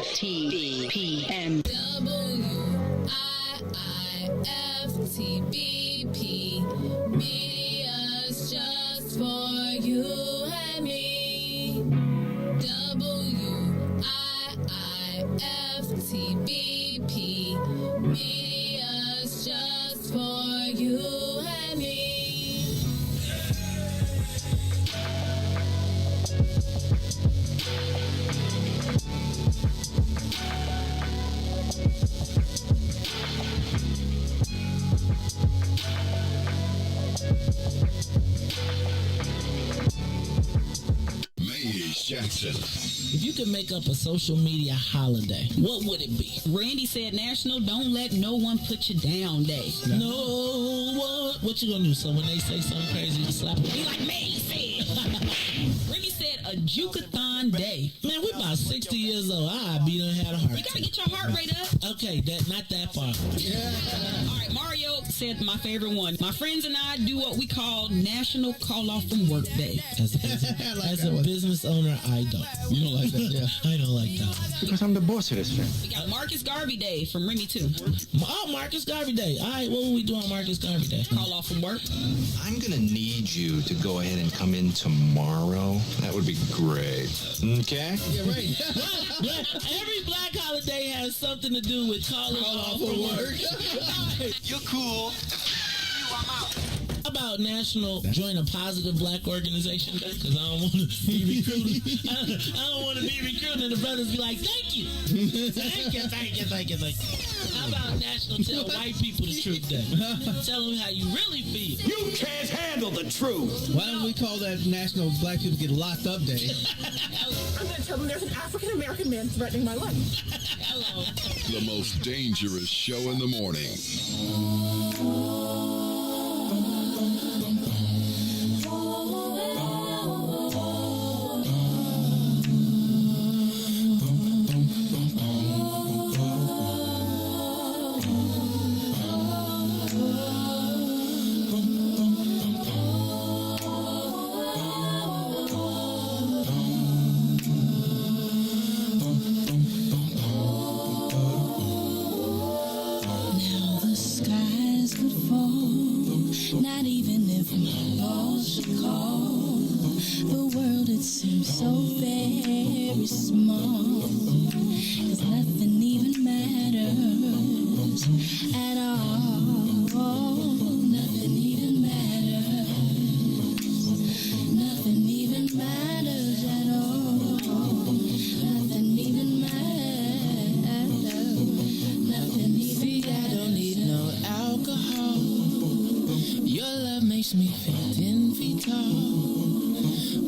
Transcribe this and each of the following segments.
WIIFTBP and WIIFTBP. Media's just for you and me. WIIFTBP. Media's just for you and me. Jackson. If you could make up a social media holiday, what would it be? Randy said National Don't Let No One Put You Down Day. No one. What you gonna do? So when they say something crazy, you slap them? Be like me said. Randy said a Jukathon Day. Man, we're about 60 years old. I be done had a heart. You gotta get your heart rate up. Okay, not that far. All right, Mario said my favorite one. My friends and I do what we call National Call Off from Work Day. As a business owner, I don't. You don't like that? Yeah. I don't like that. Because I'm the boss of this thing. We got Marcus Garvey Day from Remy too. Oh, Marcus Garvey Day. All right, what will we do on Marcus Garvey Day? Call off from work. I'm going to need you to go ahead and come in tomorrow. That would be great. Okay? Yeah, right. Every black holiday has something to do with calling off from work. You're cool. I'm out. How about National Join a Positive Black Organization Day? Because I don't want to be recruited. I don't want to be recruited and the brothers be like, thank you. Thank you. How about National Tell White People the Truth Day? Tell them how you really feel. You can't handle the truth. Why don't we call that National Black People Get Locked Up Day? I'm going to tell them there's an African-American man threatening my life. Hello. The most dangerous show in the morning. Now the skies could fall. so very small, 'cause nothing even matters at all. Nothing even matters. Nothing even matters at all. Nothing even matters. Nothing even See, I don't need no alcohol. Your love makes me feel 10 feet tall.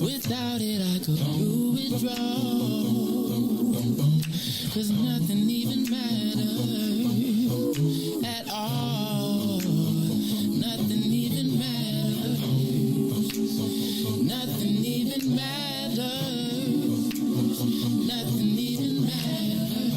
Without it, I go through withdrawal. 'Cause nothing even matters at all. Nothing even matters. Nothing even matters. Nothing even matters.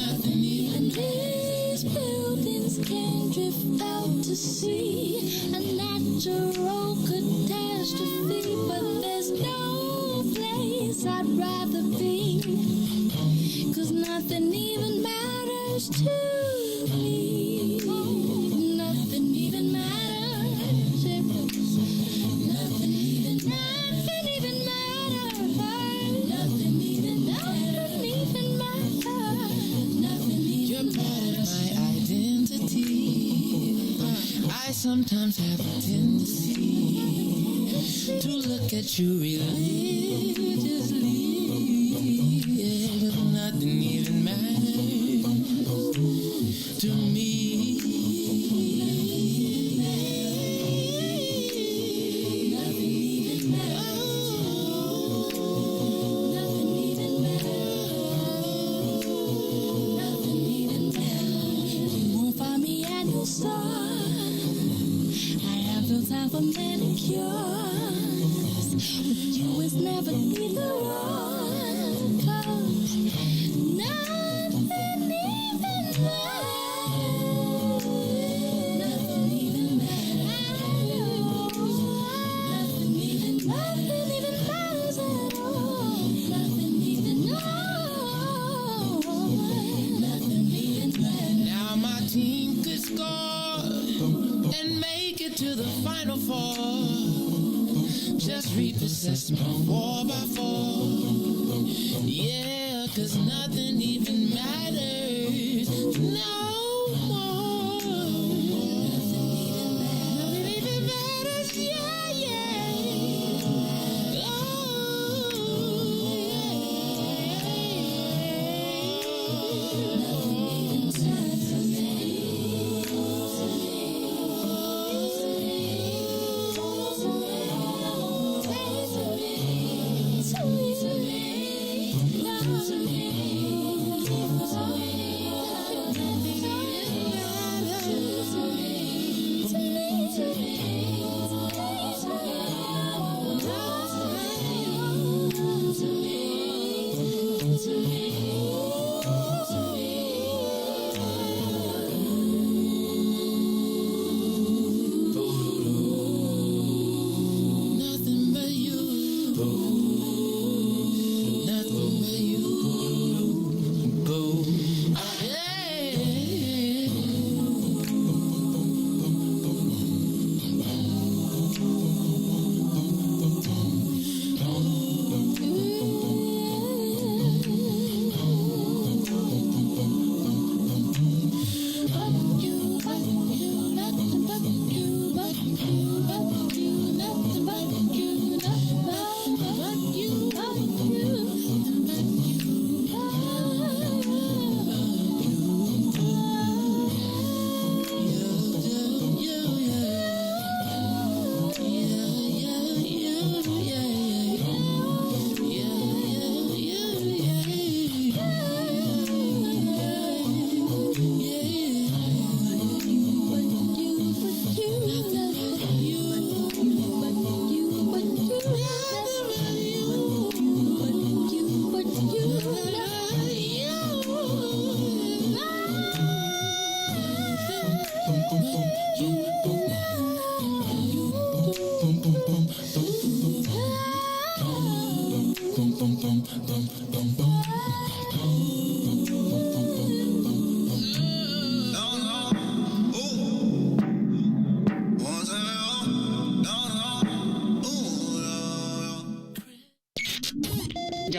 Nothing even These buildings can drift out to sea, a natural catastrophe, but there's no place I'd rather be, 'cause nothing even matters to me. Nothing even matters. Nothing even matters. Nothing even matters. Nothing even You're part of my identity. I sometimes have a tendency to look at you religiously. Yeah, but nothing even matters to me. Nothing even matters. Nothing even matters. Nothing even matters. You won't find me at no store. I have no time for manicures. With you it's never either or. 'Cause nothing even matters. Nothing even matters. Nothing even matters at all. Nothing even Nothing even matters. Now my team could score and make it to the Final Four. Just repossess me 4x4. Yeah, 'cause nothing even matters no more. Nothing even matters, yeah, yeah. Oh, nothing but you. Nothing but you.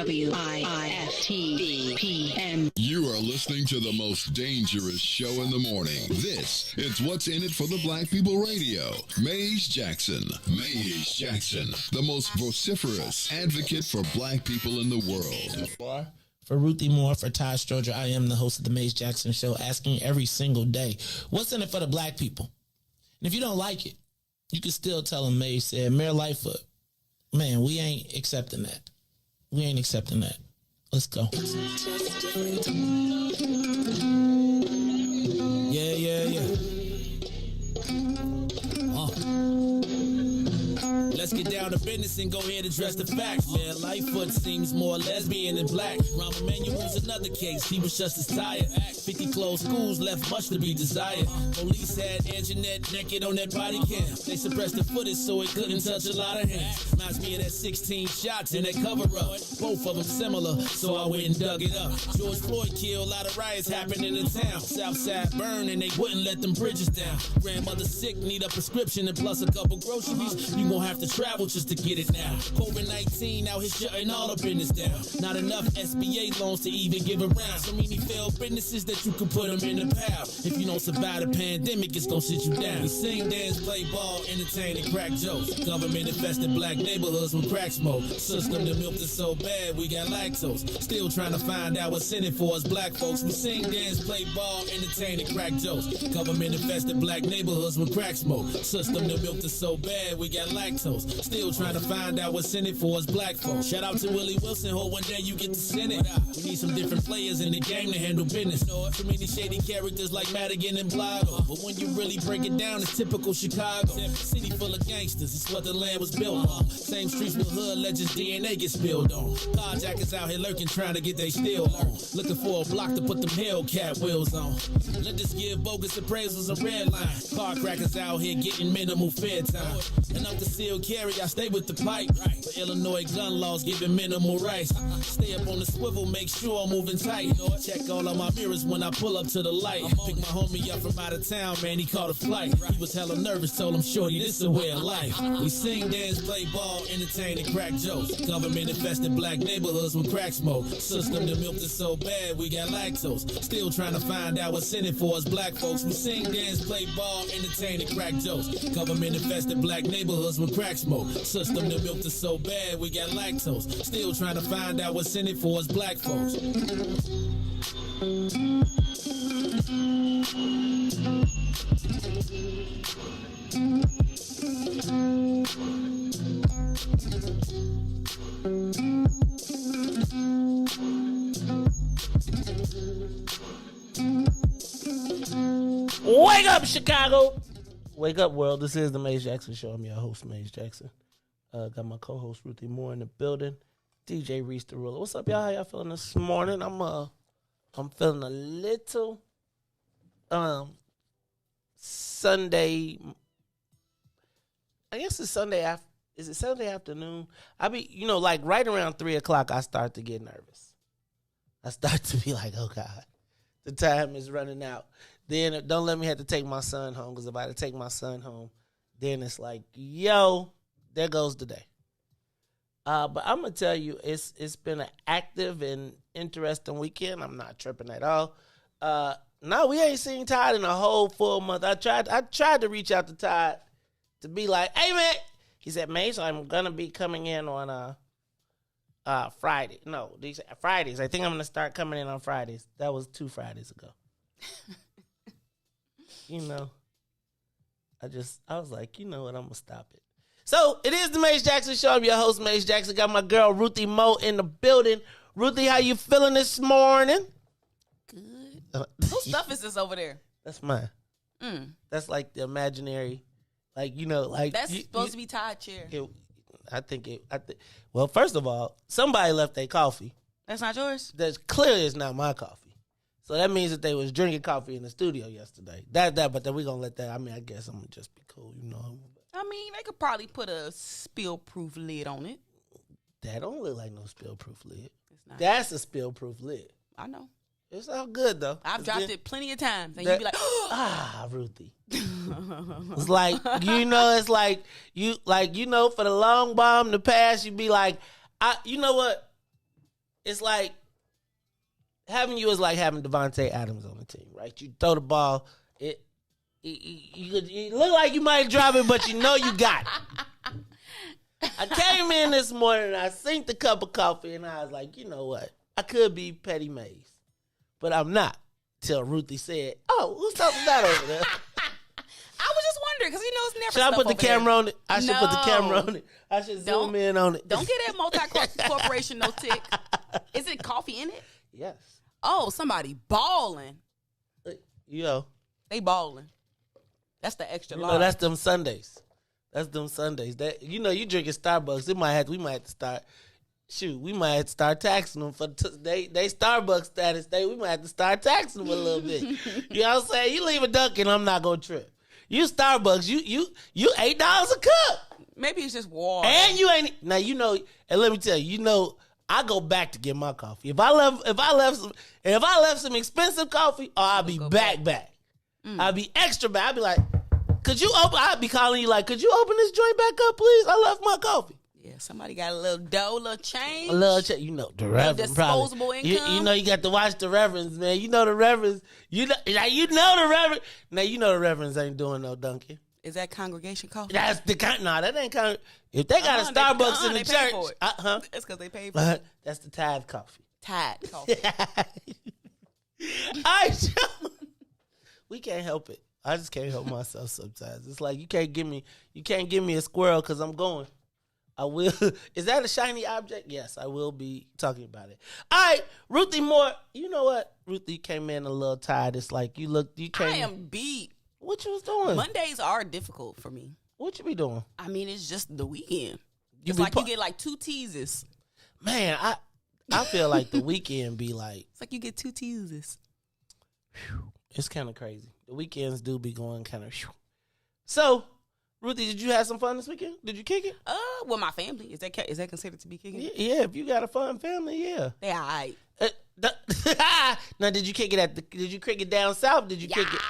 WIIFTBP. You are listening to the most dangerous show in the morning. This is What's in It for the Black People Radio. Maze Jackson. Maze Jackson, the most vociferous advocate for black people in the world. For Ruthie Moore, for Todd Stoger, I am the host of the Maze Jackson Show, asking every single day, what's in it for the black people? And if you don't like it, you can still tell them Maze said, Mayor Lightfoot, man, we ain't accepting that. We ain't accepting that. Let's go. Yeah. Let's get down to business and go ahead and address the facts, man. Lightfoot seems more lesbian than black. Rahm Emanuel's another case. He was just as tired. 50 closed schools left much to be desired. Police had Anjanette naked on that body cam. They suppressed the footage so it couldn't touch a lot of hands. Reminds me of that 16 shots in that cover-up. Both of them similar, so I went and dug it up. George Floyd killed, a lot of riots happening in town. Southside burned and they wouldn't let them bridges down. Grandmother sick, need a prescription and plus a couple groceries. You gon' have to travel just to get it now. COVID-19 out here shutting all the business down. Not enough SBA loans to even give around. So many failed businesses that you could put them in the pile. If you don't survive the pandemic, it's gonna sit you down. We sing, dance, play ball, entertain, and crack jokes. Government infested black neighborhoods with crack smoke. System that milked us so bad, we got lactose. Still trying to find out what's in it for us black folks. We sing, dance, play ball, entertain, and crack jokes. Government infested black neighborhoods with crack smoke. System that milked us so bad, we got lactose. Still trying to find out what's in it for us black folks. Shout out to Willie Wilson, hope one day you get to send it. We need some different players in the game to handle business. Too many shady characters like Madigan and Blotto. But when you really break it down, it's typical Chicago. City full of gangsters, it's what the land was built on. Same streets with hood legends, DNA get spilled on. Carjackers out here lurking, trying to get they steal on. Looking for a block to put them Hellcat wheels on. Let us give bogus appraisals a red line. Car crackers out here getting minimal fair time. And I'm the seal carry, I stay with the pipe. But Illinois gun laws giving minimal rights. Stay up on the swivel, make sure I'm moving tight. Check all of my mirrors when I pull up to the light. Pick my homie up from out of town, man, he caught a flight. He was hella nervous, told him, shorty, this is a way of life. We sing, dance, play ball, entertain, and crack jokes. Government infested black neighborhoods with crack smoke. System that milked us so bad, we got lactose. Still trying to find out what's in it for us black folks. We sing, dance, play ball, entertain, and crack jokes. Government infested black neighborhoods with crack smoke. System that milked us so bad, we got lactose. Still trying to find out what's in it for us black folks. Wake up, Chicago! Wake up, world. This is the Maze Jackson Show. I'm your host, Maze Jackson. Got my co-host, Ruthie Moore, in the building. DJ Riis the Ruler. What's up, y'all? How y'all feeling this morning? I'm feeling a little Sunday. I guess it's Sunday after. Is it Sunday afternoon? Like right around 3 o'clock, I start to get nervous. I start to be like, oh God, the time is running out. Then don't let me have to take my son home, because if I had to take my son home, then it's like, yo, there goes the day. But I'm going to tell you, it's been an active and interesting weekend. I'm not tripping at all. No, we ain't seen Todd in a whole full month. I tried to reach out to Todd to be like, hey, man. He said, Mace, I'm going to be coming in on Friday. No, these Fridays. I think I'm going to start coming in on Fridays. That was 2 Fridays ago. I was like, you know what, I'm going to stop it. So, it is the Maze Jackson Show. I'm your host, Maze Jackson. Got my girl, Ruthie Moore, in the building. Ruthie, how you feeling this morning? Good. Whose stuff is this over there? That's mine. That's like the imaginary, That's supposed to be Todd's chair. Well, first of all, somebody left their coffee. That's not yours? That's clearly it's not my coffee. So that means that they was drinking coffee in the studio yesterday. But then we're going to let that, I guess I'm going to just be cool, They could probably put a spill-proof lid on it. That don't look like no spill-proof lid. It's not. That's a spill-proof lid. I know. It's all good, though. I've dropped it plenty of times. And you'd be like, Ruthie. It's like, it's like, for the long bomb to pass, you'd be like, you know what? it's like having you is like having Devontae Adams on the team, right? You throw the ball, you look like you might drop it, but you know you got it. I came in this morning and I synced a cup of coffee and I was like, you know what? I could be Petty Mays, but I'm not. Till Ruthie said, "Oh, who's talking about over there?" I was just wondering because it's never. Should I put the camera on it? I should put the camera on it. I should zoom in on it. Don't get that multi-corporation no tick. Is it coffee in it? Yes. Oh, somebody balling. Yo. They balling. That's the extra large. No, that's them Sundays. That you drinking Starbucks. We might have to start. Shoot, we might have to start taxing them for they Starbucks status. We might have to start taxing them a little bit. You know what I'm saying? You leave a Dunkin', I'm not gonna trip. You Starbucks, you $8 a cup. Maybe it's just water. And you ain't now. And let me tell you, I go back to get my coffee. If I left some expensive coffee, I'll be back. I'll be extra back. I'll be like, could you open? I'll be calling you like, could you open this joint back up, please? I left my coffee. Yeah, somebody got a little dough, little change. The Reverend. Disposable income. You got to watch the Reverends, man. You know the Reverends. You know the Reverend. Now you know the Reverends ain't doing no Dunkin'. Is that congregation coffee? That's the kind. Nah, that ain't kind. If they got a Starbucks in the church, That's because they paid for it. That's the Tithe coffee. Tide coffee. All right, we can't help it. I just can't help myself sometimes. It's like you can't give me a squirrel because I'm going. I will. Is that a shiny object? Yes, I will be talking about it. All right, Ruthie Moore. You know what? Ruthie came in a little tired. It's like you came. I am beat. What you was doing? Mondays are difficult for me. What you be doing? I mean, it's just the weekend. It's like you get like 2 teases. Man, I feel like the weekend be like. It's like you get 2 teases. It's kind of crazy. The weekends do be going kind of. So, Ruthie, did you have some fun this weekend? Did you kick it? With my family. Is that considered to be kicking it? Yeah, if you got a fun family, yeah. They all right. Now, did you kick it did you kick it down south? Did you kick it?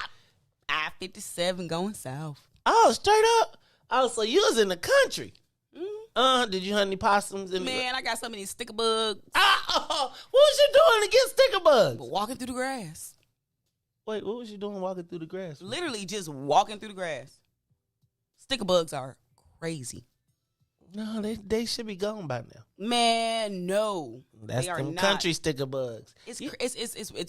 I-57 going south. Oh, straight up? Oh, so you was in the country. Did you hunt any possums? Man, I got so many sticker bugs. What was you doing to get sticker bugs? Walking through the grass. Wait, what was you doing walking through the grass? Literally just walking through the grass. Sticker bugs are crazy. No, they should be gone by now. Man, no. That's they are them not. Country sticker bugs. It's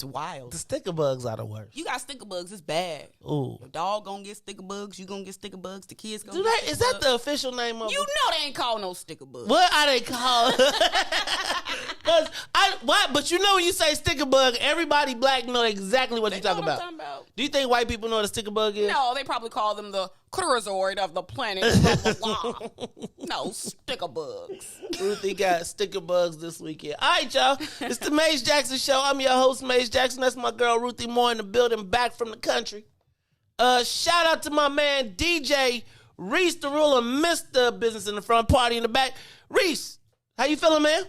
wild. The sticker bugs are the worst. You got sticker bugs, it's bad. Ooh. Your dog gonna get sticker bugs, you gonna get sticker bugs, the kids gonna Is that the official name of You them? know they ain't called no sticker bugs. What are they called? But you know when you say sticker bug, everybody black know exactly what you're talking about. Do you think white people know what a sticker bug is? No, they probably call them the creusoid of the planet. Blah, blah, blah. No, sticker bugs. Ruthie got sticker bugs this weekend. All right, y'all. It's the Maze Jackson Show. I'm your host, Maze Jackson. That's my girl, Ruthie Moore, in the building, back from the country. Shout out to my man, DJ Riis, the ruler, Mr. Business in the front, party in the back. Riis, how you feeling, man?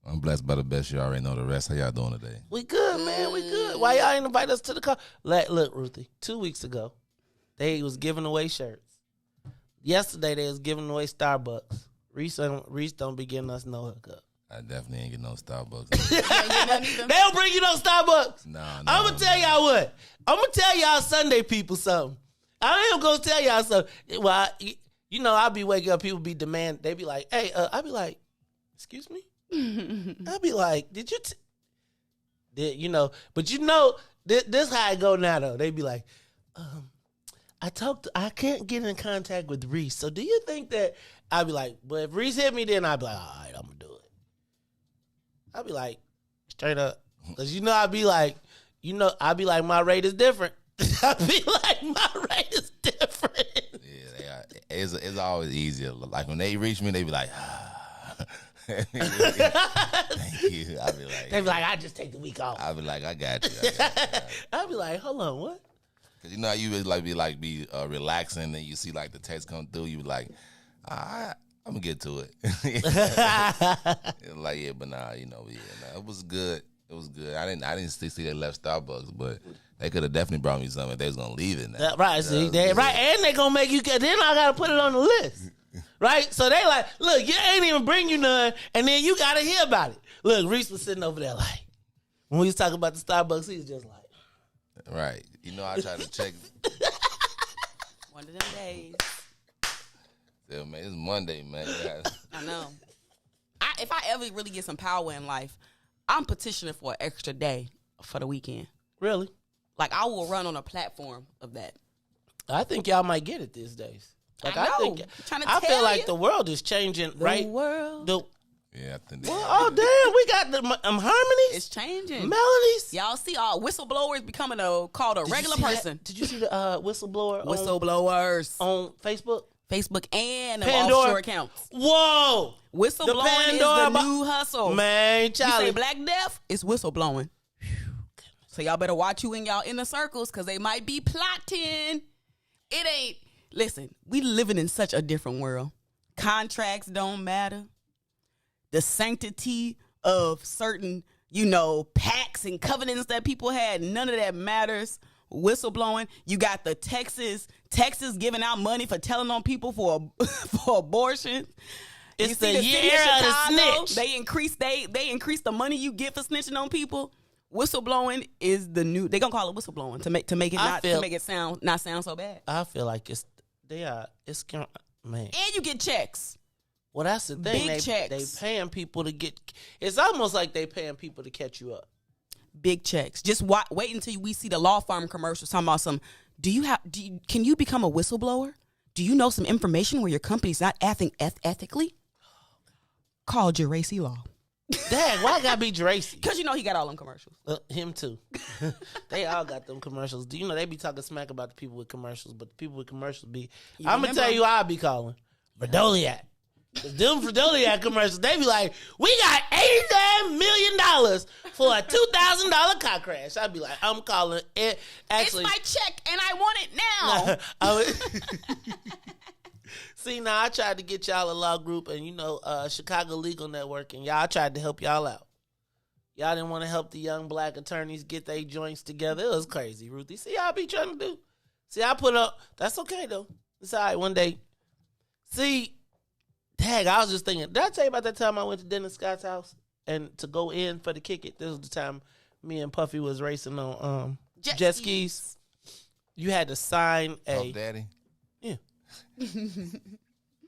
I'm blessed by the best. You already know the rest. How y'all doing today? We good, man. We good. Why y'all ain't invite us to the car? Look, Ruthie, 2 weeks ago, they was giving away shirts. Yesterday, they was giving away Starbucks. Riis don't be getting us no hookup. I definitely ain't getting no Starbucks. They don't bring you no Starbucks. No. I'm going to tell y'all what. I'm going to tell y'all Sunday people something. I am going to tell y'all something. Well, I'll be waking up, people be demanding. They be like, hey, I'll be like, excuse me? I'll be like, did you but this how I go now though. They be like, I can't get in contact with Riis. So do you think that I'll be like, well, if Riis hit me, then I'll be like, all right, I'm gonna do it. I'll be like, straight up. Cause I'll be like, my rate is different. I'll be like, my rate is different. Yeah, it's always easier. Like when they reach me, they be like, thank you. I'll be like, they be like, I just take the week off. I'll be like, I got you. I'll be like, hold on, what? Cause how you would be relaxing, and you see like the text come through, you be like, I'm gonna get to it. Like, yeah, but nah, it was good. It was good. I didn't see they left Starbucks, but they could have definitely brought me something if they was gonna leave it now. Right, see, right, and they gonna make you. Then I gotta put it on the list. right? So they like, look, you ain't even bring you none, and then you got to hear about it. Look, Riis was sitting over there like, when we was talking about the Starbucks, he was just like. Right. You know, I try to check. One of them days. Yeah, man, it's Monday, man. I know. If I ever really get some power in life, I'm petitioning for an extra day for the weekend. Really? Like, I will run on a platform of that. I think y'all might get it these days. Like, I know. I feel like the world is changing, right? The world. Yeah, I think. Well, oh damn, we got the harmonies. It's changing. Melodies. Y'all see, whistleblowers becoming called a regular person. Did you see the whistleblower? Whistleblowers on Facebook and Pandora offshore accounts. Whoa, whistleblowing is the new hustle, man. Charlie. You say Black Death, it's whistleblowing. So y'all better watch you in y'all inner circles because they might be plotting. It ain't. Listen, we living in such a different world. Contracts don't matter. The sanctity of certain, pacts and covenants that people had, none of that matters. Whistleblowing. You got the Texas giving out money for telling on people for abortion. It's the city year of the snitch. They increase the money you get for snitching on people. Whistleblowing is the new. They gonna call it whistleblowing to make it not sound so bad. I feel like it's man. And you get checks. Well, that's the thing. Big checks. They paying people to get. It's almost like they paying people to catch you up. Big checks. Just wait until we see the law firm commercials talking about some. Can you become a whistleblower? Do you know some information where your company's not acting ethically? Call Geraci Law. Dad, why gotta be Geraci? Because he got all them commercials. Him too. They all got them commercials. Do you know they be talking smack about the people with commercials, but the people with commercials be. I'm gonna tell you, I'll be calling Verdoliak. Cause them Verdoliak commercials, they be like, we got $89 million for a $2,000 car crash. I'd be like, I'm calling it. Actually, it's my check and I want it now. See, now I tried to get y'all a law group and Chicago Legal Network, and y'all tried to help y'all out. Y'all didn't want to help the young black attorneys get their joints together. It was crazy, Ruthie. See how I be trying to do? See, I put up. That's okay though. It's all right one day. See. Dang, I was just thinking, did I tell you about that time I went to Dennis Scott's house and to go in for the kick it? This was the time me and Puffy was racing on jet skis. You had to sign a... Daddy? Yeah.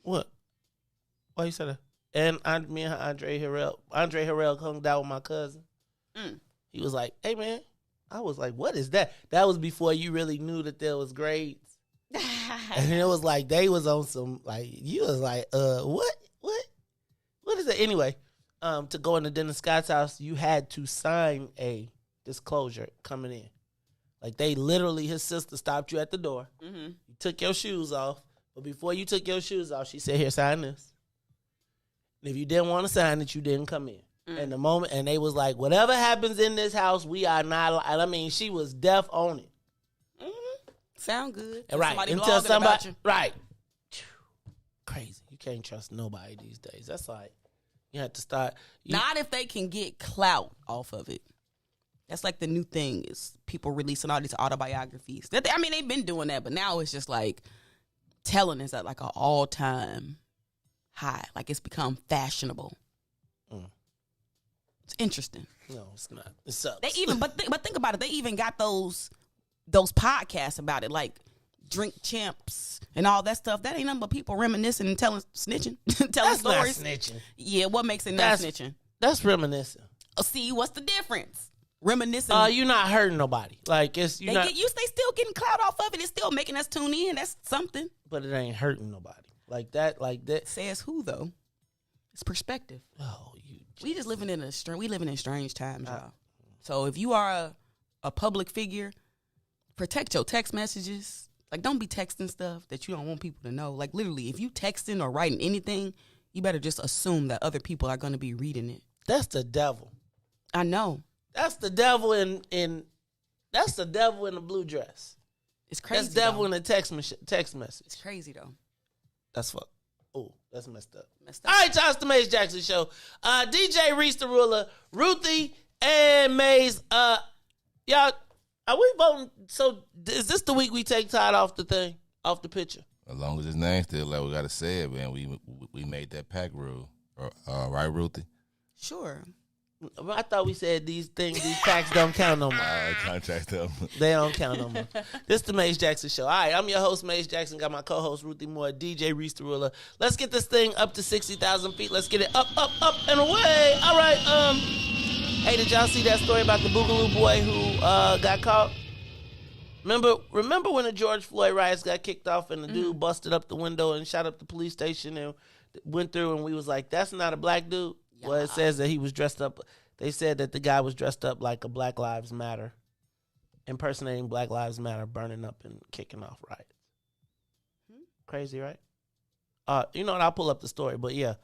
What? Why you said that? And me and Andre Harrell hung out with my cousin. He was like, hey, man. I was like, what is that? That was before you really knew that there was grades. And it was like they was on some you was like what is it anyway? To go into Dennis Scott's house, you had to sign a disclosure coming in. Like they literally, his sister stopped you at the door. Mm-hmm. You took your shoes off, but before you took your shoes off, she said, "Here, sign this." And if you didn't want to sign it, you didn't come in. And the moment, and they was like, "Whatever happens in this house, we are not." I mean, she was deaf on it. Sound good. Right. Until somebody, right. Crazy. You can't trust nobody these days. That's like, you have to start. Not if they can get clout off of it. That's like the new thing is people releasing all these autobiographies. They've been doing that, but now it's just like telling is at like an all-time high. Like it's become fashionable. It's interesting. No, it's not. It sucks. But think about it. They even got those podcasts about it, like Drink Champs and all that stuff. That ain't nothing but people reminiscing and snitching, telling that's stories. Not snitching. Yeah, what makes it not snitching? That's reminiscing. See, what's the difference? Reminiscing. You're not hurting nobody. Like they still getting clout off of it. It's still making us tune in. That's something. But it ain't hurting nobody. Like that. Says who though? It's perspective. Oh, we living in strange times, y'all. So if you are a public figure, protect your text messages. Like, don't be texting stuff that you don't want people to know. Like, literally, if you texting or writing anything, you better just assume that other people are going to be reading it. That's the devil. I know. That's the devil that's the devil in the blue dress. It's crazy. That's devil in the text message. It's crazy though. That's fuck. Oh, that's messed up. All right, y'all, it's the Maze Jackson Show. DJ Riis the Ruler, Ruthie, and Maze. Y'all, are we voting? So is this the week we take Todd off the picture? As long as his name's still like we gotta say it, man. We made that pack rule, right, Ruthie? Sure. I thought we said these packs don't count no more. Contract them. They don't count no more. This the Maze Jackson Show. All right, I'm your host, Maze Jackson. Got my co-host, Ruthie Moore, DJ Riis the Ruler. Let's get this thing up to 60,000 feet. Let's get it up, and away. All right, hey, did y'all see that story about the Boogaloo boy who got caught? Remember when the George Floyd riots got kicked off and the dude busted up the window and shot up the police station and went through and we was like, that's not a black dude? Yeah. Well, it says that he was dressed up. They said that the guy was dressed up like a Black Lives Matter, impersonating Black Lives Matter, burning up and kicking off riots. Crazy, right? You know what? I'll pull up the story, but yeah.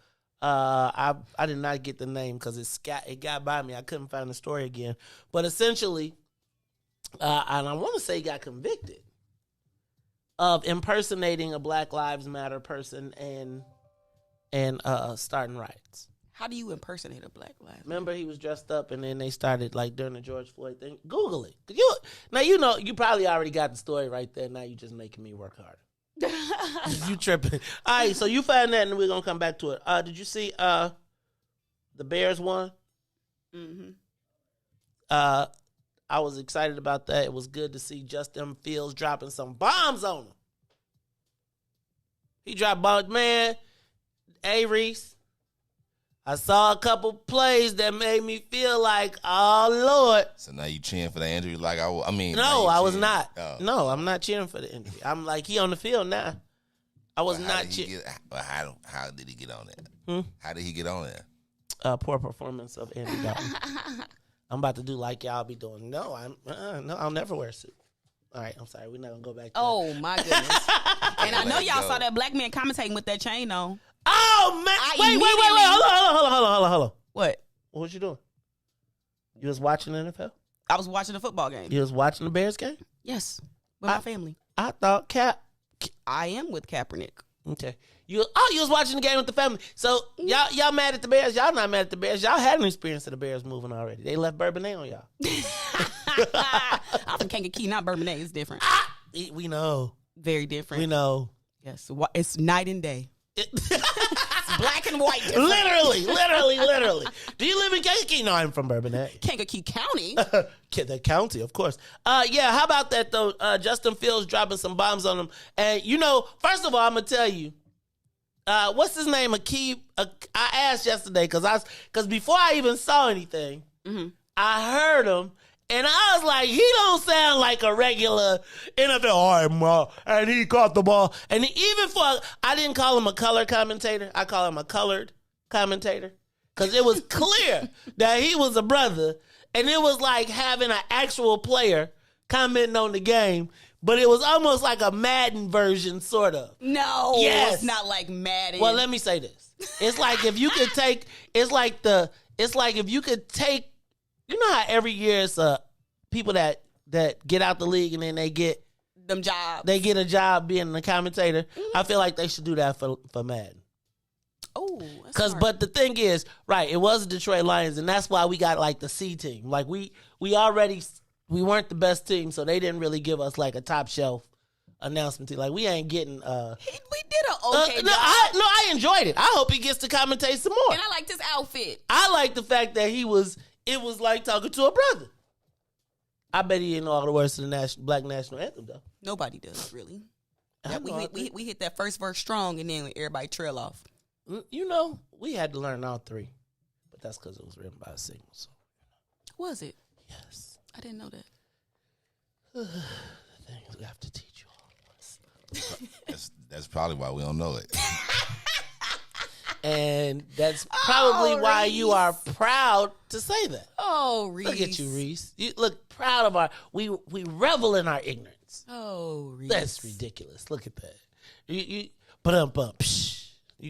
I did not get the name because it got by me. I couldn't find the story again. But essentially, and I want to say he got convicted of impersonating a Black Lives Matter person and starting riots. How do you impersonate a Black Lives Matter? Remember, he was dressed up, and then they started, like, during the George Floyd thing. Google it. You probably already got the story right there. Now you just making me work harder. You tripping. All right, so you find that, and we're going to come back to it. Did you see the Bears won? Mm-hmm. I was excited about that. It was good to see Justin Fields dropping some bombs on him. He dropped bombs. Man, hey, Riis, I saw a couple plays that made me feel like, oh, Lord. So now you cheering for the injury? Like No, I was not. Oh. No, I'm not cheering for the injury. I'm like, he on the field now. I was not cheering. How did he get on there? How did he get on there? Poor performance of Andy Dalton. I'm about to do like y'all be doing. No, I'll never wear a suit. All right, I'm sorry. We're not going to go back to that. My goodness. And I know y'all saw that black man commentating with that chain on. Oh, man. Wait. Hold on. What? What was you doing? You was watching the NFL? I was watching the football game. You was watching the Bears game? Yes, with my family. I thought I am with Kaepernick. Okay. You was watching the game with the family. So y'all mad at the Bears? Y'all not mad at the Bears. Y'all had an experience of the Bears moving already. They left Bourbonnais on y'all. I'm from Kankakee, not Bourbonnais. It's different. We know. Very different. We know. Yes, it's night and day. It's black and white different. Literally. Do you live in Kankakee? No, I'm from Bourbonnais. Kankakee County? The county, of course. Yeah, how about that, though? Justin Fields dropping some bombs on him. And, first of all, I'm going to tell you, what's his name? I asked yesterday because before I even saw anything, I heard him. And I was like, he don't sound like a regular NFL. All right, and he caught the ball. And I didn't call him a color commentator. I call him a colored commentator. Because it was clear that he was a brother. And it was like having an actual player commenting on the game. But it was almost like a Madden version, sort of. No, yes. It's not like Madden. Well, let me say this. It's like if you could take, you know how every year it's people that get out the league and then they get them jobs. They get a job being a commentator. I feel like they should do that for Madden. Oh, but the thing is, right, it was the Detroit Lions, and that's why we got like the C team. Like we weren't the best team, so they didn't really give us like a top shelf announcement team. Like we ain't getting we did an okay job. I enjoyed it. I hope he gets to commentate some more. And I liked his outfit. I like the fact that it was like talking to a brother. I bet he didn't know all the words to the Black National Anthem, though. Nobody does, really. Yeah, we hit that first verse strong, and then everybody trail off. We had to learn all three. But that's because it was written by a single. So. Was it? Yes. I didn't know that. The thing is, we have to teach you all. That's probably why we don't know it. And that's probably why you are proud to say that. Oh, Riis. Look at you, Riis. You look proud of we revel in our ignorance. Oh, Riis. That's ridiculous. Look at that. You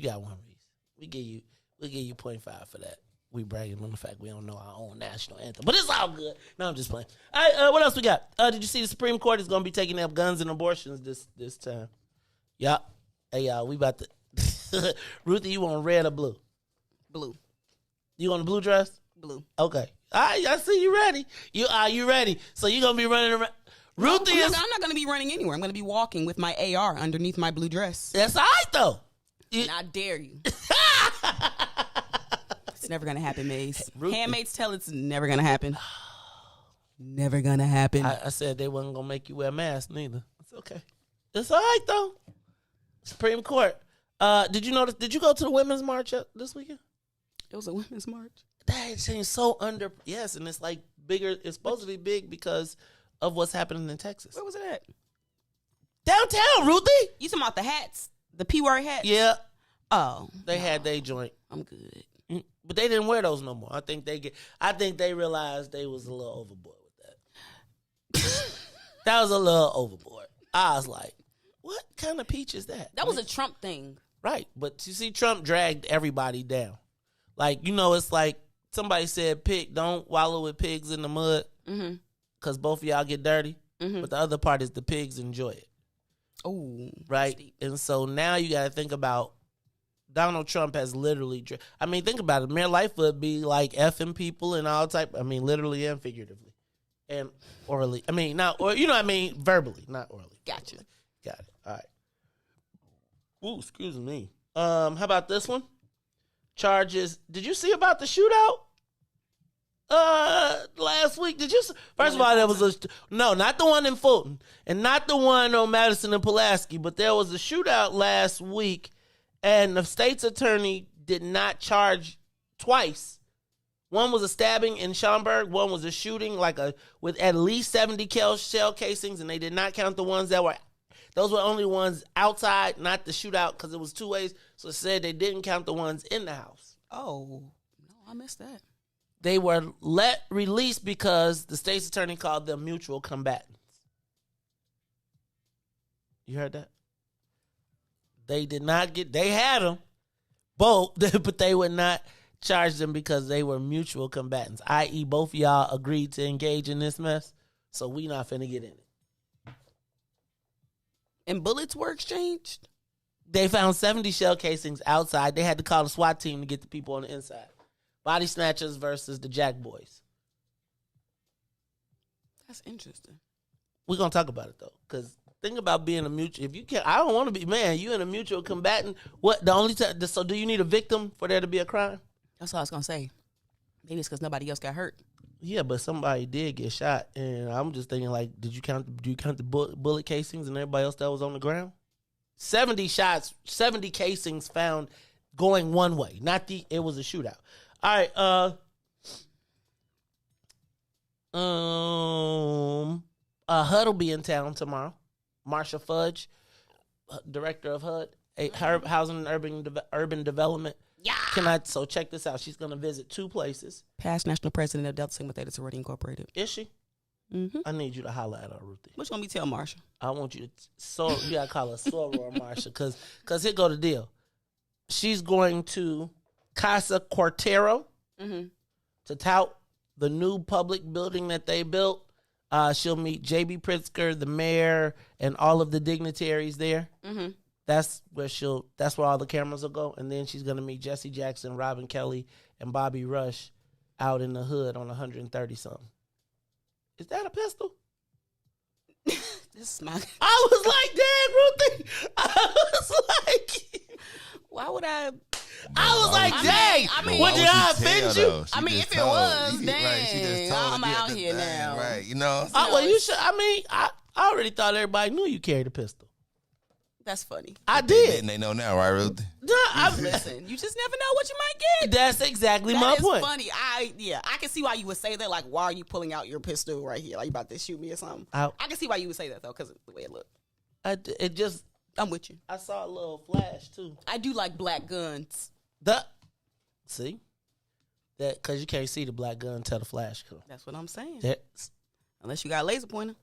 got one, Riis. We'll give you 0.5 for that. We bragging on the fact we don't know our own national anthem. But it's all good. No, I'm just playing. All right, what else we got? Did you see the Supreme Court is going to be taking up guns and abortions this time? Yup. Hey, y'all, we about to... Ruthie, you want red or blue? Blue. You want a blue dress? Blue. Okay. All right, I see you ready. You ready? So you're gonna be running Ruthie is. I'm not going to be running anywhere. I'm going to be walking with my AR underneath my blue dress. That's all right though. And I dare you. It's never going to happen, Maze. Handmaids tell it's never going to happen. Never going to happen. I said they wasn't gonna make you wear a mask neither. It's okay. It's all right though. Supreme Court. Did you notice? Did you go to the women's march this weekend? It was a women's march. That seems so under. Yes, and it's like bigger. It's supposed to be big because of what's happening in Texas. Where was it at? Downtown, Ruthie. You talking about the hats? The P-word hats? Yeah. Oh. They had their joint. I'm good. But they didn't wear those no more. I think they realized they was a little overboard with that. That was a little overboard. I was like, what kind of peach is that? That was a Trump thing. Right. But you see, Trump dragged everybody down. Like, it's like somebody said, don't wallow with pigs in the mud because both of y'all get dirty. But the other part is the pigs enjoy it. Oh. Right. Steep. And so now you got to think about Donald Trump has literally, think about it. Mayor Lightfoot be like effing people and all type. Literally and figuratively. And orally. Verbally, not orally. Gotcha. Got it. All right. Ooh, excuse me. How about this one? Charges. Did you see about the shootout? Last week. Did you? First of all, there was no, not the one in Fulton, and not the one on Madison and Pulaski, but there was a shootout last week, and the state's attorney did not charge twice. One was a stabbing in Schaumburg. One was a shooting with at least 70 shell casings, and they did not count the ones that were. Those were only ones outside, not the shootout, because it was two ways. So it said they didn't count the ones in the house. Oh, no, I missed that. They were released because the state's attorney called them mutual combatants. You heard that? They did not they had them both, but they would not charge them because they were mutual combatants, i.e. both of y'all agreed to engage in this mess, so we not finna get in it. And bullets were exchanged? They found 70 shell casings outside. They had to call the SWAT team to get the people on the inside. Body snatchers versus the Jack Boys. That's interesting. We're going to talk about it, though, because think about being a mutual. If you can't, I don't want to be, man, you in a mutual combatant. What, the only time, so do you need a victim for there to be a crime? That's what I was going to say. Maybe it's because nobody else got hurt. Yeah, but somebody did get shot, and I'm just thinking, do you count the bullet casings and everybody else that was on the ground? 70 shots, 70 casings found going one way. It was a shootout. All right, HUD will be in town tomorrow. Marsha Fudge, director of HUD, Housing and Urban Development. Yeah. So check this out. She's going to visit two places. Past national president of Delta Sigma Theta Sorority Incorporated. Is she? Mm-hmm. I need you to holler at her, Ruthie. Which one me tell Marsha? I want you to, you got to call her Sora or Marsha, because here go the deal. She's going to Casa Cortero to tout the new public building that they built. She'll meet J.B. Pritzker, the mayor, and all of the dignitaries there. Mm-hmm. That's where all the cameras will go. And then she's going to meet Jesse Jackson, Robin Kelly, and Bobby Rush out in the hood on 130-something. Is that a pistol? This is my... I was like, dang, Ruthie. I was like... Why would I... I was like, dang. What, did I offend you? If it was, dang. Right, she just told I'm out here now. Right, you know. Well, you should. I already thought everybody knew you carried a pistol. That's funny. I did. And they know now, right, Ruthie? Listen, you just never know what you might get. That's exactly my point. That's funny. I can see why you would say that. Like, why are you pulling out your pistol right here? Like, you about to shoot me or something? I can see why you would say that, though, because of the way it looked. I'm with you. I saw a little flash, too. I do like black guns. See? That because you can't see the black gun until the flash comes. That's what I'm saying. Unless you got a laser pointer.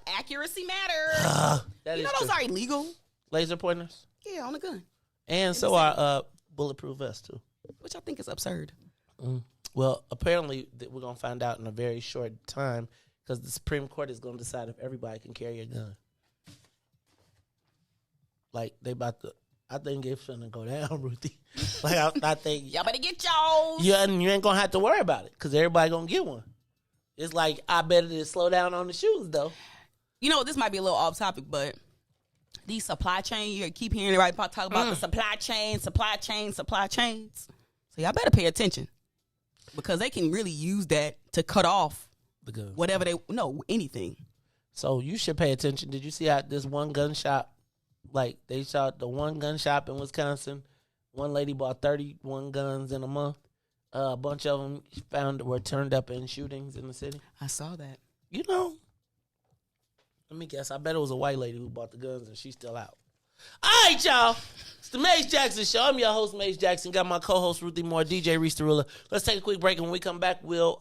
Accuracy matters. You know those are illegal. Laser pointers? Yeah, on a gun. And so are bulletproof vests, too. Which I think is absurd. Well, apparently we're going to find out in a very short time because the Supreme Court is going to decide if everybody can carry a gun. Like, they about to... I think it's gonna go down, Ruthie. Like I think y'all better get y'all. Yeah, and you ain't gonna have to worry about it because everybody gonna get one. It's like I better to slow down on the shoes though. You know, this might be a little off topic, but these supply chain, you keep hearing everybody talk about the supply chains. So y'all better pay attention because they can really use that to cut off The guns. whatever anything. So you should pay attention. Did you see how this one gun shop, like they shot the one gun shop in Wisconsin? One lady bought 31 guns in a month. A bunch of them were turned up in shootings in the city. I saw that. You know, let me guess. I bet it was a white lady who bought the guns and she's still out. All right, y'all. It's the Mace Jackson Show. I'm your host, Mace Jackson. Got my co-host, Ruthie Moore, DJ Riis. Let's take a quick break, and when we come back, we'll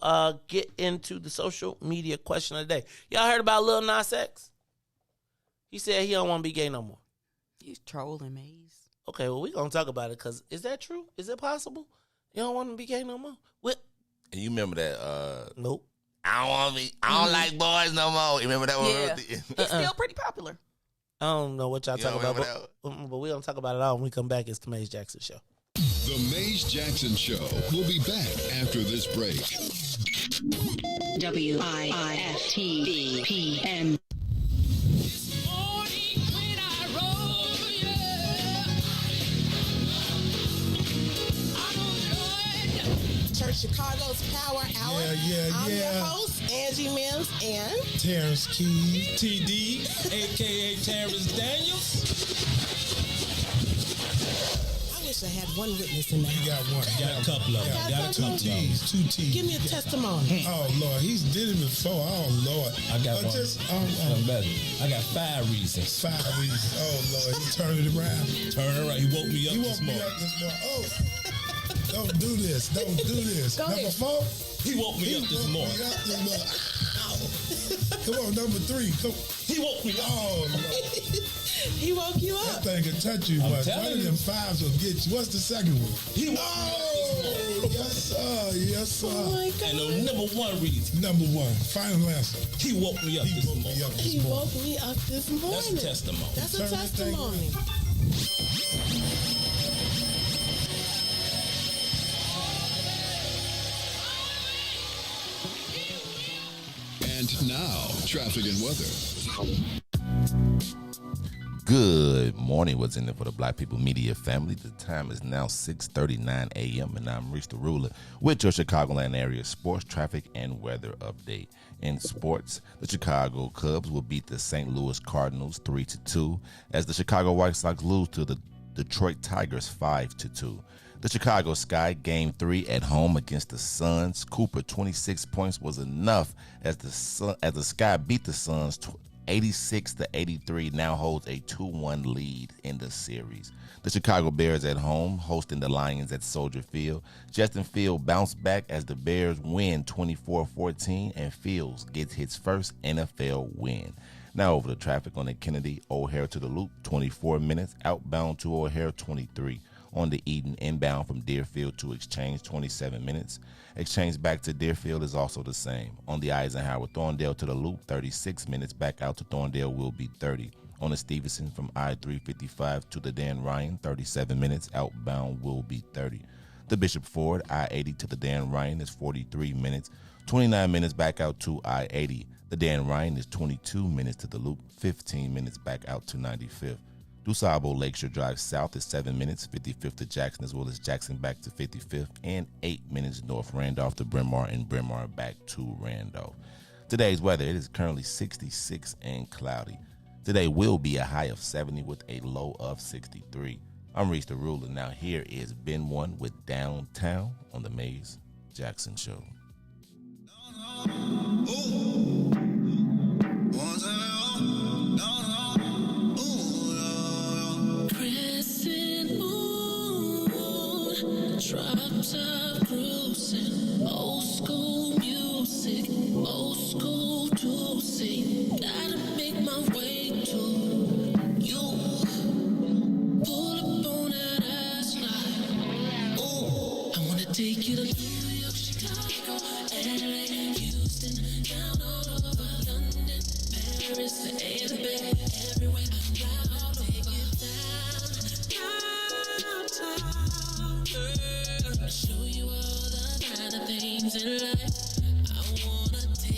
get into the social media question of the day. Y'all heard about Lil Nas X? He said he don't want to be gay no more. He's trolling, Maze. Okay, well, we're going to talk about it, because is that true? Is it possible? You don't want to be gay no more? What? And you remember that? Nope. I don't like boys no more. You remember that one? Yeah. He's still pretty popular. I don't know what y'all You talking don't about, but we're going to talk about it all when we come back. It's the Mace Jackson Show. The Mace Jackson Show will be back after this break. WIIFTBP. Chicago's Power Hour. I'm your host, Angie Mims, and Terrence Keys, TD, a.k.a. Terrence Daniels. I wish I had one witness in the house. You got one. You got a couple of them. Got Two T's. Give me a testimony. Oh, Lord. He's did it before. Oh, Lord. I got one. I'm better. I got 5 reasons. 5 reasons. Oh, Lord. He turned it around. He woke me up this morning. Oh. Don't do this. Don't do this. Go number ahead. 4, he woke me up this morning. Come on, number 3. Come. He woke me up. Oh, Lord. He woke you up. That thing can touch you. One of them 5s will get you. What's the second one? Yes, sir. Yes, sir. Oh, my God. And the number 1 reason. Number 1. Final answer. He woke me up this morning. He woke me up this morning. That's a testimony. That's a testimony. And now, traffic and weather. Good morning. What's in it for the Black People Media family? The time is now 6:39 a.m. and I'm Riis with your Chicagoland area sports, traffic, and weather update. In sports, the Chicago Cubs will beat the St. Louis Cardinals 3-2 as the Chicago White Sox lose to the Detroit Tigers 5-2. The Chicago Sky Game 3 at home against the Suns. Cooper 26 points was enough as the Sky beat the Suns 86-83, now holds a 2-1 lead in the series. The Chicago Bears at home hosting the Lions at Soldier Field. Justin Fields bounced back as the Bears win 24-14 and Fields gets his first NFL win. Now over to traffic on the Kennedy O'Hare to the Loop, 24 minutes. Outbound to O'Hare, 23. On the Eden inbound from Deerfield to Exchange, 27 minutes. Exchange back to Deerfield is also the same. On the Eisenhower, Thorndale to the Loop, 36 minutes. Back out to Thorndale will be 30. On the Stevenson from I-355 to the Dan Ryan, 37 minutes. Outbound will be 30. The Bishop Ford, I-80 to the Dan Ryan is 43 minutes. 29 minutes back out to I-80. The Dan Ryan is 22 minutes to the Loop, 15 minutes back out to 95th. DuSable Lakeshore Drive South is 7 minutes, 55th to Jackson, as well as Jackson back to 55th, and 8 minutes north Randolph to Bryn Mawr, and Bryn Mawr back to Randolph. Today's weather, it is currently 66 and cloudy. Today will be a high of 70 with a low of 63. I'm Riis the Ruler. Now here is Ben One with Downtown on the Maze Jackson Show. Crescent moon, drop top cruising, old school music, old school juicy. Gotta make my way to you. Pull up on that ass like, ooh. I wanna take you to New York, Chicago, LA, Houston, down all over London, Paris, everywhere, everywhere. I'll take you downtown, girl. Show you all the kind of things in life. I wanna take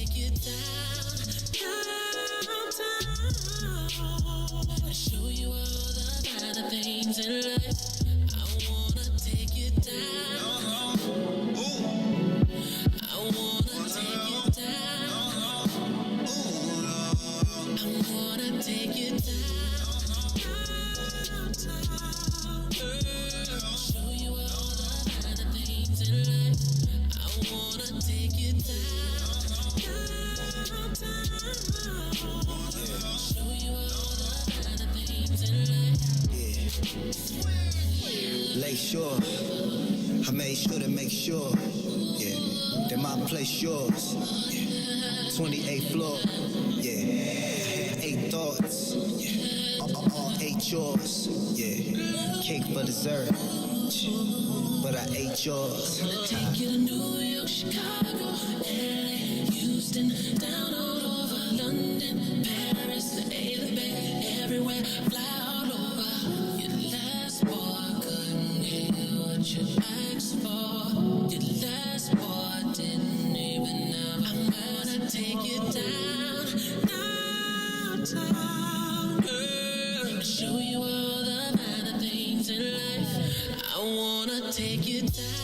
Lake Shore, I made sure to make sure, that my place yours. 28th floor, I had 8 thoughts, all 8 yours, cake for dessert, but I ate yours. Take you to New York, Chicago, LA, Houston, down all over London, Paris, the A, the Bay, everywhere, fly all over. Your last boy couldn't get what you asked for. Your last boy didn't even know. I'm gonna take you downtown, girl, show you all the finer things in life. I wanna take you downtown,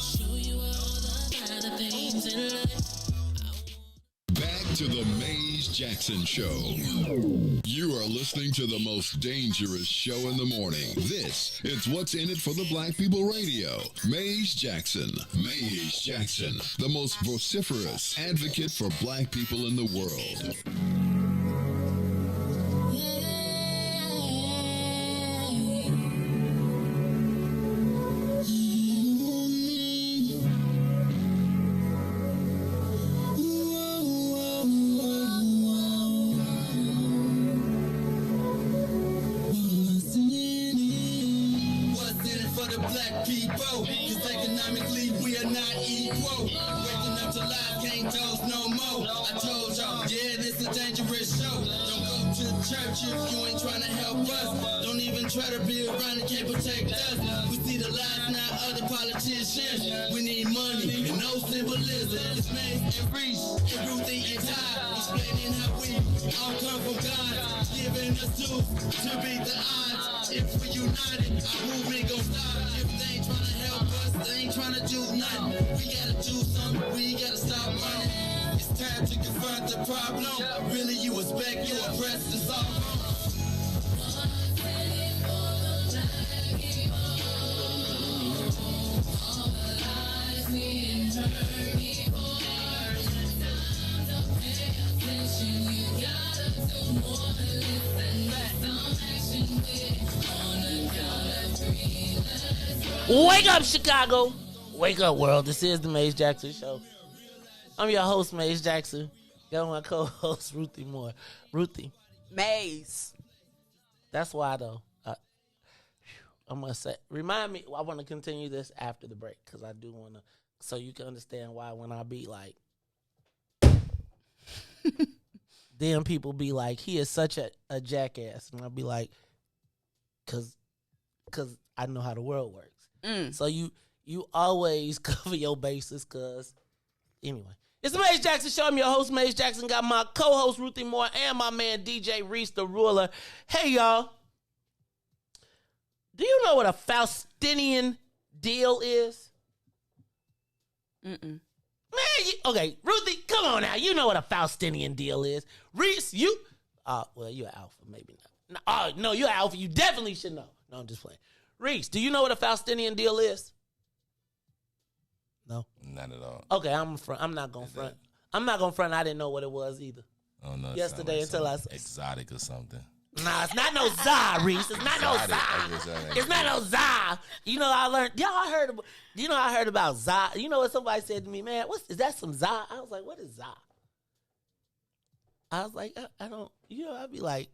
show you all the finer things in life. Back to the Maze Jackson Show. You are listening to the most dangerous show in the morning. This is What's in It for the Black People Radio. Maze Jackson. Maze Jackson, the most vociferous advocate for black people in the world. People, cause economically we are not equal. Waking up to life, can't toast no more. I told y'all, this a dangerous show. Don't go to church if you ain't trying to help us. Don't even try to be around and can't protect us. We see the lies, not other politicians. We need money and no symbolism. It's Maze and Riis and Ruthie and Todd, explaining how we all come from God, giving us tools to beat the odds. If we united, our movement gon' stop. If they ain't trying to help us, they ain't trying to do nothing. We gotta do something, we gotta stop running. It's time to confront the problem. Really, you expect, you oppressed, it's all wrong. Wake up, Chicago. Wake up, world. This is the Maze Jackson Show. I'm your host, Maze Jackson. Got my co-host, Ruthie Moore. Ruthie. Maze. That's why, though. I'm going to say, remind me, I want to continue this after the break because I do want to, so you can understand why when I be like, then people be like, he is such a jackass. And I'll be like, because I know how the world works. So you always cover your bases because, anyway. It's the Maze Jackson Show. I'm your host, Maze Jackson. Got my co-host, Ruthie Moore, and my man, DJ Riis, the ruler. Hey, y'all. Do you know what a Faustinian deal is? Mm-mm. Man, okay, Ruthie, come on now. You know what a Faustinian deal is. Riis, you... well, you're an alpha, maybe not. No, you're an alpha. You definitely should know. No, I'm just playing. Riis, do you know what a Faustinian deal is? No? Not at all. Okay, I'm not going to front. I'm not going to front. I didn't know what it was either. Oh, no. Yesterday until I... Exotic or something. Nah, it's not no za, Riis. It's not no za. It's not no za. You know, I learned... I heard about za. You know what somebody said to me, man, is that some za? I was like, what is za? I was like, I don't... I'd be like...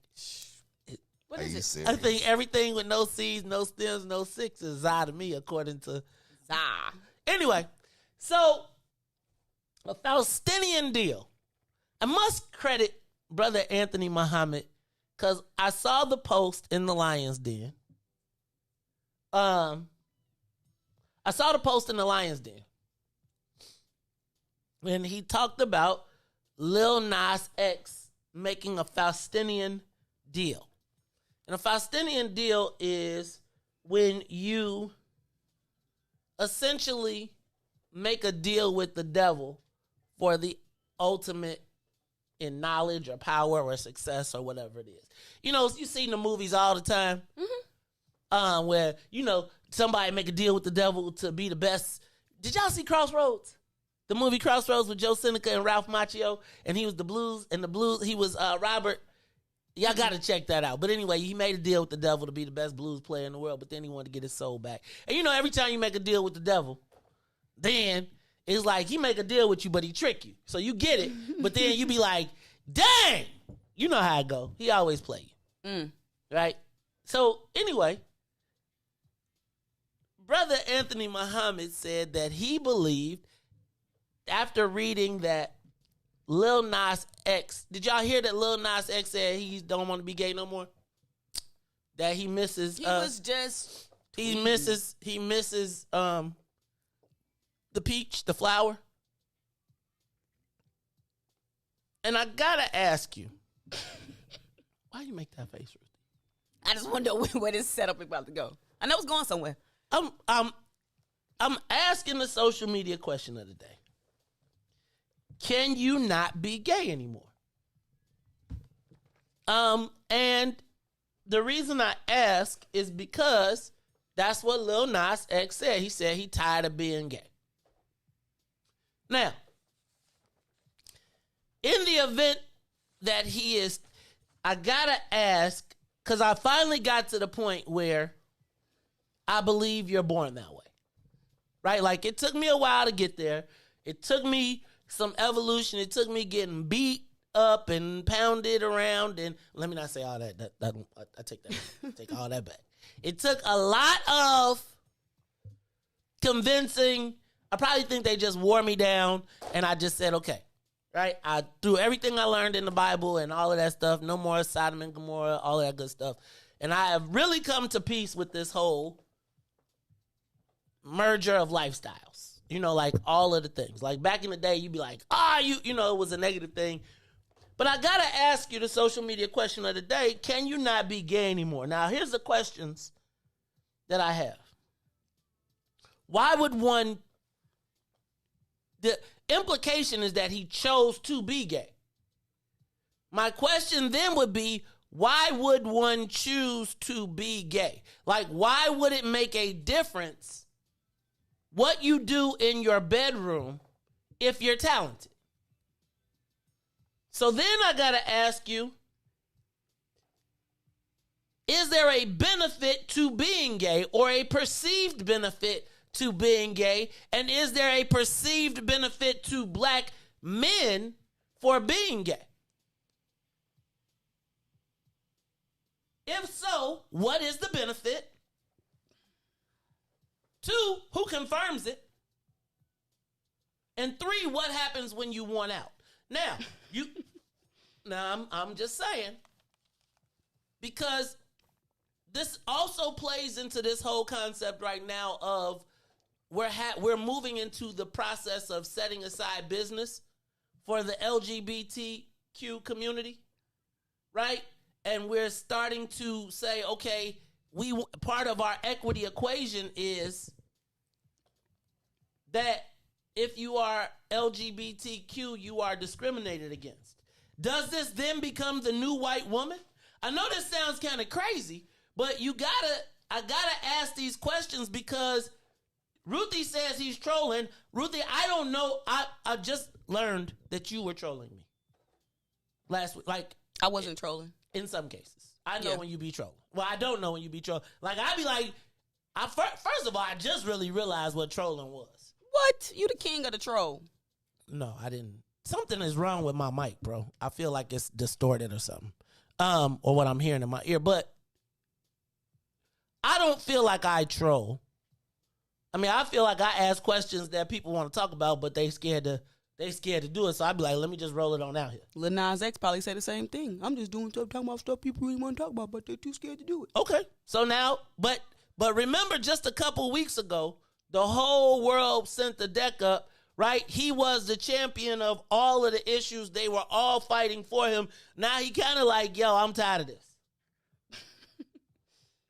What is it? Serious? I think everything with no C's, no stems, no six is za to me, according to za. Anyway, so a Faustinian deal. I must credit Brother Anthony Muhammad because I saw the post in the Lions Den. I saw the post in the Lions Den. And he talked about Lil Nas X making a Faustinian deal. And a Faustinian deal is when you essentially make a deal with the devil for the ultimate in knowledge or power or success or whatever it is. You know, you see in the movies all the time where, somebody make a deal with the devil to be the best. Did y'all see Crossroads? The movie Crossroads with Joe Seneca and Ralph Macchio, and he was he was Robert. Y'all got to check that out. But anyway, he made a deal with the devil to be the best blues player in the world, but then he wanted to get his soul back. And you know, every time you make a deal with the devil, then it's like he make a deal with you, but he trick you. So you get it, but then you be like, dang! You know how it go. He always play you. Right? So anyway, Brother Anthony Muhammad said that he believed, after reading that Lil Nas X, did y'all hear that Lil Nas X said he don't want to be gay no more? That he misses. He was just. He misses the peach, the flower. And I gotta ask you, why you make that face, Ruthie? I just wonder where this setup is about to go. I know it's going somewhere. I'm asking the social media question of the day. Can you not be gay anymore? And the reason I ask is because that's what Lil Nas X said. He said he tired of being gay. Now, in the event that he is, I gotta ask, because I finally got to the point where I believe you're born that way. Right? Like, it took me a while to get there. It took me some evolution. It took me getting beat up and pounded around. And let me not say all that. I take that. Take all that back. It took a lot of convincing. I probably think they just wore me down, and I just said, okay. Right? I threw everything I learned in the Bible and all of that stuff. No more Sodom and Gomorrah, all of that good stuff. And I have really come to peace with this whole merger of lifestyles. You know, like all of the things. Like back in the day, you'd be like, you know, it was a negative thing. But I got to ask you the social media question of the day. Can you not be gay anymore? Now, here's the questions that I have. Why would one... The implication is that he chose to be gay. My question then would be, why would one choose to be gay? Like, why would it make a difference what you do in your bedroom if you're talented? So then I got to ask you, is there a benefit to being gay or a perceived benefit to being gay? And is there a perceived benefit to black men for being gay? If so, what is the benefit? 2, who confirms it? And 3, what happens when you want out? Now, I'm just saying, because this also plays into this whole concept right now of we're moving into the process of setting aside business for the LGBTQ community, right? And we're starting to say, okay, part of our equity equation is that if you are LGBTQ, you are discriminated against. Does this then become the new white woman? I know this sounds kind of crazy, but I gotta ask these questions because Ruthie says he's trolling. Ruthie, I don't know. I just learned that you were trolling me last week. Like, I wasn't trolling. In some cases. I know when you be trolling. Well, I don't know when you be trolling. Like, I'd be like, first of all, I just really realized what trolling was. What? You the king of the troll. No, I didn't. Something is wrong with my mic, bro. I feel like it's distorted or something. Or what I'm hearing in my ear. But I don't feel like I troll. I mean, I feel like I ask questions that people want to talk about, but they scared to do it. So I'd be like, let me just roll it on out here. Lil Nas X probably say the same thing. I'm just doing stuff, talking about stuff people really want to talk about, but they're too scared to do it. Okay. So now, but remember just a couple weeks ago, the whole world sent the deck up, right? He was the champion of all of the issues. They were all fighting for him. Now he kind of like, yo, I'm tired of this.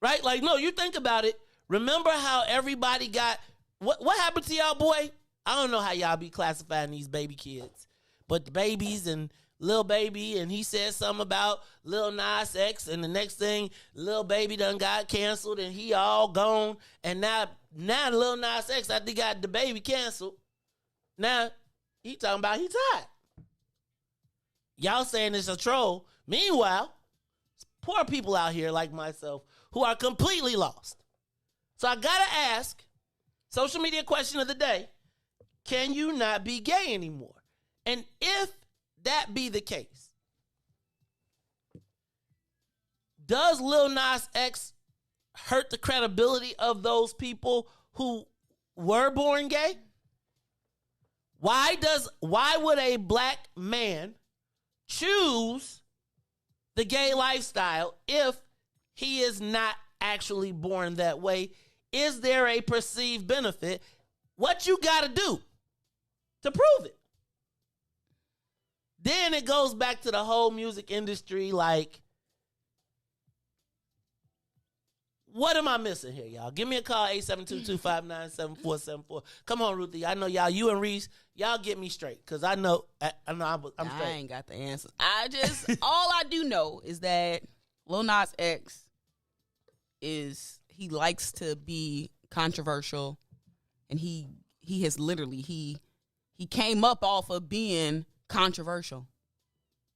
Right? Like, no, you think about it. Remember how everybody got, what happened to y'all, boy? I don't know how y'all be classifying these baby kids, but the babies and Lil Baby, and he said something about Lil Nas X, and the next thing, Lil Baby done got canceled, and he all gone, and now Lil Nas X, I think got the baby canceled. Now, He talking about he tired. Y'all saying it's a troll. Meanwhile, poor people out here like myself who are completely lost. So I gotta ask, social media question of the day, can you not be gay anymore? And if that be the case, does Lil Nas X hurt the credibility of those people who were born gay? Why would a black man choose the gay lifestyle if he is not actually born that way? Is there a perceived benefit? What you got to do to prove it? Then it goes back to the whole music industry. Like, what am I missing here, y'all? Give me a call, 872-259-7474. Come on, Ruthie. I know y'all, you and Riis, y'all get me straight, because I know I'm straight. I ain't got the answers. All I do know is that Lil Nas X he likes to be controversial, and he has literally, he came up off of being controversial.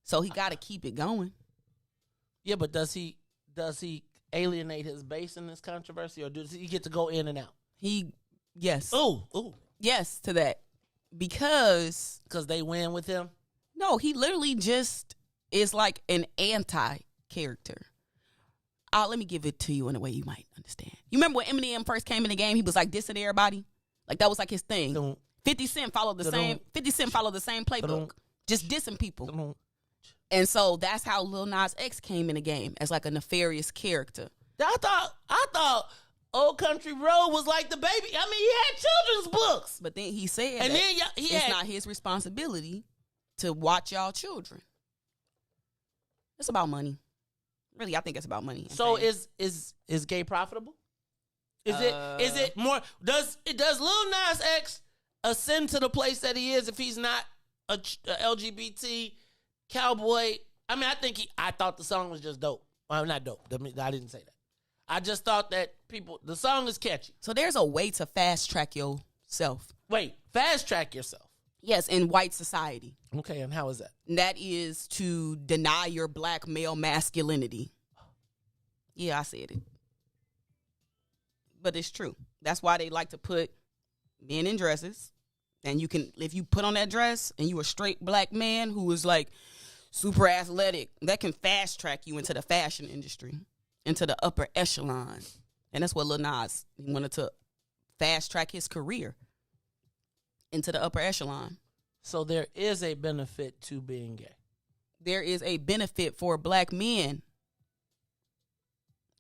So he got to keep it going. Yeah, but does he alienate his base in this controversy, or does he get to go in and out? Yes. Ooh. Yes to that. Because they win with him? No, he literally just is like an anti-character. Let me give it to you in a way you might understand. You remember when Eminem first came in the game, he was like dissing everybody? Like that was like his thing. 50 Cent followed the same playbook. Just dissing people. And so that's how Lil Nas X came in the game, as like a nefarious character. I thought Old Country Road was like the baby. I mean, he had children's books. But then he said and that then it's not his responsibility to watch y'all children. It's about money. Really, I think it's about money. So is gay profitable? Is it more? Does Lil Nas X ascend to the place that he is if he's not a LGBT cowboy? I mean, I thought the song was just dope. Well, not dope. I didn't say that. I just thought that the song is catchy. So there's a way to fast track yourself. Wait, fast track yourself? Yes, in white society. Okay, and how is that? And that is to deny your black male masculinity. Yeah, I said it. But it's true. That's why they like to put men in dresses. And if you put on that dress and you a straight black man who is like super athletic, that can fast track you into the fashion industry, into the upper echelon. And that's what Lil Nas, he wanted to fast track his career into the upper echelon. So there is a benefit to being gay. There is a benefit for black men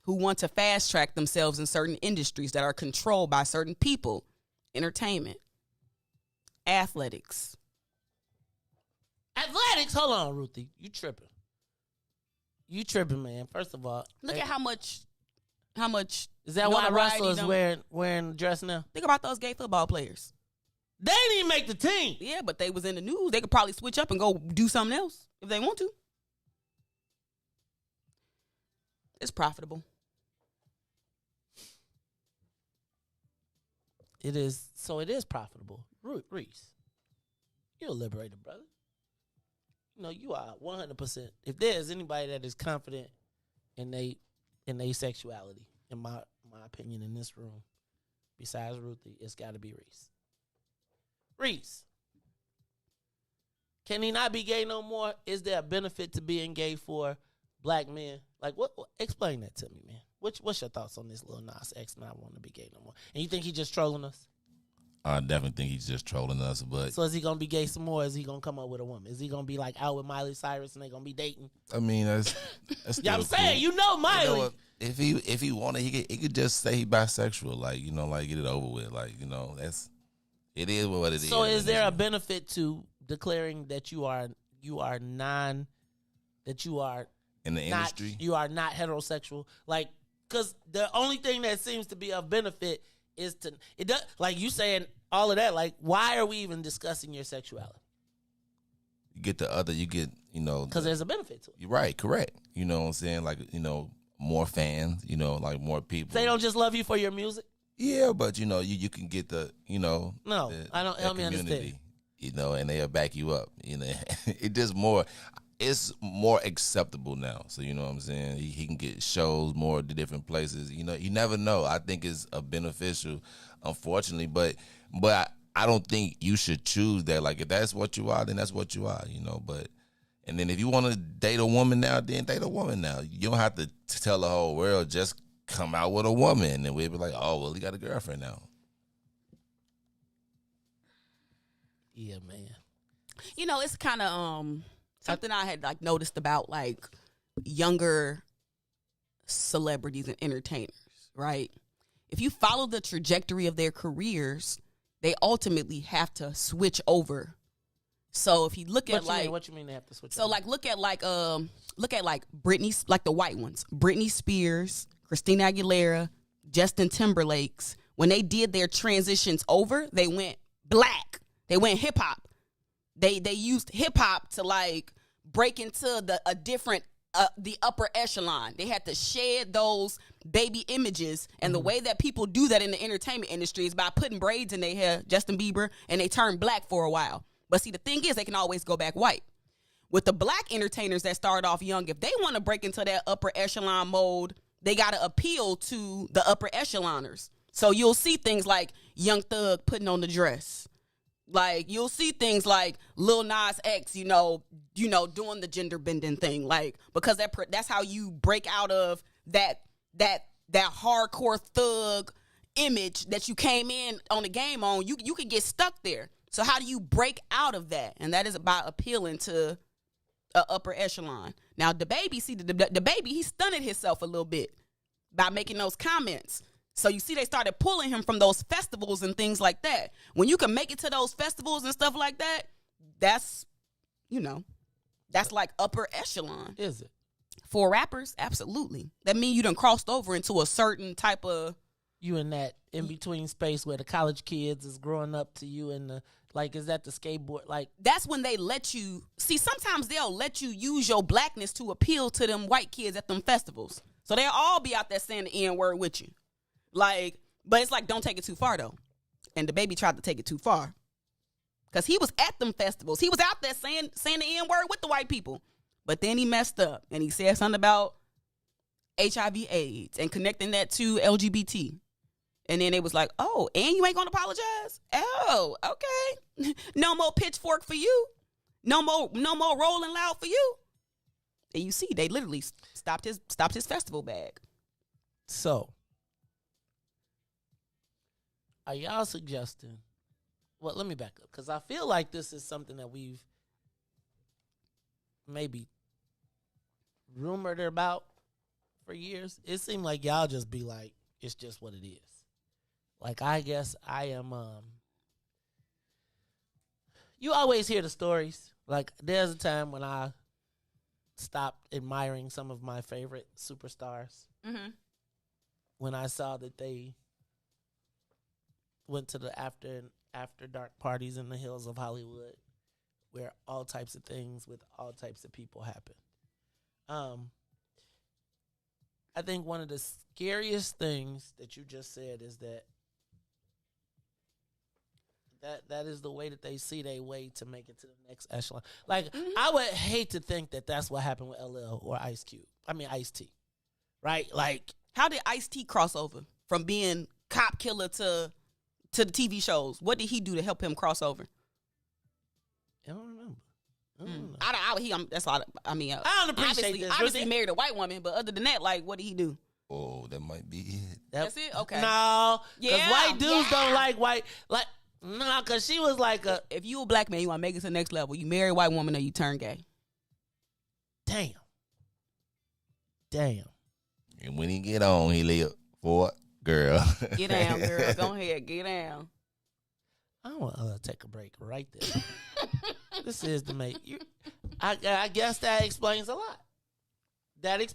who want to fast track themselves in certain industries that are controlled by certain people. Entertainment. Athletics. Hold on, Ruthie. You tripping, man. First of all, look at how much is that why Russell is wearing dress now? Think about those gay football players. They didn't even make the team. Yeah, but they was in the news. They could probably switch up and go do something else if they want to. It's profitable. It is. So it is profitable. Riis, you're a liberator, brother. You know, you are 100%. If there's anybody that is confident in their sexuality, in my opinion, in this room, besides Ruthie, it's got to be Riis. Riis, can he not be gay no more? Is there a benefit to being gay for black men? Like, what? Explain that to me, man. What's your thoughts on this Lil Nas X not wanting to be gay no more? And you think he just trolling us? I definitely think he's just trolling us. But so is he gonna be gay some more? Or is he gonna come up with a woman? Is he gonna be like out with Miley Cyrus and they gonna be dating? I mean, that's yeah, I'm saying, you know, Miley. You know, if he wanted, he could just say he bisexual, like, you know, like get it over with, like, you know, it is what it is. So is there a benefit to declaring that you are in the industry? You are not heterosexual, like, because the only thing that seems to be of benefit is like you saying all of that. Like, why are we even discussing your sexuality? You get you know, because there's a benefit to it. You're right, correct. You know what I'm saying? Like, you know, more fans, you know, like more people. They don't just love you for your music? Yeah, but you know, you can get the, you know. No, I don't. Help me community. understand. you know, and they'll back you up. You know, it's more acceptable now. So you know what I'm saying. He can get shows more to different places. You know, you never know. I think it's a beneficial, unfortunately, but I don't think you should choose that. Like, if that's what you are, then that's what you are. You know, but. And then if you want to date a woman now, then date a woman now. You don't have to tell the whole world, just come out with a woman. And we'll be like, oh, well, he got a girlfriend now. Yeah, man. You know, it's kind of something I had like noticed about like younger celebrities and entertainers, right? If you follow the trajectory of their careers, they ultimately have to switch over. So if you look at what you mean they have to switch? So over? Like look at Britney, like the white ones, Britney Spears, Christina Aguilera, Justin Timberlake's. When they did their transitions over, they went black. They went hip hop. They used hip hop to like break into a different the upper echelon. They had to shed those baby images, and the way that people do that in the entertainment industry is by putting braids in their hair, Justin Bieber, and they turn black for a while. But see, the thing is, they can always go back white. With the black entertainers that start off young, if they want to break into that upper echelon mode, they got to appeal to the upper echeloners. So you'll see things like Young Thug putting on the dress. Like, you'll see things like Lil Nas X, you know, doing the gender bending thing. Like, because that's how you break out of that hardcore thug image that you came in on the game on. You could get stuck there. So how do you break out of that? And that is about appealing to an upper echelon. Now, the baby, he stunted himself a little bit by making those comments. So you see, they started pulling him from those festivals and things like that. When you can make it to those festivals and stuff like that, that's like upper echelon. Is it? For rappers, absolutely. That means you done crossed over into a certain type of... You in that in-between space where the college kids is growing up to you and the... Like, is that the skateboard? Like, that's when they let you... See, sometimes they'll let you use your blackness to appeal to them white kids at them festivals. So they'll all be out there saying the N-word with you. Like, but it's like, don't take it too far, though. And the baby tried to take it too far. Because he was at them festivals. He was out there saying the N-word with the white people. But then he messed up. And he said something about HIV/AIDS and connecting that to LGBT. And then it was like, oh, and you ain't gonna apologize? Oh, okay. No more pitchfork for you. No more Rolling Loud for you. And you see, they literally stopped his festival bag. So, are y'all suggesting? Well, let me back up, because I feel like this is something that we've maybe rumored about for years. It seemed like y'all just be like, it's just what it is. Like, I guess I am, you always hear the stories. Like, there's a time when I stopped admiring some of my favorite superstars. Mm-hmm. When I saw that they went to the after dark parties in the hills of Hollywood, where all types of things with all types of people happen. I think one of the scariest things that you just said is that is the way that they see their way to make it to the next echelon. Like, I would hate to think that that's what happened with LL or Ice-T. Right? Like, how did Ice-T cross over from being cop killer to the TV shows? What did he do to help him cross over? I don't remember. That's all. I mean, I don't appreciate this. Obviously, he married a white woman, but other than that, like, what did he do? Oh, that might be it. That's it? Okay. No, because white dudes don't like white. Like, no, because she was like if you a black man, you want to make it to the next level, you marry a white woman or you turn gay. Damn. And when he get on, he live for girl. Get down, girl. Go ahead, get down. I want to take a break right there. This is the mate. I guess that explains a lot. It's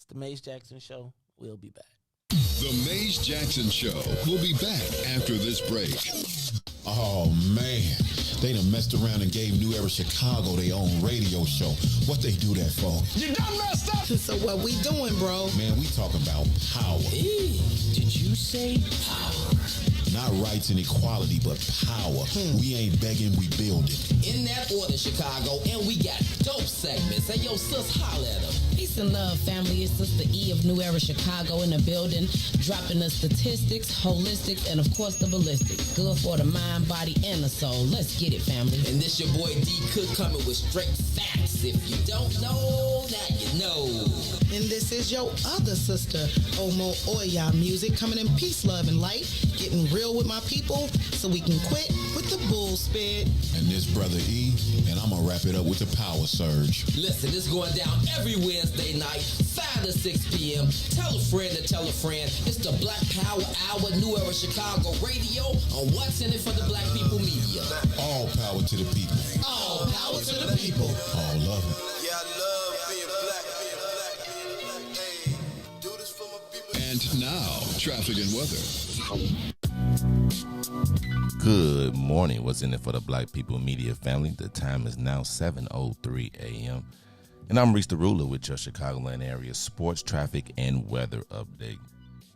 the Mace Jackson Show. We'll be back. The Mace Jackson Show will be back after this break. Oh, man. They done messed around and gave New Era Chicago their own radio show. What they do that for? You done messed up! So what we doing, bro? Man, we talking about power. Did you say power? Not rights and equality, but power. We ain't begging, we building. In that order, Chicago, and we got dope segments. Hey, yo, sis, holla at them. Peace and love, family. It's Sister E of New Era Chicago in the building, dropping the statistics, holistics, and of course the ballistics. Good for the mind, body, and the soul. Let's get it, family. And this your boy D Cook coming with straight facts. If you don't know, now you know. And this is your other sister, Omo Oya Music, coming in peace, love, and light, getting real with my people so we can quit with the bull spit. And this brother E, and I'm gonna wrap it up with the power surge. Listen, it's going down every Wednesday night, 5 to 6 p.m. Tell a friend to tell a friend. It's the Black Power Hour, New Era Chicago Radio on What's in It for the Black People Media. All power to the people. All power to the people. All love it. Yeah, I love being black. Hey, do this for my people. And now, traffic and weather. Good morning. What's in it for the Black People Media family? The time is now 7:03 a.m. And I'm Riis the Ruler with your Chicagoland area sports, traffic, and weather update.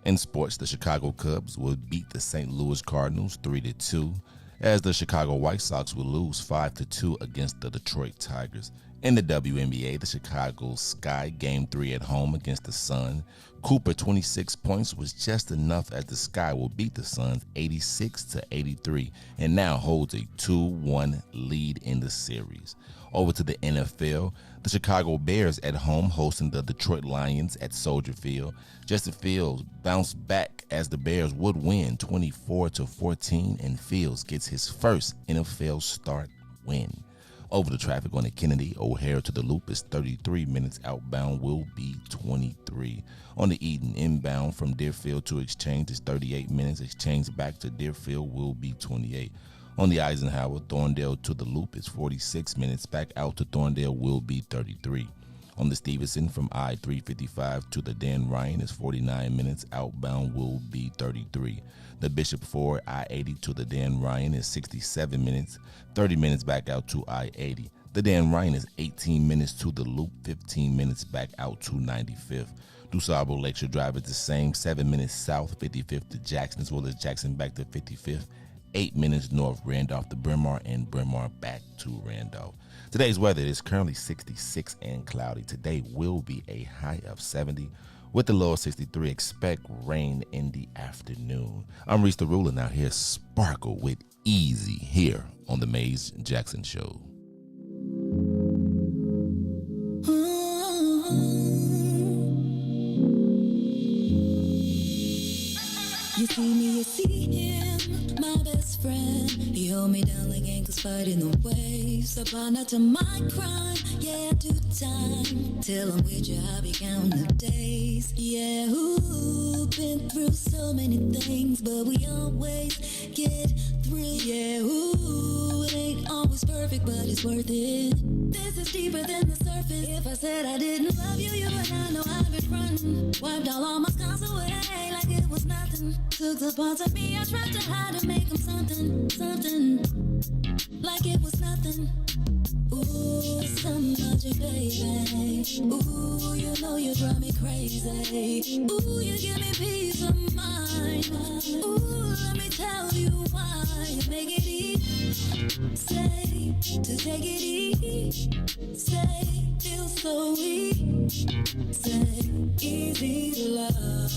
In sports, the Chicago Cubs will beat the St. Louis Cardinals 3-2, as the Chicago White Sox will lose 5-2 against the Detroit Tigers. In the WNBA, the Chicago Sky Game 3 at home against the Sun. Cooper 26 points was just enough as the Sky will beat the Suns 86-83 and now holds a 2-1 lead in the series. Over to the NFL, the Chicago Bears at home hosting the Detroit Lions at Soldier Field. Justin Fields bounced back as the Bears would win 24-14, and Fields gets his first NFL start win. Over the traffic on the Kennedy, O'Hare to the Loop is 33 minutes. Outbound will be 23. On the Eden, inbound from Deerfield to Exchange is 38 minutes. Exchange back to Deerfield will be 28. On the Eisenhower, Thorndale to the Loop is 46 minutes. Back out to Thorndale will be 33. On the Stevenson from I-355 to the Dan Ryan is 49 minutes. Outbound will be 33. The Bishop Ford I-80 to the Dan Ryan is 67 minutes. 30 minutes back out to I-80. The Dan Ryan is 18 minutes to the Loop, 15 minutes back out to 95th. DuSable Lakeshore Drive is the same, 7 minutes south, 55th to Jackson, as well as Jackson back to 55th. 8 minutes north, Randolph to Bryn Mawr, and Bryn Mawr back to Randolph. Today's weather is currently 66 and cloudy. Today will be a high of 70 with the low of 63. Expect rain in the afternoon. I'm Riis the Ruler. Now here's Sparkle with Easy here on the Maze Jackson Show. You see me, you see him, my best friend. He hold me down like ankles fighting the waves. A partner to my crime, yeah, I do time. Till I'm with you, I'll be counting the days. Yeah, ooh, been through so many things, but we always get through. Yeah, ooh, it ain't always perfect, but it's worth it. This is deeper than the surface. If I said I didn't love you, you would not know I've been running. Wiped all my scars away like it was nothing. Took the parts of me I tried to hide and make them something, something, like it was nothing. Ooh, so much, baby. Ooh, you know you drive me crazy. Ooh, you give me peace of mind. Ooh, let me tell you why. You make it easy, say, to take it easy, say, feel so easy, say, easy to love.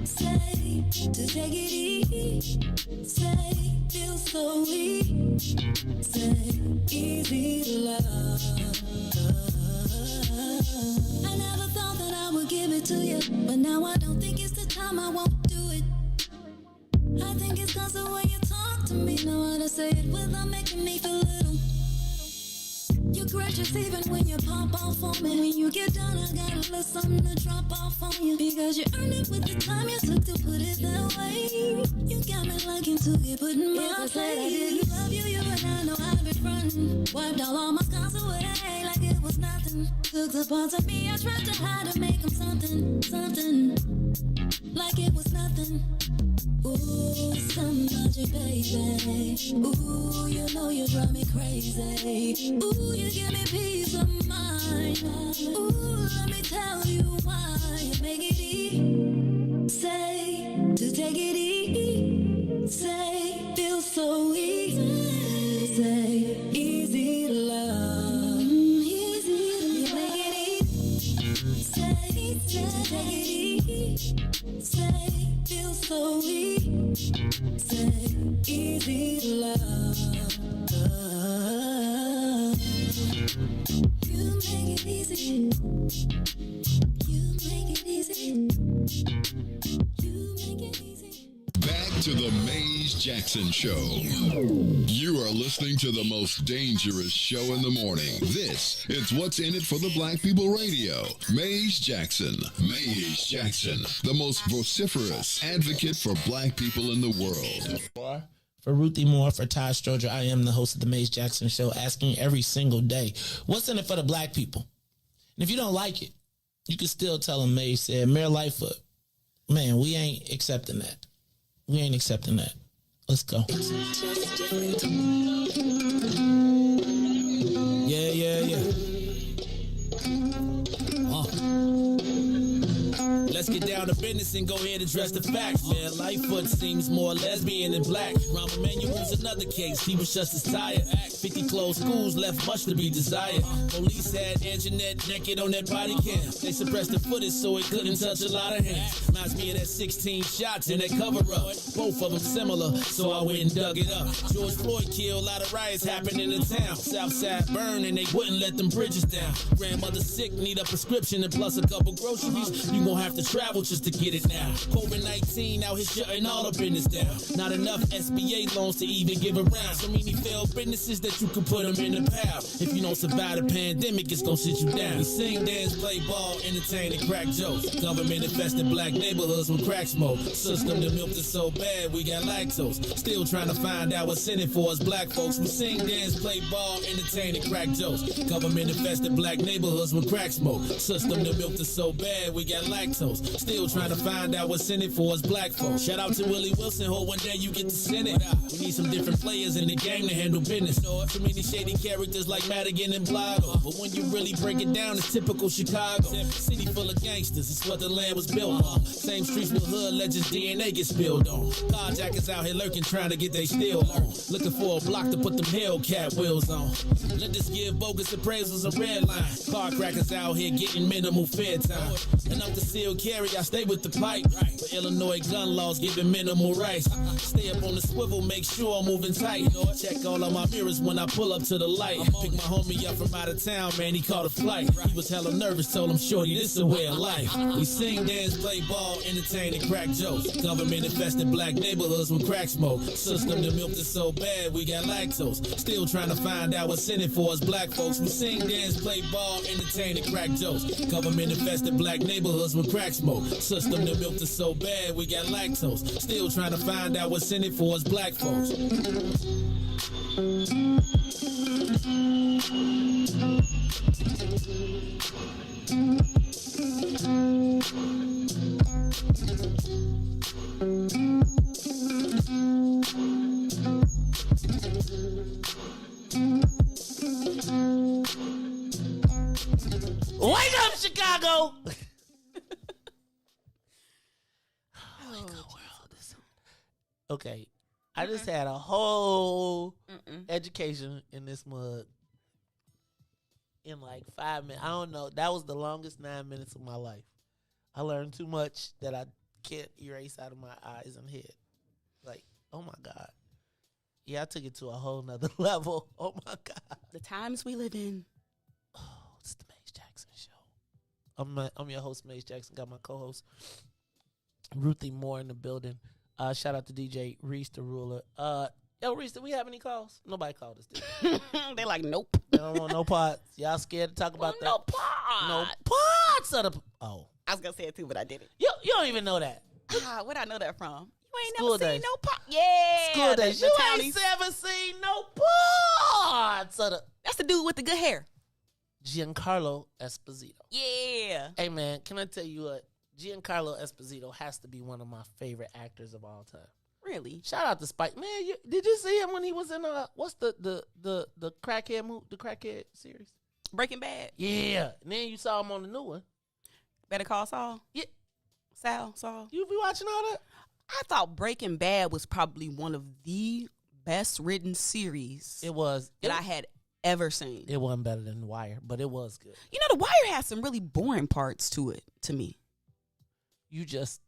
Say, to take it easy, say, feel so easy, say, easy to love. I never thought that I would give it to you, but now I don't think it's the time, I won't do it. I think it's cause the way you talk to me, know how to say it without making me feel little. You're gracious even when you pop off on me. When you get done, I got a little something to drop off on you. Because you earned it with the time you took to put it that way. You got me liking to get put in my place. If I said I didn't love you, you and I know I've been frontin'. Wiped all my scars away like it was nothing. Took the parts of me I tried to hide and make them something, something, like it was nothing. Ooh, somebody, baby. Ooh, you know you drive me crazy. Ooh, you give me peace of mind. Ooh, let me tell you why. You make it easy, say, Say, feel so weak. Say, easy to love. You make it easy. You make it easy. You make it easy. Back to the Maze Jackson Show. You are listening to the most dangerous show in the morning. This is What's in It for the Black People Radio. Maze Jackson. Maze Jackson, the most vociferous advocate for black people in the world. For Ruthie Moore, for Todd Stoger, I am the host of the Maze Jackson Show, asking every single day, what's in it for the black people? And if you don't like it, you can still tell them Maze said, Mayor Lightfoot, man, we ain't accepting that. We ain't accepting that. Let's go. Yeah. Let's get down to business and go ahead and address the facts, man. Lightfoot seems more lesbian than black. Rahm Emanuel's another case. He was just as tired. 50 closed schools left much to be desired. Police had Anjanette naked on that body cam. They suppressed the footage so it couldn't touch a lot of hands. Reminds me of that 16 shots in that cover-up. Both of them similar, so I went and dug it up. George Floyd killed, a lot of riots happened in the town. Southside burned and they wouldn't let them bridges down. Grandmother sick, need a prescription and plus a couple groceries. You gon' have to travel just to get it now. COVID-19 out here shutting all the business down. Not enough SBA loans to even give around. So many failed businesses that you could put them in the pile. If you don't survive the pandemic, it's gonna sit you down. We sing, dance, play ball, entertain, and crack jokes. Government infested black neighborhoods with crack smoke. System that milked us so bad, we got lactose. Still trying to find out what's in it for us black folks. We sing, dance, play ball, entertain, and crack jokes. Government infested black neighborhoods with crack smoke. System that milked us so bad, we got lactose. Still trying to find out what's in it for us black folks. Shout out to Willie Wilson, hope one day you get to send it. We need some different players in the game to handle business. Too many shady characters like Madigan and Blago. But when you really break it down, it's typical Chicago. City full of gangsters, it's what the land was built on. Same streets with hood legends, DNA get spilled on. Carjackers out here lurking, trying to get they steal on. Looking for a block to put them Hellcat wheels on. Let us give bogus appraisals a red line. Car crackers out here getting minimal fair time. And I'm concealed carry, I stay with the pipe. But Illinois gun laws giving minimal rights. Stay up on the swivel, make sure I'm moving tight. Check all of my mirrors when I pull up to the light. Pick my homie up from out of town, man, he caught a flight. He was hella nervous, told him, shorty, this a way of life. We sing, dance, play ball, entertain, and crack jokes. Government infested black neighborhoods with crack smoke. System that milked us so bad, we got lactose. Still trying to find out what's in it for us black folks. We sing, dance, play ball, entertain, and crack jokes. Government infested black neighborhoods with crack smoke. System that milked us so bad, we got lactose. Still trying to find out what's in it for us black folks. Wake up, Chicago! Okay, I just had a whole education in this mug in like 5 minutes. I don't know. That was the longest 9 minutes of my life. I learned too much that I can't erase out of my eyes and head. Like, oh my God. Yeah, I took it to a whole nother level. Oh my God. The times we live in. Oh, it's the Maze Jackson Show. I'm your host, Maze Jackson. Got my co-host, Ruthie Moore, in the building. Shout out to DJ Riis the Ruler. Yo, Riis, did we have any calls? Nobody called us, did They like, nope. They don't want no pods. Y'all scared to talk about that? No pods. No pods of the... Oh. I was going to say it too, but I didn't. You don't even know that. Where'd I know that from? You ain't School never days. seen no pods. Yeah. School days. You ain't townies. never seen no pods of the... That's the dude with the good hair. Giancarlo Esposito. Yeah. Hey, man, can I tell you what? Giancarlo Esposito has to be one of my favorite actors of all time. Really? Shout out to Spike. Man, did you see him when he was in what's the crackhead movie, the crackhead series? Breaking Bad. Yeah. And then you saw him on the new one. Better Call Saul? Yeah. Saul. You be watching all that? I thought Breaking Bad was probably one of the best written series. It was. That I had ever seen. It wasn't better than The Wire, but it was good. You know, The Wire has some really boring parts to it, to me. The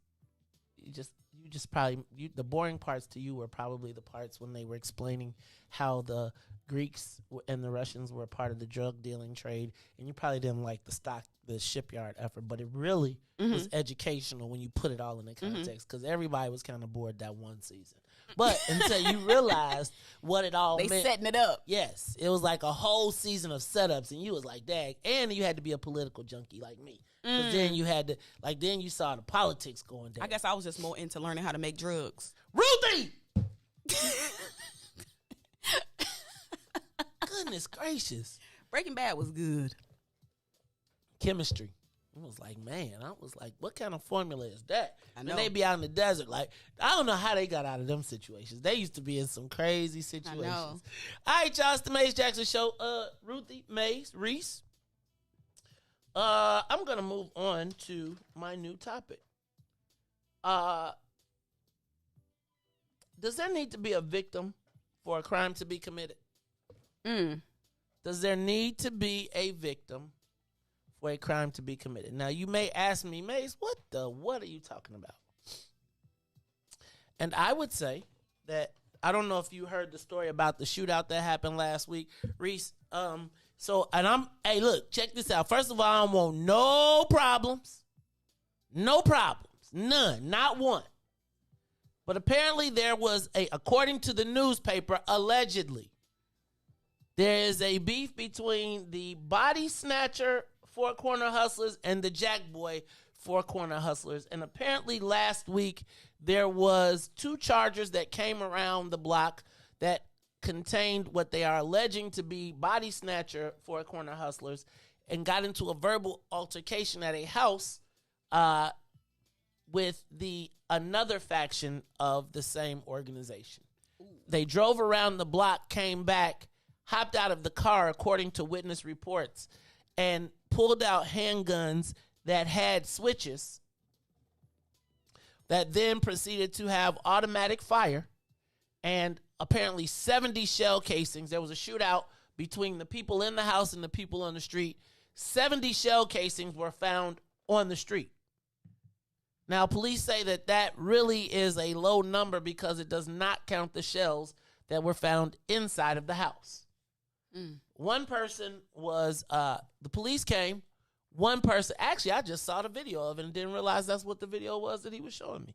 boring parts to you were probably the parts when they were explaining how the Greeks and the Russians were part of the drug dealing trade, and you probably didn't like the shipyard effort, but it really was educational when you put it all in the context, because everybody was kind of bored that one season. But until you realized what it all meant. They setting it up. Yes. It was like a whole season of setups, and you was like, dang. And you had to be a political junkie like me. Because then you had to, then you saw the politics going down. I guess I was just more into learning how to make drugs. Ruthie! Goodness gracious. Breaking Bad was good. Chemistry. I was like, man, what kind of formula is that? I know. And they be out in the desert. Like, I don't know how they got out of them situations. They used to be in some crazy situations. I know. All right, y'all, it's the Maze Jackson Show. Ruthie, Maze, Riis. I'm going to move on to my new topic. Does there need to be a victim for a crime to be committed? Does there need to be a victim for a crime to be committed? Now, you may ask me, Maze, what are you talking about? And I would say that, I don't know if you heard the story about the shootout that happened last week, Riis. Hey, look, check this out. First of all, I don't want no problems. No problems. None. Not one. But apparently there was according to the newspaper, allegedly, there is a beef between the Body Snatcher Four Corner Hustlers and the Jack Boy Four Corner Hustlers. And apparently last week there was 2 chargers that came around the block that contained what they are alleging to be Body Snatcher Four Corner Hustlers, and got into a verbal altercation at a house with another faction of the same organization. They drove around the block, came back, hopped out of the car, according to witness reports, and pulled out handguns that had switches that then proceeded to have automatic fire, and apparently 70 shell casings. There was a shootout between the people in the house and the people on the street. 70 shell casings were found on the street. Now, police say that really is a low number because it does not count the shells that were found inside of the house. One person was, the police came. One person, actually, I just saw the video of it and didn't realize that's what the video was that he was showing me.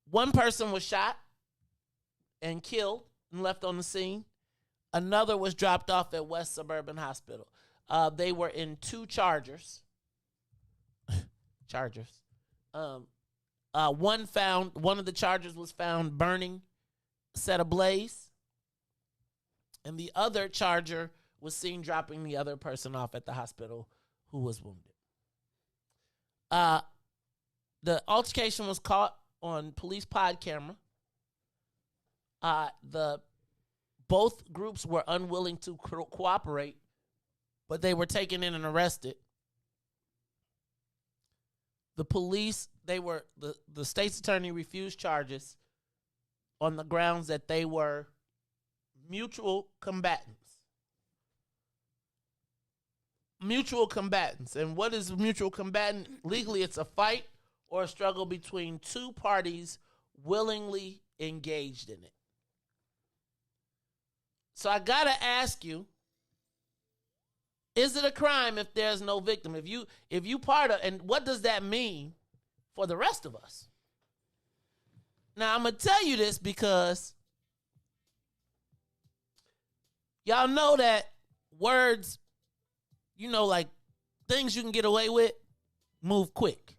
One person was shot and killed and left on the scene. Another was dropped off at West Suburban Hospital. They were in 2 Chargers. One of the Chargers was found burning, set ablaze, and the other Charger was seen dropping the other person off at the hospital who was wounded. The altercation was caught on police pod camera. Both groups were unwilling to cooperate, but they were taken in and arrested. The police, the state's attorney refused charges on the grounds that they were mutual combatants. Mutual combatants. And what is a mutual combatant? Legally, it's a fight or a struggle between 2 parties willingly engaged in it. So I gotta ask you, is it a crime if there's no victim? If you part of, and what does that mean for the rest of us? Now, I'm going to tell you this because y'all know that words, like things you can get away with, move quick.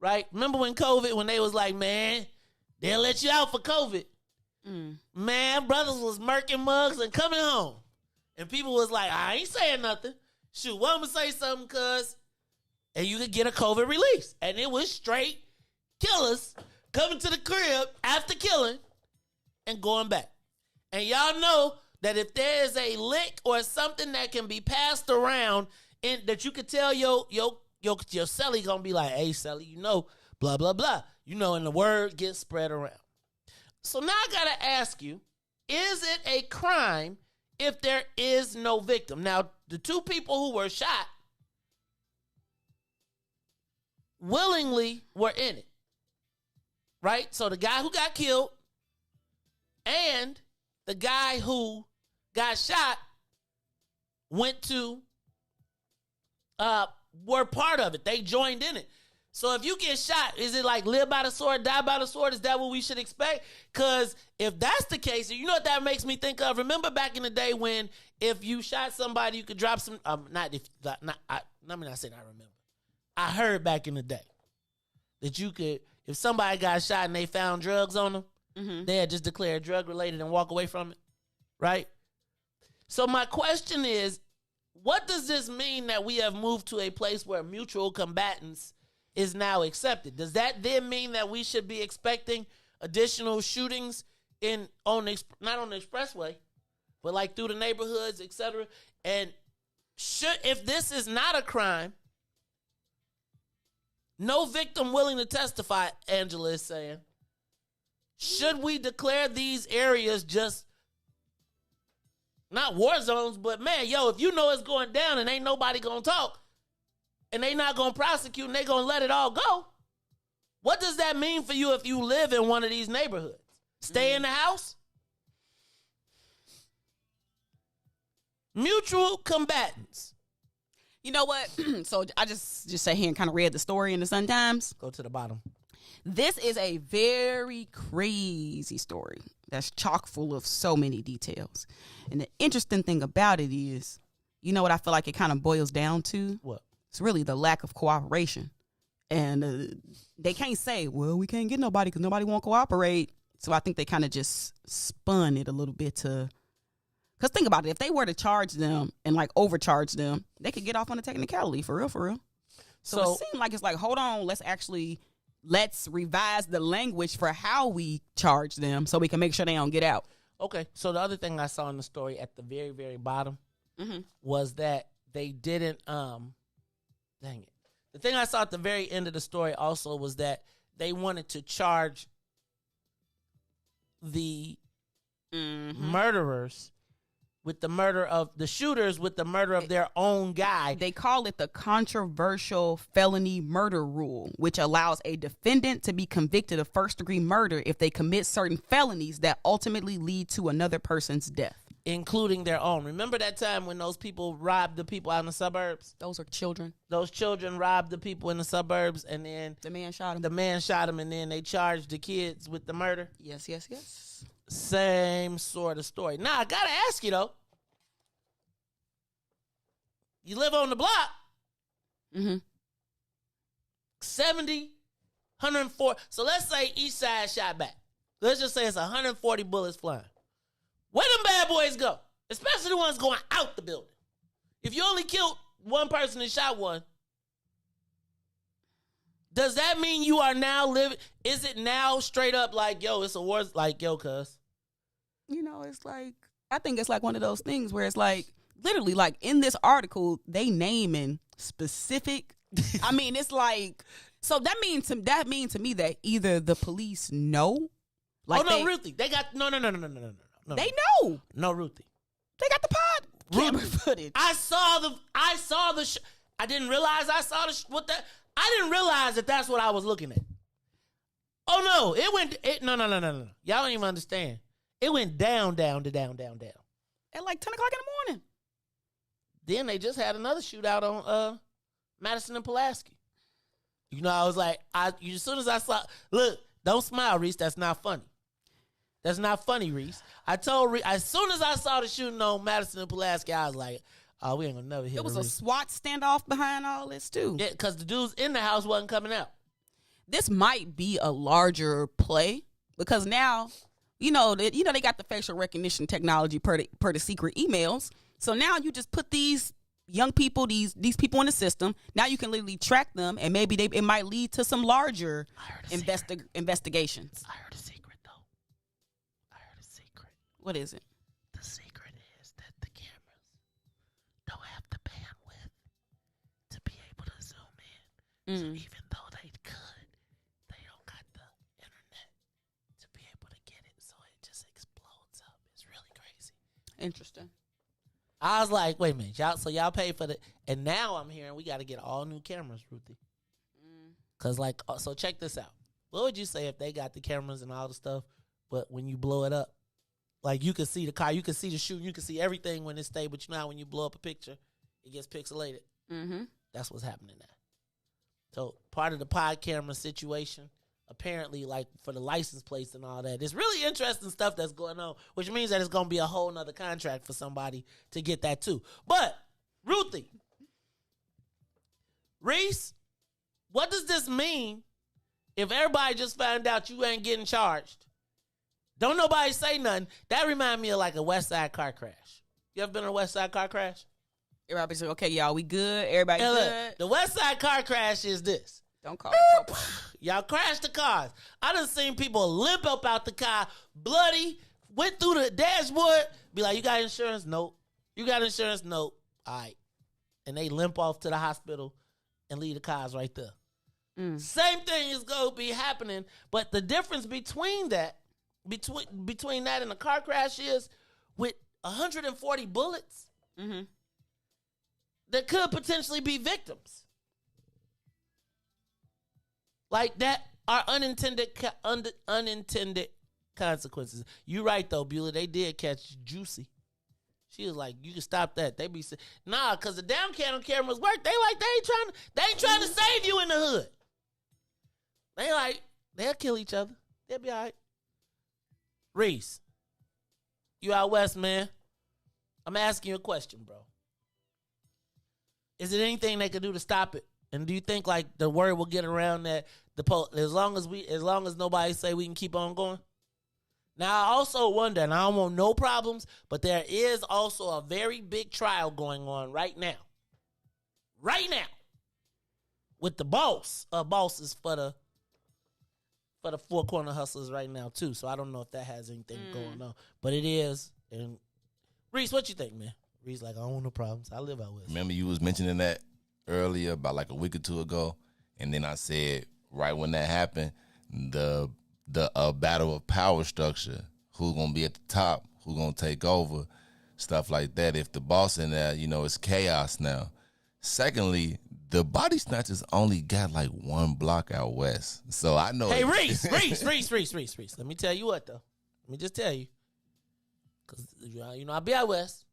Right? Remember when they was like, man, they'll let you out for COVID. Man, brothers was murking mugs and coming home. And people was like, I ain't saying nothing. Shoot, well, I'm going to say something, cuz. And you could get a COVID release. And it was straight killers coming to the crib after killing and going back. And y'all know that if there is a lick or something that can be passed around that you could tell your celly going to be like, hey, celly, blah, blah, blah. And the word gets spread around. So now I got to ask you, is it a crime if there is no victim? Now, the two people who were shot willingly were in it, right? So the guy who got killed and the guy who got shot went to, were part of it. They joined in it. So if you get shot, is it like live by the sword, die by the sword? Is that what we should expect? Because if that's the case, you know what that makes me think of? Remember back in the day when if you shot somebody, you could drop some, let me not say I remember. I heard back in the day that you could, if somebody got shot and they found drugs on them, they had just declared drug related and walk away from it, right? So my question is, what does this mean that we have moved to a place where mutual combatants is now accepted? Does that then mean that we should be expecting additional shootings not on the expressway, but like through the neighborhoods, etc.? And if this is not a crime, no victim willing to testify, Angela is saying, should we declare these areas just not war zones, but man, if you know it's going down and ain't nobody gonna talk and they not gonna prosecute and they gonna let it all go, what does that mean for you if you live in one of these neighborhoods? Stay in the house? Mutual combatants. You know what? So I just sat here and kind of read the story in the Sun-Times. Go to the bottom. This is a very crazy story that's chock full of so many details. And the interesting thing about it is, you know what I feel like it kind of boils down to? What? It's really the lack of cooperation. And they can't say, well, we can't get nobody because nobody won't cooperate. So I think they kind of just spun it a little bit to... Because think about it. If they were to charge them and like overcharge them, they could get off on a technicality, for real, for real. So it seemed like it's like, hold on, let's revise the language for how we charge them so we can make sure they don't get out. Okay, so the other thing I saw in the story at the very, very bottom was that they didn't, dang it. The thing I saw at the very end of the story also was that they wanted to charge the murderers with the murder of the shooters with the murder of their own guy. They call it the controversial felony murder rule, which allows a defendant to be convicted of first-degree murder if they commit certain felonies that ultimately lead to another person's death. Including their own. Remember that time when those people robbed the people out in the suburbs? Those are children. Those children robbed the people in the suburbs, and then the man shot him. The man shot him, and then they charged the kids with the murder. Yes, yes, yes. Same sort of story. Now, I got to ask you, though. You live on the block. 70, 104. So let's say each side shot back. Let's just say it's 140 bullets flying. Where them bad boys go? Especially the ones going out the building. If you only killed one person and shot one, does that mean you are now living? Is it now straight up like, yo, it's a war? Like, yo, cuz. You know, it's like, I think it's like one of those things where it's like, literally, like in this article, they naming specific. I mean, it's like, so that means to me that either the police know. Like Ruthie. They got, no. They know. No, Ruthie. They got the pod camera footage. I saw the I didn't realize I saw I didn't realize that that's what I was looking at. Oh no, no. Y'all don't even understand. It went down. At like 10 o'clock in the morning. Then they just had another shootout on Madison and Pulaski. You know, I was like, as soon as I saw, look, don't smile, Riis. That's not funny. That's not funny, Riis. I told Riis, as soon as I saw the shooting on Madison and Pulaski, I was like, oh, we ain't gonna never hit It was Riis. a SWAT standoff behind all this, too. Yeah, because the dudes in the house wasn't coming out. This might be a larger play because now, they got the facial recognition technology per the secret emails. So now you just put these young people, these people in the system. Now you can literally track them, and maybe it might lead to some larger investigations. I heard a secret, though. What is it? The secret is that the cameras don't have the bandwidth to be able to zoom in. So even though they could, they don't got the internet to be able to get it. So it just explodes up. It's Interesting. I was like, wait a minute, y'all pay for the, and now I'm hearing we got to get all new cameras, Ruthie. Cause like, so check this out. What would you say if they got the cameras and all the stuff, but when you blow it up, like you can see the car, you can see the shoe, you can see everything when it's stable. But you know how when you blow up a picture, it gets pixelated. Mm-hmm. That's what's happening now. So part of the pod camera situation, apparently, like for the license plates and all that, it's really interesting stuff that's going on, which means that it's going to be a whole nother contract for somebody to get that too. But Ruthie, Riis, what does this mean if everybody just found out you ain't getting charged? Don't nobody say nothing. That remind me of like a West Side car crash. You ever been in a West Side car crash? Everybody say, okay, y'all, we good? Everybody Look, good? the West Side car crash is this. Don't call it popo. Y'all crashed the cars. I done seen people limp up out the car, bloody, went through the dashboard, be like, you got insurance? Nope. You got insurance? Nope. All right. And they limp off to the hospital and leave the cars right there. Same thing is going to be happening, but the difference between that, between that and a car crash is with 140 bullets, there could potentially be victims. Like that are unintended consequences. You right though, Beulah. They did catch Juicy. She was like, "You can stop that." They be nah, cause the down cameras work. They ain't trying to save you in the hood. They like they'll kill each other. They'll be all right. Riis, you out west, man. I'm asking you a question, bro. Is there anything they could do to stop it? And do you think like the word will get around that as long as nobody say we can keep on going? Now I also wonder, and I don't want no problems, but there is also a very big trial going on right now. Right now. With the bosses for the Four Corner Hustlers right now too. So I don't know if that has anything going on. But it is. And Riis, what you think, man? Riis like, I don't want no problems. I live out west. Remember you was mentioning that earlier about like a week or two ago, and then I said right when that happened, the battle of power structure, who's gonna be at the top, who's gonna take over, stuff like that. If the boss in there, it's chaos now. Secondly, the body snatchers only got like one block out west, so I know. Hey, Riis. Let me tell you what though. Let me just tell you, cause I be out west,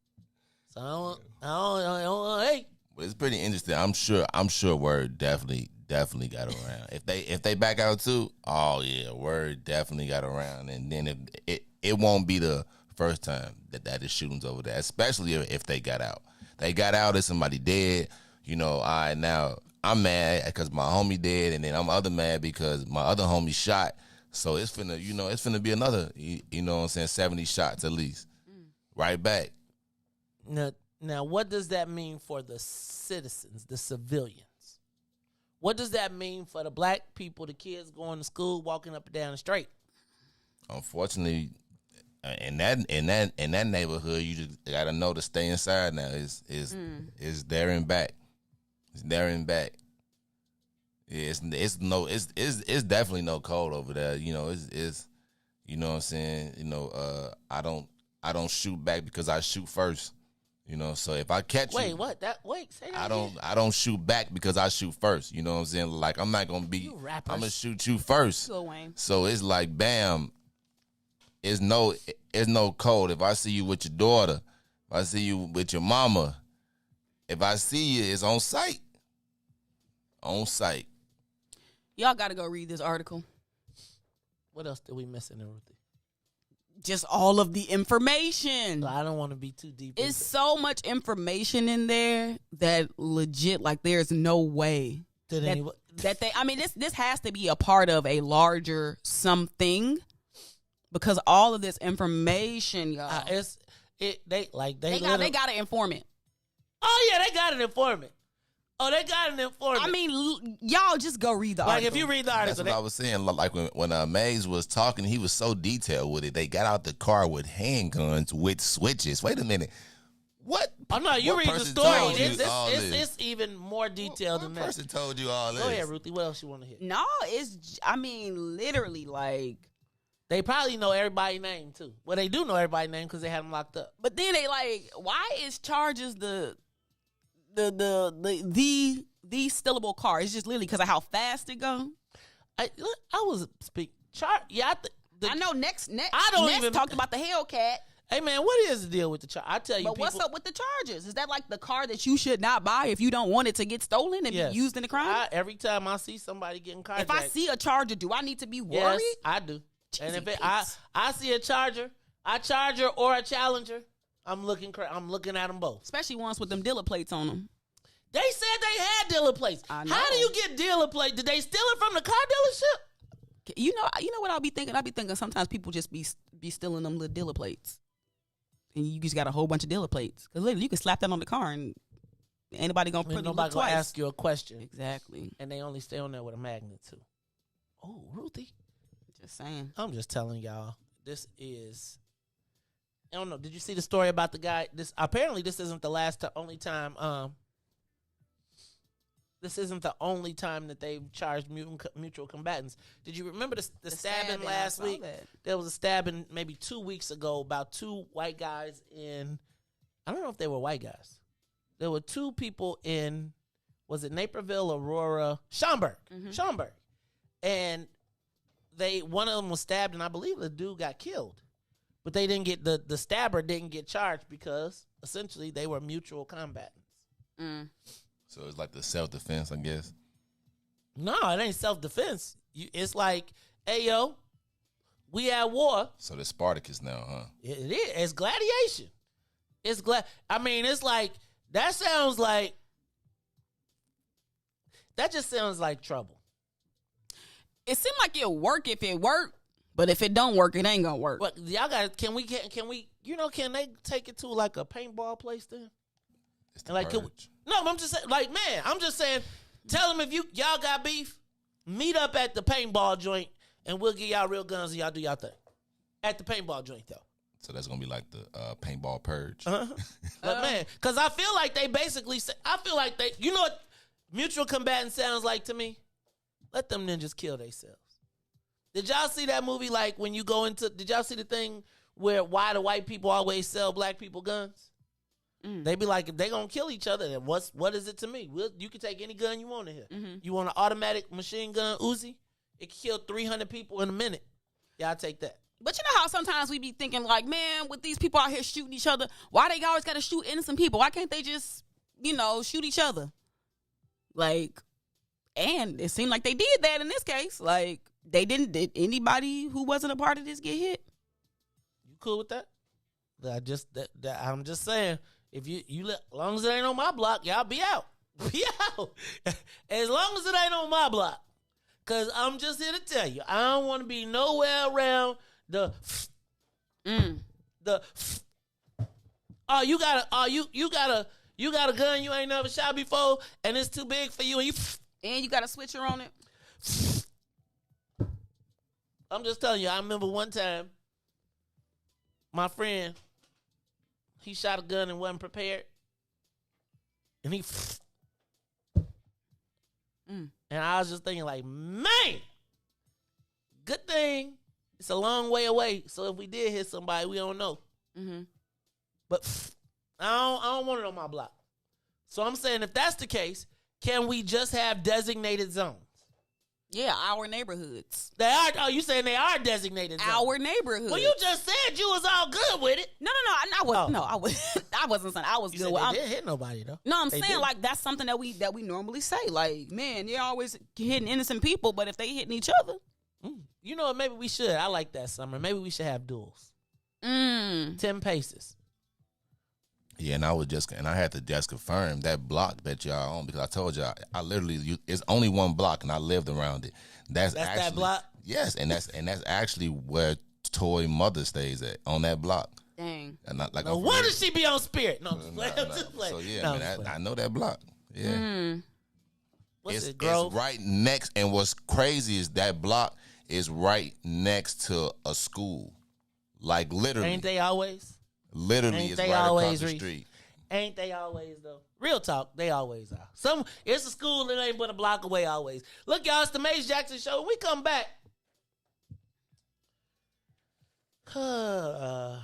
so I don't. Hey. But it's pretty interesting. I'm sure word definitely got around. If they back out too, oh yeah, word definitely got around. And then if it won't be the first time that is shootings over there, especially if they got out. They got out, there's somebody dead. All right, now I'm mad because my homie dead, and then I'm other mad because my other homie shot. So it's finna be another, 70 shots at least. Right back. Now, what does that mean for the citizens, the civilians? What does that mean for the black people, the kids going to school, walking up and down the street? Unfortunately, in that neighborhood, you just gotta know to stay inside now. It's there and back. It's there and back. Yeah, it's definitely no cold over there. It's you know what I'm saying. I don't shoot back because I shoot first. So if I catch say you, that I don't shoot back because I shoot first. You know what I'm saying? Like I'm not gonna be. I'm gonna shoot you first. So it's like bam. It's no code. If I see you with your daughter, if I see you with your mama, if I see you, it's on site. On site. Y'all got to go read this article. What else did we miss in there, Ruthie? Just all of the information. I don't want to be too deep. It's so much information in there that legit, like, there's no way that they. I mean, this has to be a part of a larger something, because all of this information, y'all. They got an informant. Oh yeah, they got an informant. I mean, y'all just go read the article. Like if you read the article, that's what I was saying. Like when Maze was talking, he was so detailed with it. They got out the car with handguns with switches. Wait a minute, what? Oh no, you read the story. It's even more detailed than that. What person told you all this? Go ahead, Ruthie. What else you want to hear? No, literally like They probably know everybody's name too. Well, they do know everybody's name because they had them locked up. But then they like, why is charges the stealable car? It's just literally because of how fast it go. I was speak. I know. Next. I don't Next even talked about the Hellcat. Hey man, what is the deal with the charge? I tell you, but what's up with the charges? Is that like the car that you should not buy if you don't want it to get stolen and be used in the crime? Every time I see somebody getting carjacked, if I see a charger, do I need to be worried? Yes, I do. And if I see a charger or a Challenger, I'm looking at them both. Especially ones with them dealer plates on them. They said they had dealer plates. How do you get dealer plates? Did they steal it from the car dealership? You know what I'll be thinking? I'll be thinking sometimes people just be stealing them little dealer plates. And you just got a whole bunch of dealer plates. Because literally, you can slap that on the car and anybody going to put it nobody twice. Gonna ask you a question. Exactly. And they only stay on there with a magnet, too. Oh, Ruthie. Just saying. I'm just telling y'all. This is... I don't know. Did you see the story about the guy? Apparently, this isn't the only time... This isn't the only time that they've charged mutual combatants. Did you remember the stabbing last week? There was a stabbing maybe 2 weeks ago about two white guys in... I don't know if they were white guys. There were two people in... Was it Naperville, Aurora? Schaumburg. Mm-hmm. Schaumburg. And one of them was stabbed, and I believe the dude got killed. But they didn't get... The stabber didn't get charged because, essentially, they were mutual combatants. Mm. So it's like the self-defense, I guess? No, it ain't self-defense. It's like, hey, yo, we at war. So the Spartacus now, huh? It is. It's gladiation. It's like, that just sounds like trouble. It seemed like it'll work if it work, but if it don't work, it ain't gonna work. What, y'all got, can we, can they take it to like a paintball place then? It's the And like, I'm just saying, like, man, I'm just saying, tell them if y'all got beef, meet up at the paintball joint, and we'll get y'all real guns and y'all do y'all thing. At the paintball joint, though. So that's going to be like the paintball purge. But, man, because I feel like they basically, you know what mutual combatant sounds like to me? Let them ninjas kill themselves. Did y'all see that movie, like, when you go into, did y'all see the thing where why the white people always sell black people guns? They be like, if they gonna kill each other, then what is it to me? You can take any gun you want in here. Mm-hmm. You want an automatic machine gun Uzi? It can kill 300 people in a minute. Yeah, I'll take that. But you know how sometimes we be thinking like, man, with these people out here shooting each other, why they always got to shoot innocent people? Why can't they just, shoot each other? Like, and it seemed like they did that in this case. Like, did anybody who wasn't a part of this get hit? You cool with that? I'm just saying. If you as long as it ain't on my block, y'all be out. Be out. As long as it ain't on my block. Cause I'm just here to tell you, I don't want to be nowhere around you got a gun you ain't never shot before and it's too big for you and you got a switcher on it. I'm just telling you, I remember one time my friend, he shot a gun and wasn't prepared. And and I was just thinking like, man, good thing it's a long way away. So if we did hit somebody, we don't know. Mm-hmm. But I don't want it on my block. So I'm saying if that's the case, can we just have designated zones? Yeah, our neighborhoods. They are. Oh, you saying they are designated zones? Our neighborhoods. Well, you just said you was all good with it. No. I wasn't saying I was you good said with it. They didn't hit nobody though. No, I'm They saying did. like that's something that we normally say. Like, man, you're always hitting innocent people, but if they hitting each other. You know what? Maybe we should. I like that, Summer. Maybe we should have duels. 10 paces. Yeah, and I had to just confirm that block that y'all on because I told y'all it's only one block and I lived around it. That's actually, that block. Yes, and that's actually where Toy mother stays at on that block. Dang. And not, like, No, why does she be on Spirit? No, So yeah, I know that block. Yeah. What's it, It's Grove? right next, and what's crazy is that block is right next to a school. Like literally. Ain't they always? Literally, Ain't it's they right always, across the Riis? street. Ain't they always though? Real talk, they always are. It's a school that ain't but a block away always. Look, y'all, it's the Maze Jackson Show. When we come back, I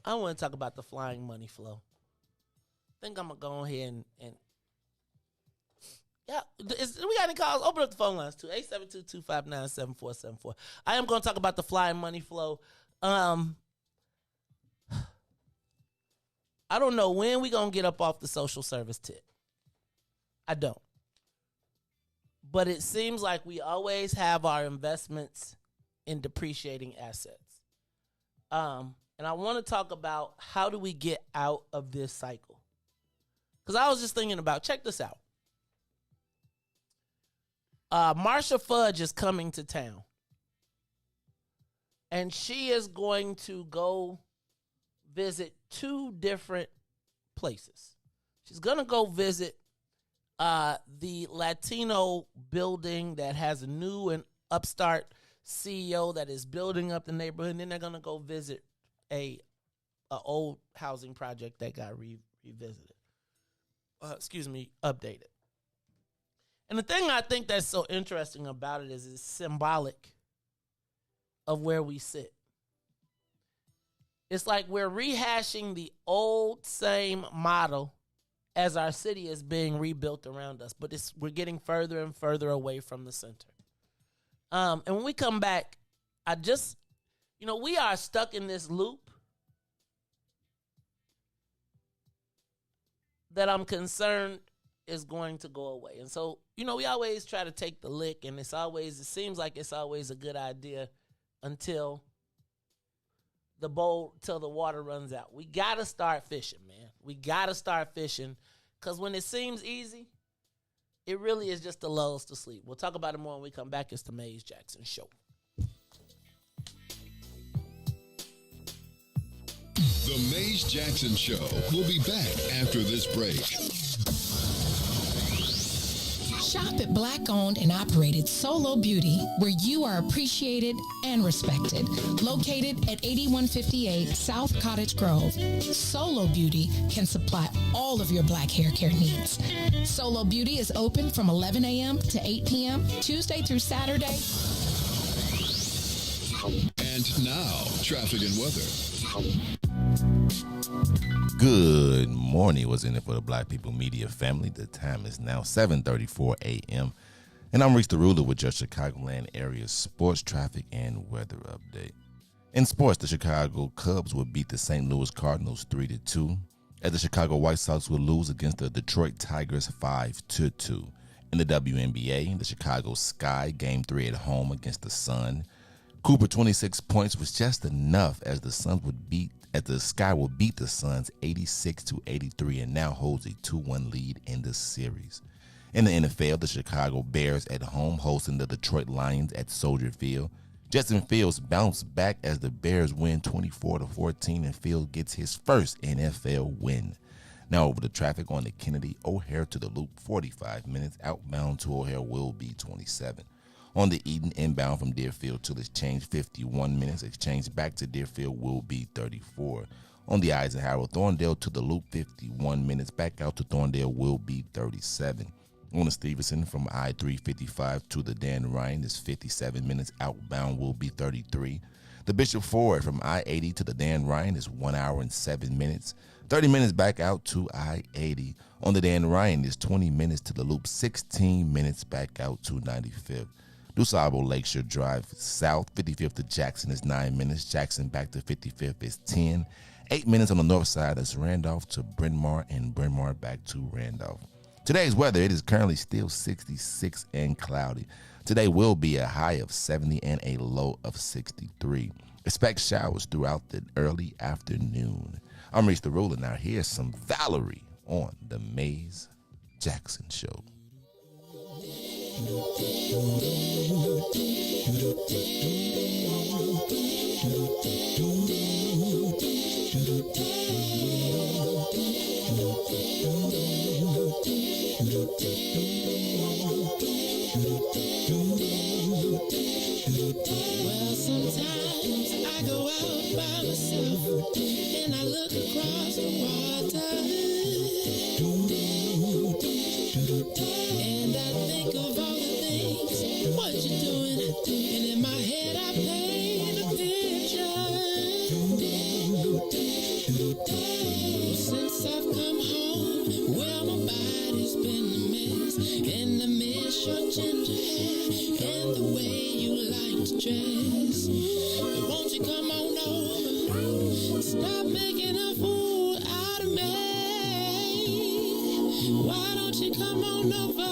want to talk about the flying money flow. I think I'm going to go ahead and yeah, we got any calls? Open up the phone lines too. 872-259-7474. I am going to talk about the flying money flow. I don't know when we going to get up off the social service tip. I don't. But it seems like we always have our investments in depreciating assets. And I want to talk about how do we get out of this cycle? Because I was just thinking about, check this out. Marsha Fudge is coming to town. And she is going to go visit 2 different places. She's going to go visit the Latino building that has a new and upstart CEO that is building up the neighborhood. And then they're going to go visit a old housing project that got revisited. Updated. And the thing I think that's so interesting about it is it's symbolic of where we sit. It's like we're rehashing the old same model as our city is being rebuilt around us, but we're getting further and further away from the center. And when we come back, we are stuck in this loop that I'm concerned is going to go away. And so, we always try to take the lick, and it seems like it's always a good idea until the water runs out. We got to start fishing, man. We got to start fishing, because when it seems easy, it really is just the lulls to sleep. We'll talk about it more when we come back. It's the Mays Jackson Show. The Mays Jackson Show will be back after this break. Shop at Black-owned and operated Solo Beauty, where you are appreciated and respected. Located at 8158 South Cottage Grove, Solo Beauty can supply all of your black hair care needs. Solo Beauty is open from 11 a.m. to 8 p.m., Tuesday through Saturday. And now, traffic and weather. Good morning. What's in it for the Black People Media family? The time is now 7:34 a.m. And I'm Riis the Ruler with your Chicagoland area sports, traffic, and weather update. In sports, the Chicago Cubs will beat the St. Louis Cardinals 3-2, as the Chicago White Sox will lose against the Detroit Tigers 5-2. In the WNBA, the Chicago Sky Game 3 at home against the Sun. Cooper 26 points was just enough as the Sky will beat the Suns 86-83 and now holds a 2-1 lead in the series. In the NFL, the Chicago Bears at home hosting the Detroit Lions at Soldier Field. Justin Fields bounced back as the Bears win 24-14 and Fields gets his first NFL win. Now over the traffic on the Kennedy O'Hare to the Loop, 45 minutes. Outbound to O'Hare will be 27. On the Eden inbound from Deerfield to Exchange, 51 minutes. Exchange back to Deerfield will be 34. On the Eisenhower, Thorndale to the Loop, 51 minutes. Back out to Thorndale will be 37. On the Stevenson from I-355 to the Dan Ryan is 57 minutes. Outbound will be 33. The Bishop Ford from I-80 to the Dan Ryan is 1 hour and 7 minutes. 30 minutes back out to I-80. On the Dan Ryan is 20 minutes to the Loop, 16 minutes back out to 95th. DuSable Lakeshore Drive south, 55th to Jackson is 9 minutes. Jackson back to 55th is 10. 8 minutes on the north side is Randolph to Bryn Mawr, and Bryn Mawr back to Randolph. Today's weather, it is currently still 66 and cloudy. Today will be a high of 70 and a low of 63. Expect showers throughout the early afternoon. I'm Riis the Ruler. Now here's some Valerie on the Mays Jackson Show. Well, sometimes I go out by myself and I look across the water and I think of all the things what you're doing, and in my head I paint a picture. your ginger hair and the way you like to dress. Won't you come on over? Stop making a fool out of me. Why don't you come on over,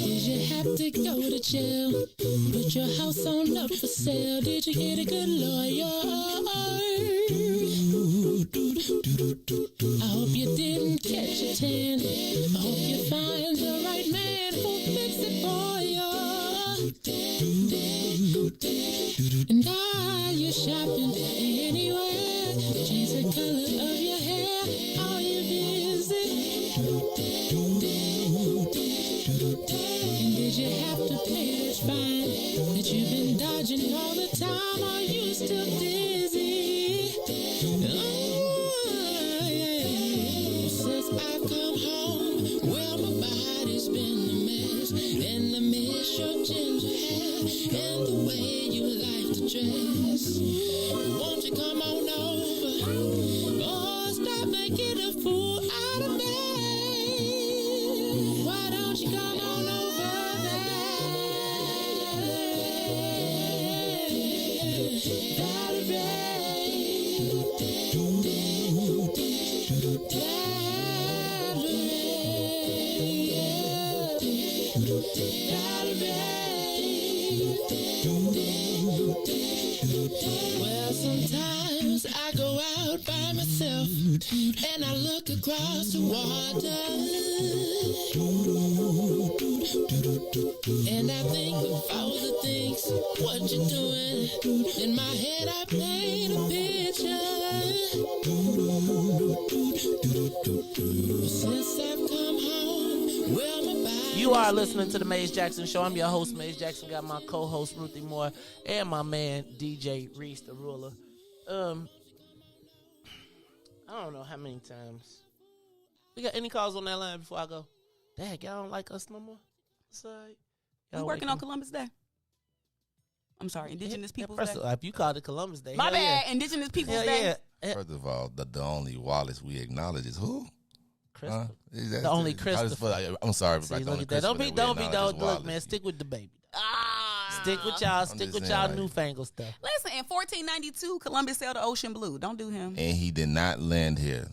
Did you have to go to jail? Put your house on up for sale. Did you get a good lawyer? I hope you didn't catch a tan. I hope you find the right man who'll fix it for you. And are you shopping anywhere? Change the color of your hair. Are you busy? And did you have to pay this fine that you've been dodging all the time? Are you still dizzy? Since I've come home, well, my body's been a mess. And I miss your ginger hair and the way you like to dress. Won't you come on over? Oh, stop making a fool out of me. Why don't you come on over Well, sometimes I go out by myself and I look across the water and I think of all the things what you're doing. In my head I paint a picture. Since I've come home, well, my body. You are listening to the Maze Jackson Show. I'm your host, Maze Jackson. Got my co-host, Ruthie Moore, and my man, DJ Riis, the ruler. I don't know how many times. We got any calls on that line before I go? Dang, y'all don't like us no more? Sorry. We working on Columbus Day. I'm sorry, Indigenous Peoples Day. If you called it Columbus Day. My bad, Indigenous Peoples Day. First of all, the only Wallace we acknowledge is who? Christopher. The only Christopher. I'm sorry. See, look at that. Don't be, look, man, stick with the baby. Stick with y'all newfangled stuff. Listen, in 1492, Columbus sailed the ocean blue. Don't do him. And he did not land here.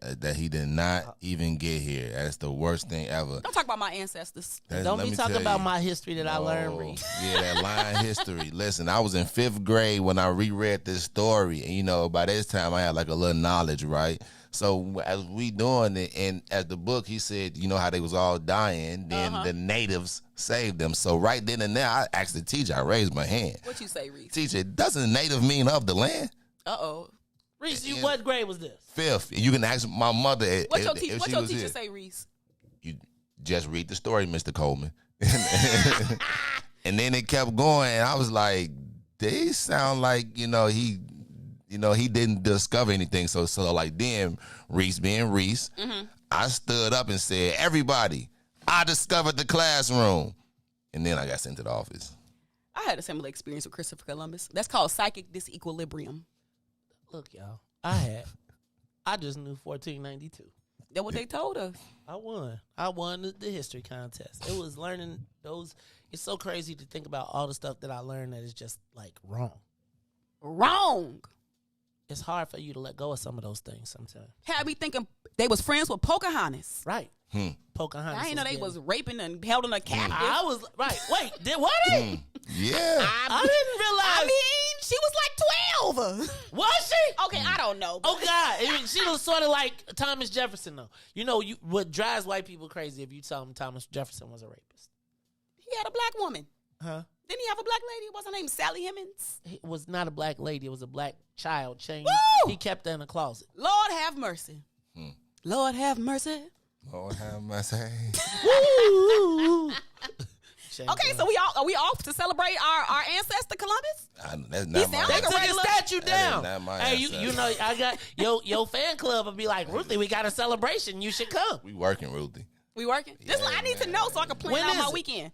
That he did not even get here. That's the worst thing ever. Don't talk about my ancestors. Don't be talking about my history that I learned, Reese. Yeah, that line history. Listen, I was in 5th grade when I reread this story. And, by this time I had like a little knowledge, right? So as we doing it, and as the book, he said, how they was all dying, then the natives saved them. So right then and there, I asked the teacher, I raised my hand. What you say, Reese? Teacher, doesn't native mean of the land? Uh-oh. Reese, what grade was this? 5th. You can ask my mother. What your teacher say, Reese? You just read the story, Mr. Coleman. And then it kept going, and I was like, they sound like, he didn't discover anything. So like then, Reese being Reese, I stood up and said, everybody, I discovered the classroom. And then I got sent to the office. I had a similar experience with Christopher Columbus. That's called psychic disequilibrium. Look, y'all, I just knew 1492. That's what they told us. I won the history contest. It was learning those. It's so crazy to think about all the stuff that I learned that is just like wrong. It's hard for you to let go of some of those things sometimes. Had me thinking they was friends with Pocahontas. Right. Pocahontas. I didn't know they was raping and held in a captive. I was right. Wait, what? Yeah. I didn't realize. I mean, she was like 12. Was she? Okay, I don't know. Oh God, she was sort of like Thomas Jefferson, though. What drives white people crazy if you tell them Thomas Jefferson was a rapist. He had a black woman. Huh? Didn't he have a black lady? What's her name? Sally Hemings? It was not a black lady. It was a black child. Chained. Woo! He kept her in a closet. Lord have mercy. Lord have mercy. Lord have mercy. Shame Okay, on so are we off to celebrate our ancestor Columbus? That's He not my sound like a Took his regular. statue down. not my Hey, ancestor. you know, I got your fan club will be like, Ruthie, we got a celebration. You should come. We working, Ruthie. We working? Just I need to know so I can plan When out is my it? weekend.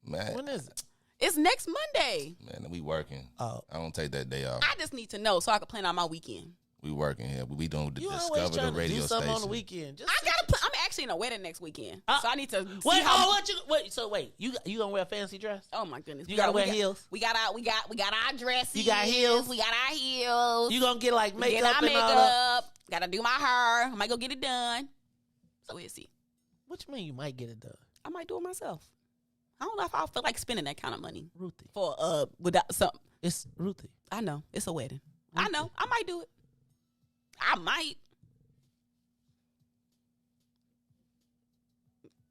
Man, When is it? It's next Monday. man, we working. Oh. I don't take that day off. I just need to know so I can plan out my weekend. We working here. We doing the You always Discover trying the to radio do something station. on the weekend. Just I gotta. I'm actually in a wedding next weekend, so I need to see wait. how. Oh, what you wait? So wait, you gonna wear a fancy dress? Oh my goodness! You gotta wear heels. We got our dresses. You got heels? We got our heels. You gonna get like We get makeup our and all that? makeup. Gotta do my hair. I might go get it done. So we'll see. What you mean you might get it done? I might do it myself. I don't know if I feel like spending that kind of money, Ruthie. for without something. It's Ruthie. I know it's a wedding. I know I might do it. I might.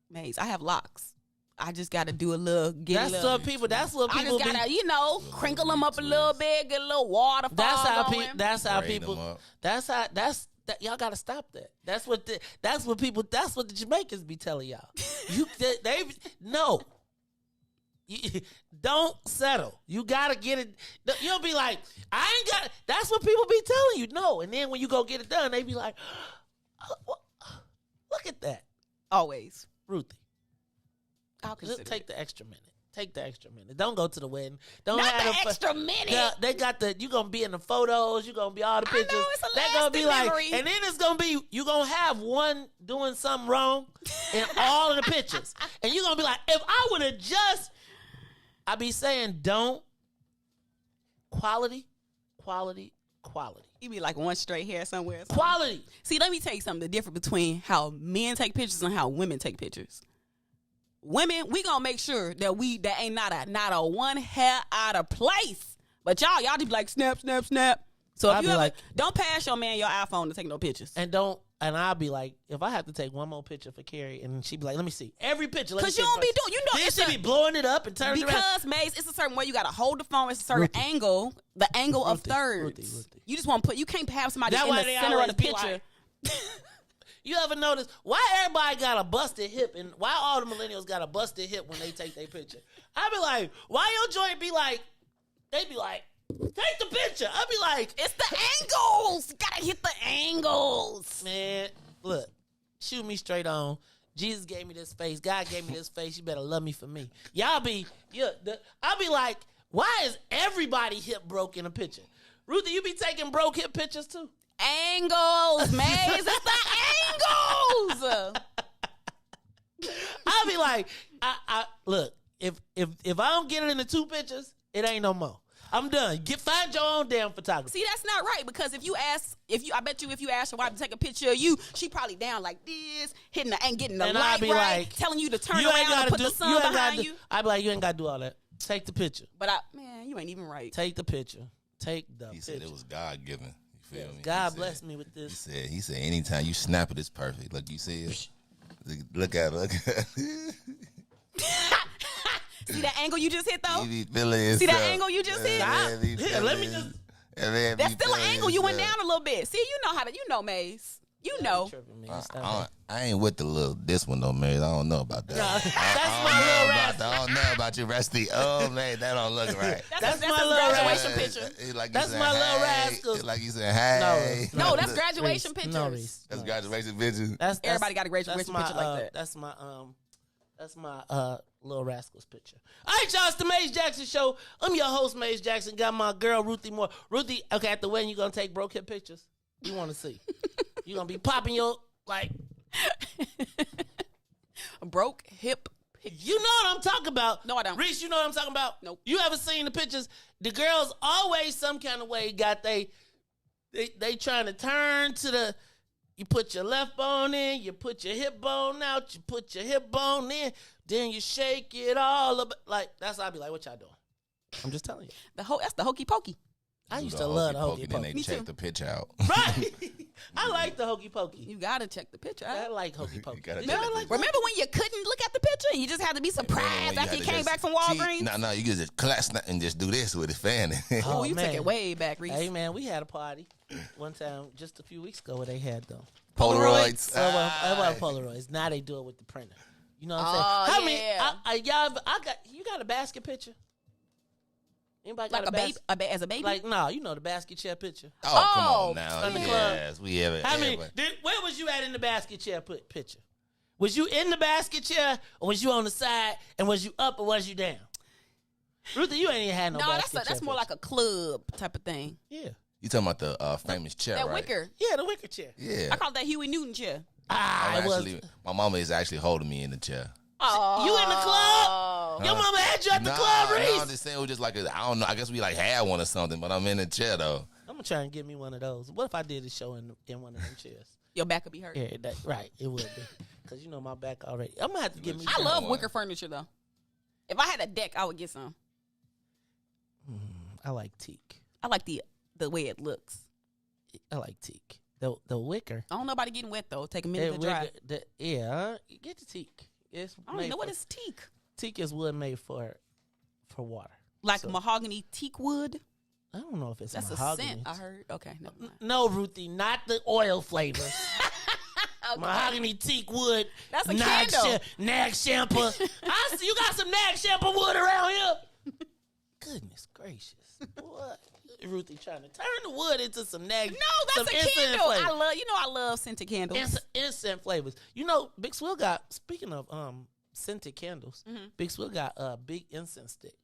Maze, I have locks. I just got to do a little. That's what people. That's what I people. just gotta, crinkle them up a little bit, get a little water. That's how going. people. That's how Braid 'em people. up. That's how. That's that. Y'all gotta stop that. That's what. That's what people. That's what the Jamaicans be telling y'all. They no. Don't settle. You gotta get it. You'll be like, I ain't got. That's what people be telling you. No, and then when you go get it done, they be like, look at that. Always, Ruthie. I'll consider Just take it. the extra minute. Take the extra minute. Don't go to the wedding. Don't Not have the extra minute. Yeah, they got the. You gonna be in the photos. You gonna be all the pictures. I know, it's a They're gonna be lasting like, memory. and then it's gonna be you gonna have one doing something wrong in all of the pictures, and you're gonna be like, if I would have just, I be saying, don't quality. You be like one straight hair somewhere. or something. Quality. See, let me tell you something. The difference between how men take pictures and how women take pictures. Women, we gonna make sure that ain't not a one hair out of place. But y'all just be like snap, snap, snap. So if I'll you be ever, like- don't pass your man your iPhone to take no pictures. And I'll be like, if I have to take one more picture for Carrie, and she be like, let me see every picture. Because you don't be doing, Then it's she be blowing it up and turning it around. because Maze, it's a certain way you gotta hold the phone. It's a certain angle, the angle of thirds. Ruthie. You just want to put. You can't have somebody That's in why the they center of always the be picture. like- You ever notice why everybody got a busted hip and why all the millennials got a busted hip when they take their picture? I be like, why your joint be like, they be like, take the picture. I be like, it's the angles. You gotta hit the angles. Man, look, shoot me straight on. Jesus gave me this face. God gave me this face. You better love me for me. Y'all be, I be like, why is everybody hip broke in a picture? Ruthie, you be taking broke hip pictures too? Angles, Maze. It's the angles. I'll be like, I look, if I don't get it in the two pictures, it ain't no more. I'm done. Find your own damn photographer. See, that's not right because if you ask your wife to take a picture of you, she probably down like this, hitting the and getting the And light I'll be right, like, telling you to turn you ain't around gotta and put do- the sun you ain't gotta behind do- you. I'd be like, you ain't got to do all that. Take the picture. But man, you ain't even right. Take the picture. Take the He picture. said it was God given. You feel me? God He bless said- me with this. He said anytime you snap it, it's perfect. Like you said. Look at it. See that angle you just hit though? He be feeling See that himself. angle you just hit? Here, let me just. That's still an angle. You went down a little bit. See, you know how to. You know, Maze. You know. I ain't with the little this one though, man. I don't know about that. I don't know about you, Rusty. Oh man, that don't look right. That's my little graduation picture. Like That's my little rascal. Like you said, hey. No, that's graduation Reese. pictures. No, Reese. That's graduation pictures. Everybody got a graduation my, picture like that. That's my Little Rascals picture. All right, y'all, it's the Maze Jackson Show. I'm your host, Maze Jackson. Got my girl, Ruthie Moore. Ruthie, okay, at the wedding, you going to take broke hip pictures? You want to see. You going to be popping your, like. Broke hip. You know what I'm talking about. No, I don't. Reese, you know what I'm talking about? Nope. You ever seen the pictures? The girls always some kind of way got they trying to turn to the, you put your left bone in, you put your hip bone out, you put your hip bone in, then you shake it all up. Like, that's how I be like, what y'all doing? I'm just telling you. That's the hokey pokey. I used to love the hokey Then pokey. they check the pitch out. Right. I like the hokey pokey. You gotta check the picture out. I like hokey pokey. Remember when you couldn't look at the picture and you just had to be surprised after you came back from Walgreens? No, you could just clap and just do this with it fanning. Oh, you man. took it way back, Reese. Hey, man, we had a party one time just a few weeks ago where they had them. Polaroids. It wasn't Polaroids. Now they do it with the printer. You know what I'm saying? How yeah. many? Y'all, you got a basket picture? Anybody got like a baby as a baby? Like no, you know the basket chair picture. Oh, come on now. In the club. Yes, we have it. How many? Where was you at in the basket chair picture? Was you in the basket chair, or was you on the side, and was you up or was you down? Ruthie, you ain't even had no basket chair. That's more like a club type of thing. Yeah. You talking about the famous chair, that right? Wicker. Yeah, the wicker chair. Yeah. I call that Huey Newton chair. My mama is actually holding me in the chair. Oh. You in the club? Your mama had you at the club, Riis? No, I'm just saying it was just like I don't know. I guess we like had one or something, but I'm in the chair though. I'm gonna try and get me one of those. What if I did a show in one of them chairs? Your back would be hurt. Yeah, right. It would be because you know my back already. I'm gonna have to get me. I love wicker furniture though. If I had a deck, I would get some. I like teak. I like the way it looks. I like teak. The wicker. I don't know about it getting wet though. Take a minute to dry. Get the teak. I don't even know what is teak. Teak is wood made for water. Like mahogany teak wood? I don't know if it's that's mahogany. A scent, I heard. Okay. No, Ruthie, not the oil flavors. Okay. Mahogany teak wood. That's a candle. Nag shampoo. I see you got some nag shampoo wood around here. Goodness gracious. What? Ruthie trying to turn the wood into some nag. No, that's a candle. I love scented candles. Instant flavors. You know, Big Swill got, speaking of scented candles, Big Swill got big incense sticks.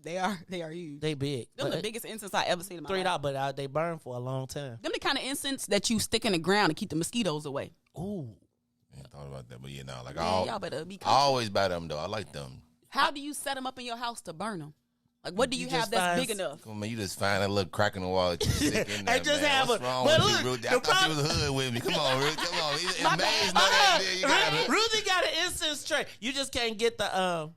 They are huge. They big. Them the biggest incense I ever seen in my life. $3, but they burn for a long time. Them the kind of incense that you stick in the ground to keep the mosquitoes away. Ooh. I thought about that, but like y'all better be I always buy them though. I like them. How do you set them up in your house to burn them? Like, what do you have that's big enough? Come on, man, you just find that little crack in the wall that you stick in there, just man. have What's wrong with you, Ruthie? I thought you was hood with me. Come on, Ruthie. Come on. Ruthie got an incense tray. You just can't get the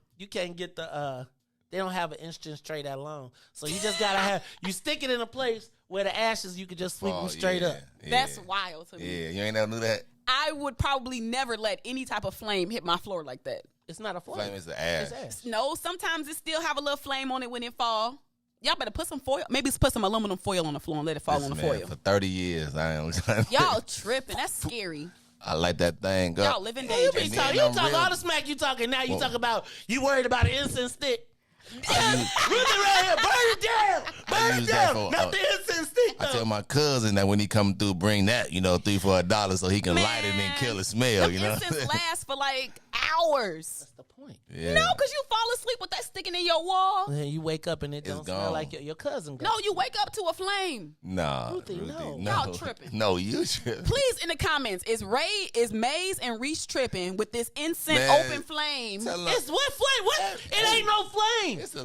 they don't have an incense tray that long. So you just gotta have you stick it in a place where the ashes you could just sweep them straight up. Yeah. That's wild to me. Yeah, you ain't never knew that. I would probably never let any type of flame hit my floor like that. It's not a flame. Flame is the ash. No, sometimes it still have a little flame on it when it fall. Y'all better put some foil. Maybe put some aluminum foil on the floor and let it fall on the foil. For 30 years, I am. Y'all tripping. That's scary. I like that thing. Y'all living dangerous. You talk all the smack you talking now. You talk about you worried about an incense stick. Ruthie right here, burn it down. Burn it down. Not the incense stick. I tell my cousin that when he come through, bring that, $3 for $1 so he can light it and kill the smell. Incense lasts for like hours. That's the point. Yeah. No, because you fall asleep with that sticking in your wall. And then you wake up and it don't smell like your cousin. No, you wake up to a flame. Nah, Ruthie, no. Y'all tripping. No, you tripping. Please, in the comments, is Maze and Riis tripping with this incense open flame? It's what flame? What? It ain't no flame. It's a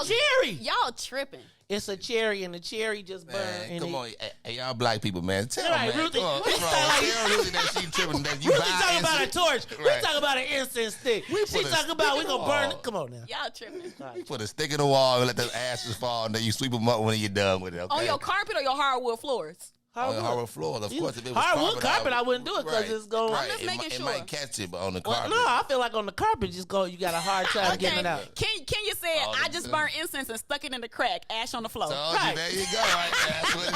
cherry. Y'all tripping. It's a cherry, and the cherry just burned. Come on, hey, y'all black people, man. Tell right, me, man. Ruthie, What's wrong? Tell Ruthie that she tripping. That you Ruthie talking about a torch. Right. We talking about an incense stick. She talking about we gonna burn it. Come on now. Y'all tripping. You put a stick in the wall and let the ashes fall, and then you sweep them up when you're done with it. Okay? On your carpet or your hardwood floors? Hardwood floors, of course. If it was hardwood carpet, I wouldn't do it because it's going. Right. I'm just making sure. It might catch it, but on the carpet. No, I feel like on the carpet, you got a hard time getting it out. Kenya said, I just burned incense and stuck it in the crack, ash on the floor. Right. There you go. Right.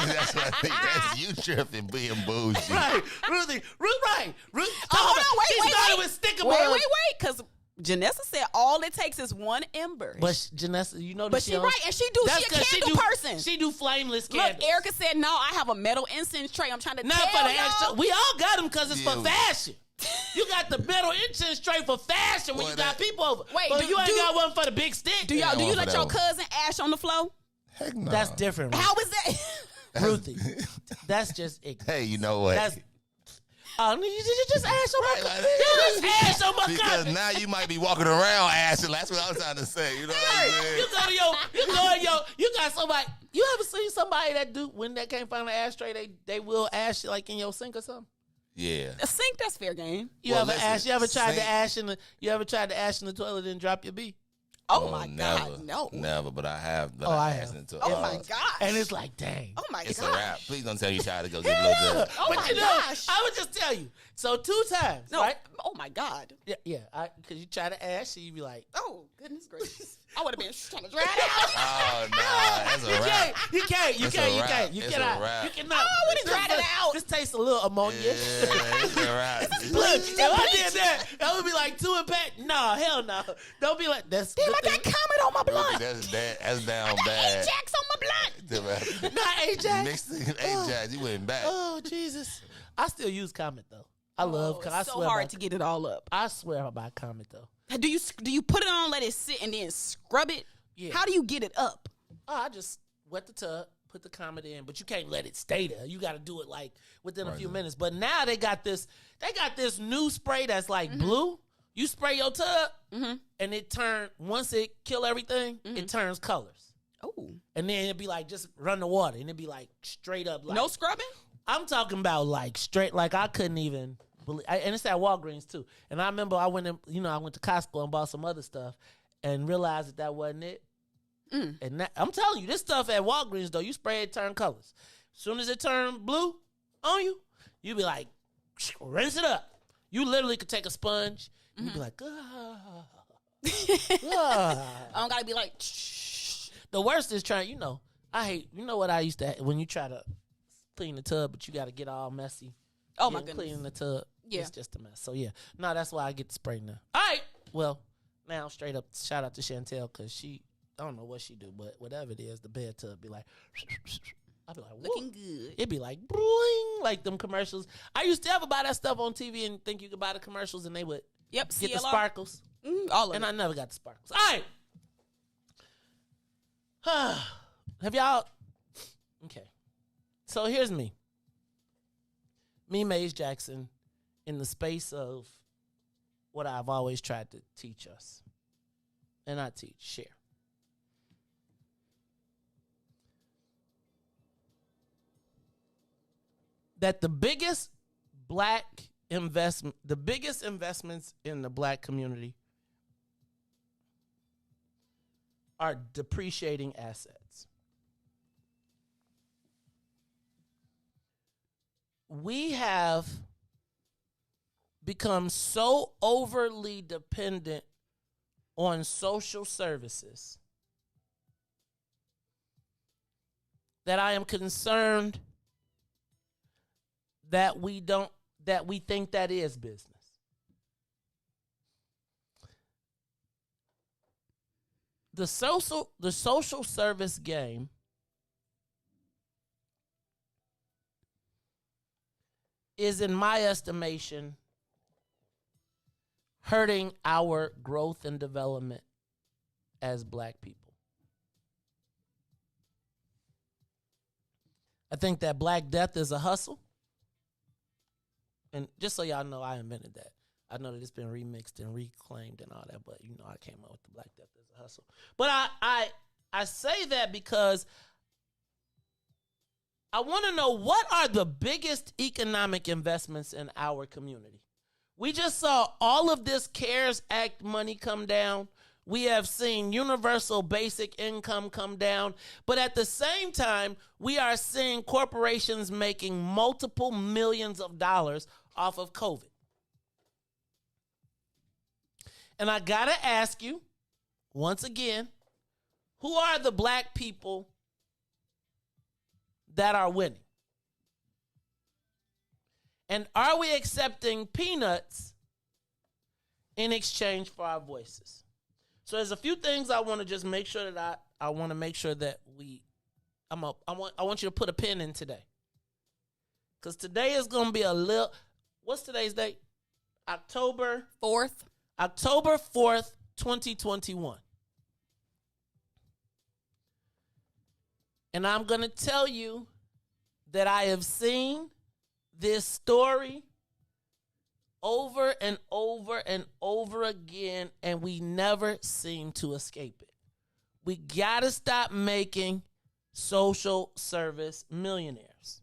That's what I think. That's you tripping, being bougie. Right. Ruthie. Hold on, wait. She started with sticker bugs. Wait, because Janessa said all it takes is one ember. But Janessa, you know that but she right, and she a candle person. She do flameless candles. Look, Erica said, no, I have a metal incense tray. I'm trying to not tell for the y'all. extra. We all got them because it's for fashion. You got the metal incense tray for fashion when you got people over. Wait, but you ain't got one for the big stick. Do you let your cousin ash on the floor? Heck no. That's different. How is that? Ruthie, that's just ignorant. Hey, you know what? That's you just ash on my just ash on my because now you might be walking around ashing. That's what I was trying to say. You know what I'm saying? You got somebody. You ever seen somebody that do when they can't find an ashtray, they will ash like in your sink or something? Yeah. A sink, that's fair game. You ever tried to ash in the toilet and drop your B? Oh my God, no. Never, but I have. But I have. Oh my gosh. And it's like, dang. Oh my gosh. It's a wrap. Please don't tell you tried to go get a little bit. Oh my gosh. I would just tell you, So 2 times, No. right? Oh my God. Yeah. Because you try to ask, you be like, Oh goodness gracious. I would have been trying to drag it out. Oh, nah, that's a wrap. You can't. It's a wrap. You It's cannot. a wrap. You cannot. I would have dragged it out. This tastes a little ammonia. Yeah, it's a wrap. Look, if I did that, that would be like 2 and Pat. Nah, hell no. Don't be like, that's. Damn, I got comment on my blunt. That's down bad. Ajax on my blunt. Not Ajax. Next thing, Ajax, you went back. Oh, Jesus. I still use comment, though. I love It's I so swear hard by- to get it all up. I swear by comment, though. Do you put it on, let it sit, and then scrub it? Yeah. How do you get it up? Oh, I just wet the tub, put the comment in, but you can't let it stay there. You got to do it like within a few minutes. But now they got this new spray that's like blue. You spray your tub, and it once it kill everything, it turns colors. Oh. And then it'd be like, just run the water, and it'd be like straight up. Like, No scrubbing? I'm talking about like straight, like I couldn't even believe. And it's at Walgreens too. And I remember I went to Costco and bought some other stuff and realized that wasn't it. And I'm telling you, this stuff at Walgreens, though, you spray it, turn colors. As soon as it turn blue on you, you be like, rinse it up. You literally could take a sponge and you be like, I don't gotta be like. The worst is trying, what I used to, when you try to clean the tub, but you got to get all messy. Oh, my goodness. Cleaning the tub. Yeah. It's just a mess. So, yeah. No, that's why I get the spray now. All right. Well, now straight up, shout out to Chantel, because I don't know what she do, but whatever it is, the bed tub be like, I'd be like, Looking good. It'd be like, bling, like them commercials. I used to ever buy that stuff on TV and think you could buy the commercials and they would get the CLR. sparkles. All of and it. I never got the sparkles. All right. Have y'all? Okay. So here's me. Me, Maze Jackson, in the space of what I've always tried to teach us. And not teach, share. That the biggest investments in the black community are depreciating assets. We have become so overly dependent on social services that I am concerned that we think that is business. The social service game is, in my estimation, hurting our growth and development as black people. I think that Black Death is a hustle. And just so y'all know, I invented that. I know that it's been remixed and reclaimed and all that, but I came up with the Black Death as a hustle. But I say that because I want to know, what are the biggest economic investments in our community? We just saw all of this CARES Act money come down. We have seen universal basic income come down. But at the same time, we are seeing corporations making multiple millions of dollars off of COVID. And I got to ask you, once again, who are the black people that are winning? And are we accepting peanuts in exchange for our voices? So there's a few things I want to just make sure that I want to make sure that I want you to put a pin in today. Because today is going to be what's today's date? October 4th. October 4th, 2021. And I'm going to tell you that I have seen this story over and over and over again, and we never seem to escape it. We got to stop making social service millionaires.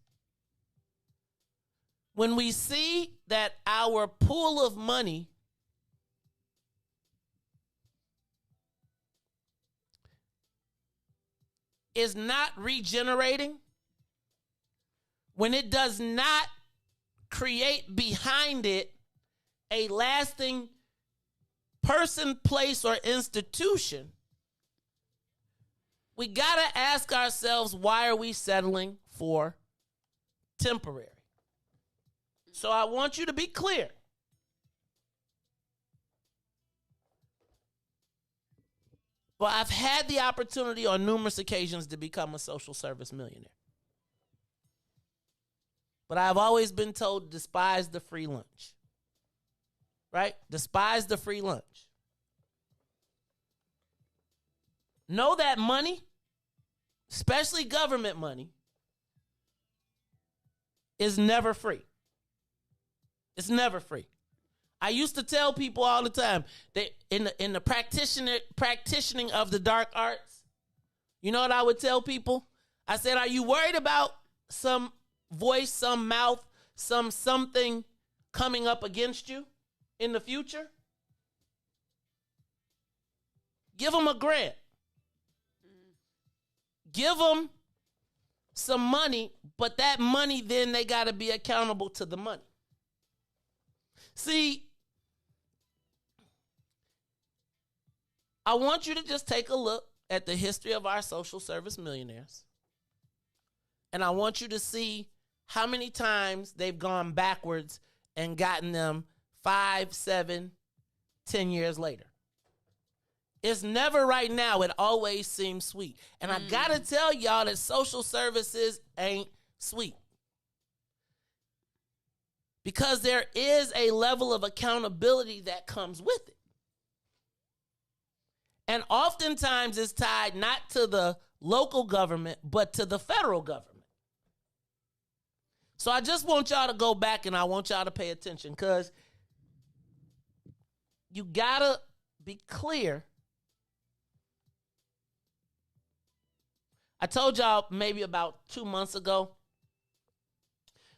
When we see that our pool of money is not regenerating, when it does not create behind it a lasting person, place, or institution, we got to ask ourselves, why are we settling for temporary? So I want you to be clear. Well, I've had the opportunity on numerous occasions to become a social service millionaire. But I've always been told, despise the free lunch. Right? Despise the free lunch. Know that money, especially government money, is never free. It's never free. I used to tell people all the time that in the practicing of the dark arts, you know what I would tell people? I said, are you worried about some voice, some mouth, something coming up against you in the future? Give them a grant. Give them some money, but that money, then they got to be accountable to the money. See, I want you to just take a look at the history of our social service millionaires. And I want you to see how many times they've gone backwards and gotten them 5, 7, 10 years later. It's never right now. It always seems sweet. And I got to tell y'all that social services ain't sweet. Because there is a level of accountability that comes with it. And oftentimes it's tied not to the local government, but to the federal government. So I just want y'all to go back and I want y'all to pay attention, because you got to be clear. I told y'all maybe about 2 months ago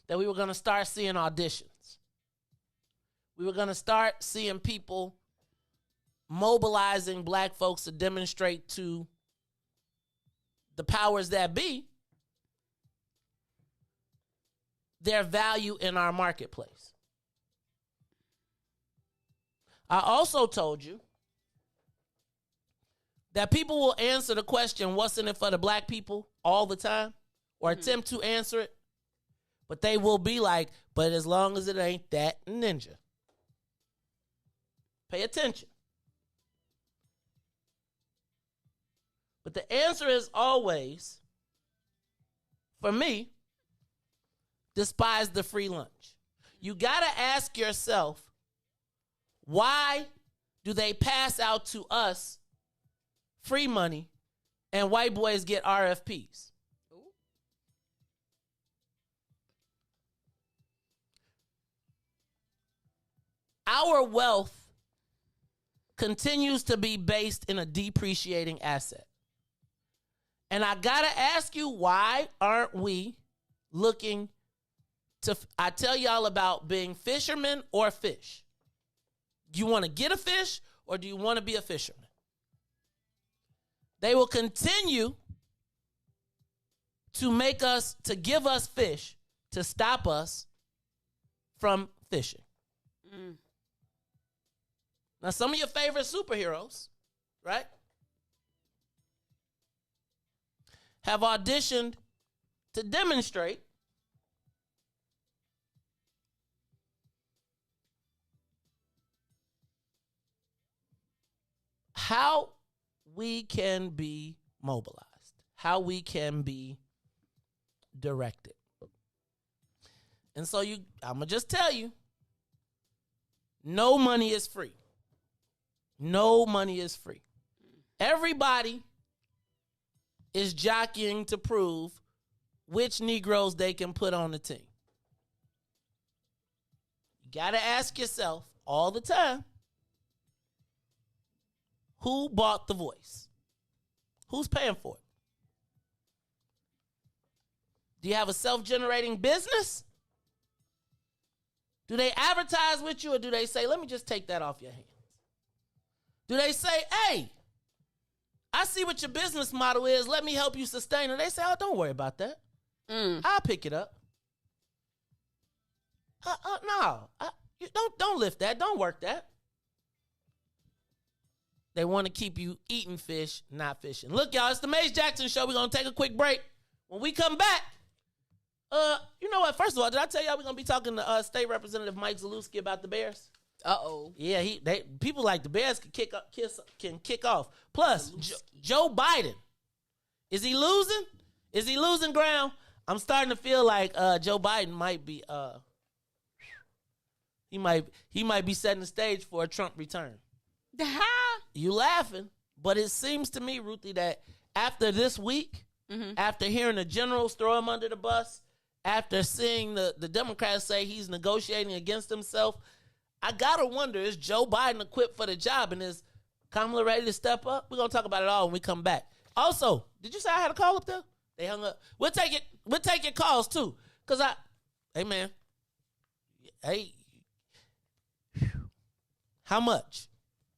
that we were going to start seeing auditions. We were going to start seeing people mobilizing black folks to demonstrate to the powers that be their value in our marketplace. I also told you that people will answer the question, what's in it for the black people, all the time, or attempt to answer it. But they will be like, but as long as it ain't that ninja. Pay attention. But the answer is always, for me, despise the free lunch. You got to ask yourself, why do they pass out to us free money and white boys get RFPs? Our wealth continues to be based in a depreciating asset. And I got to ask you, why aren't we looking to, I tell y'all about being fishermen or fish. Do you want to get a fish or do you want to be a fisherman? They will continue to give us fish to stop us from fishing. Now, some of your favorite superheroes, right, have auditioned to demonstrate how we can be mobilized, how we can be directed. And so I'm going to just tell you, no money is free. No money is free. Everybody is jockeying to prove which Negroes they can put on the team. You got to ask yourself all the time, who bought the voice? Who's paying for it? Do you have a self-generating business? Do they advertise with you, or do they say, let me just take that off your hands? Do they say, hey, I see what your business model is. Let me help you sustain it. They say, oh, don't worry about that. I'll pick it up. No. Don't lift that. Don't work that. They want to keep you eating fish, not fishing. Look, y'all, it's the Mace Jackson Show. We're going to take a quick break. When we come back, you know what? First of all, did I tell y'all we're going to be talking to State Representative Mike Zalewski about the Bears? Uh-oh. Yeah, people like the Bears can kick off. Plus, Joe Biden, is he losing? Is he losing ground? I'm starting to feel like Joe Biden might be he might be setting the stage for a Trump return. You laughing, but it seems to me, Ruthie, that after this week, after hearing the generals throw him under the bus, after seeing the Democrats say he's negotiating against himself, I gotta wonder, is Joe Biden equipped for the job, and is Kamala ready to step up? We're gonna talk about it all when we come back. Also, did you say I had a call up there? They hung up. We'll take it. We'll take your calls too, hey man, how much?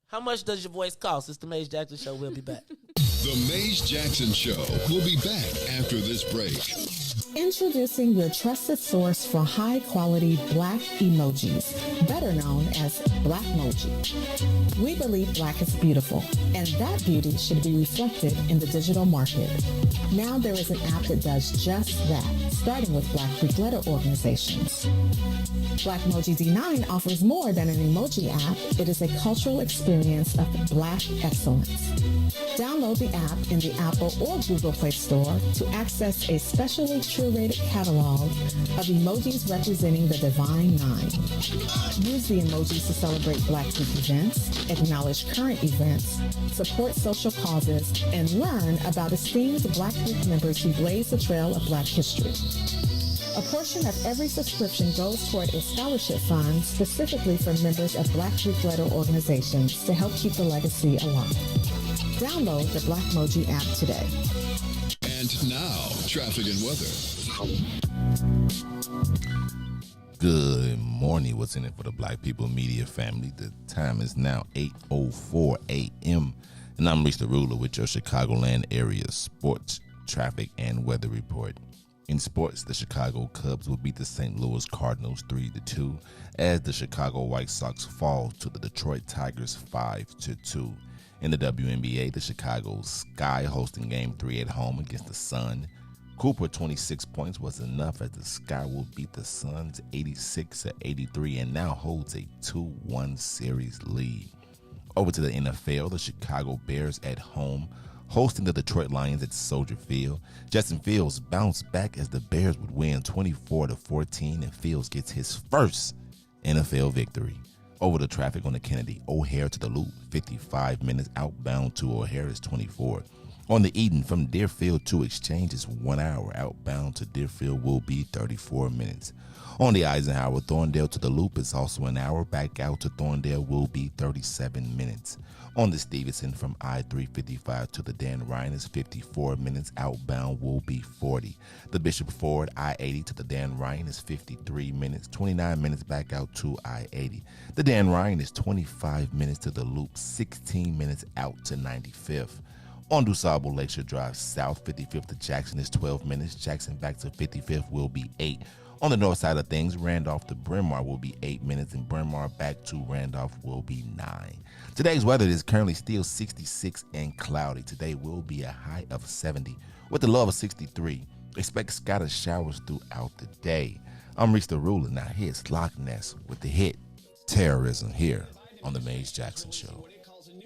How much does your voice cost? It's the Mace Jackson Show. We'll be back. The Mace Jackson Show will be back after this break. Introducing your trusted source for high-quality Black emojis, better known as Blackmoji. We believe Black is beautiful, and that beauty should be reflected in the digital market. Now there is an app that does just that, starting with Black Greek letter organizations. Blackmoji D9 offers more than an emoji app. It is a cultural experience of Black excellence. Download the app in the Apple or Google Play Store to access a specially curated catalog of emojis representing the Divine Nine. Use the emojis to celebrate Black Greek events, acknowledge current events, support social causes, and learn about esteemed Black Greek members who blaze the trail of Black history. A portion of every subscription goes toward a scholarship fund specifically for members of Black Greek letter organizations to help keep the legacy alive. Download the Blackmoji app today. And now, traffic and weather. Good morning. What's in it for the Black People Media family? The time is now 8:04 a.m. And I'm Riis the Ruler with your Chicagoland area sports, traffic, and weather report. In sports, the Chicago Cubs will beat the St. Louis Cardinals 3-2 as the Chicago White Sox fall to the Detroit Tigers 5-2. In the WNBA, the Chicago Sky hosting Game 3 at home against the Sun. Cooper 26 points was enough as the Sky will beat the Suns 86-83 and now holds a 2-1 series lead. Over to the NFL, the Chicago Bears at home hosting the Detroit Lions at Soldier Field. Justin Fields bounced back as the Bears would win 24-14 and Fields gets his first NFL victory. Over the traffic on the Kennedy, O'Hare to the Loop, 55 minutes. Outbound to O'Hare is 24. On the Eden from Deerfield to Exchange is 1 hour. Outbound to Deerfield will be 34 minutes. On the Eisenhower, Thorndale to the Loop is also an hour. Back out to Thorndale will be 37 minutes. On the Stevenson from I-355 to the Dan Ryan is 54 minutes. Outbound will be 40. The Bishop Ford I-80 to the Dan Ryan is 53 minutes. 29 minutes back out to I-80. The Dan Ryan is 25 minutes to the Loop. 16 minutes out to 95th. On DuSable Lakeshore Drive South, 55th to Jackson is 12 minutes. Jackson back to 55th will be 8. On the north side of things, Randolph to Bryn Mawr will be 8 minutes, and Bryn Mawr back to Randolph will be 9. Today's weather is currently still 66 and cloudy. Today will be a high of 70 with a low of 63. Expect scattered showers throughout the day. I'm Riis the Ruler. Now here's Loch Ness with the hit Terrorism here on the Mace Jackson Show.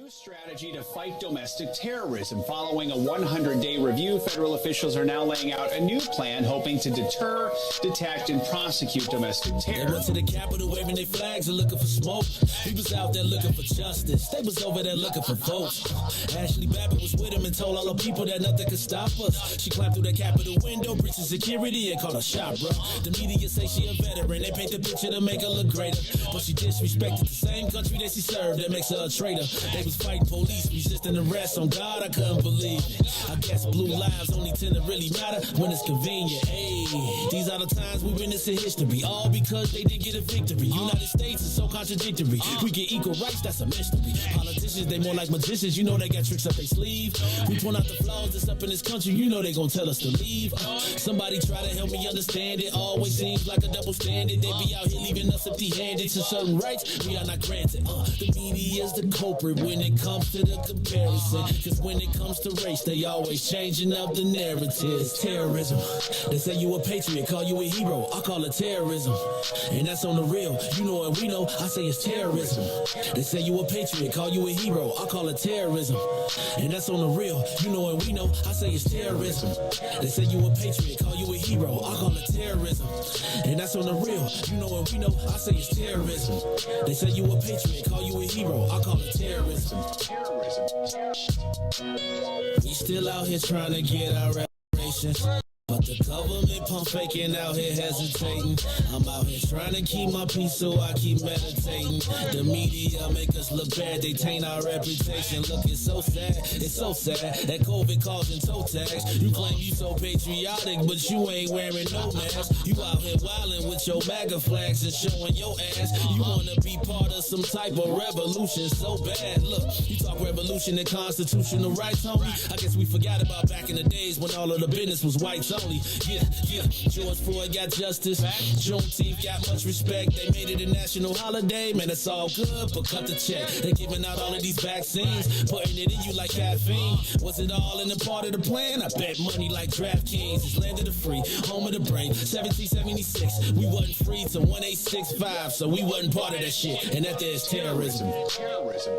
Strategy to fight domestic terrorism. Following a 100-day review, federal officials are now laying out a new plan hoping to deter, detect, and prosecute domestic terror. They went to the Capitol waving their flags and looking for smoke. He was out there looking for justice. They was over there looking for votes. Ashley Babbitt was with him and told all the people that nothing could stop us. She climbed through the Capitol window, breached security, and called her shot, bro. The media say she a veteran. They paint the picture to make her look greater. But she disrespected the same country that she served. That makes her a traitor. They was was fighting police, resisting arrest. On God, I couldn't believe it. I guess blue lives only tend to really matter when it's convenient. Hey, these are the times we witness in history, all because they didn't get a victory. United States is so contradictory. We get equal rights, that's a mystery. Politicians, they more like magicians. You know they got tricks up their sleeve. We point out the flaws that's up in this country. You know they gonna tell us to leave. Somebody try to help me understand it. Always seems like a double standard. They be out here leaving us empty-handed to certain rights we are not granted. The media is the culprit when it comes to the comparison. Cause when it comes to race, they always changing up the narratives. Terrorism. They say you a patriot, call you a hero. I call it terrorism. And that's on the real. You know and we know, I say it's terrorism. They say you a patriot, call you a hero. I call it terrorism. And that's on the real. You know and we know, I say it's terrorism. They say you a patriot, call you a hero. I call it terrorism. And that's on the real. You know and we know, I say it's terrorism. They say you a patriot, call you a hero. I call it terrorism. We still out here trying to get our reparations. But the government pump faking out here hesitating. I'm out here trying to keep my peace, so I keep meditating. The media make us look bad, they taint our reputation. Look, it's so sad that COVID causing toe tags. You claim you so patriotic, but you ain't wearing no mask. You out here wilding with your MAGA flags and showing your ass. You wanna be part of some type of revolution so bad. Look, you talk revolution and constitutional rights, homie. I guess we forgot about back in the days when all of the business was whites only. Yeah. George Floyd got justice. Juneteenth got much respect. They made it a national holiday. Man, it's all good, but cut the check. They giving out all of these vaccines, putting it in you like caffeine. Was it all in the part of the plan? I bet money like DraftKings. It's land of the free, home of the brave. 1776, we wasn't free till 1865, so we wasn't part of that shit. And that there is terrorism. Terrorism.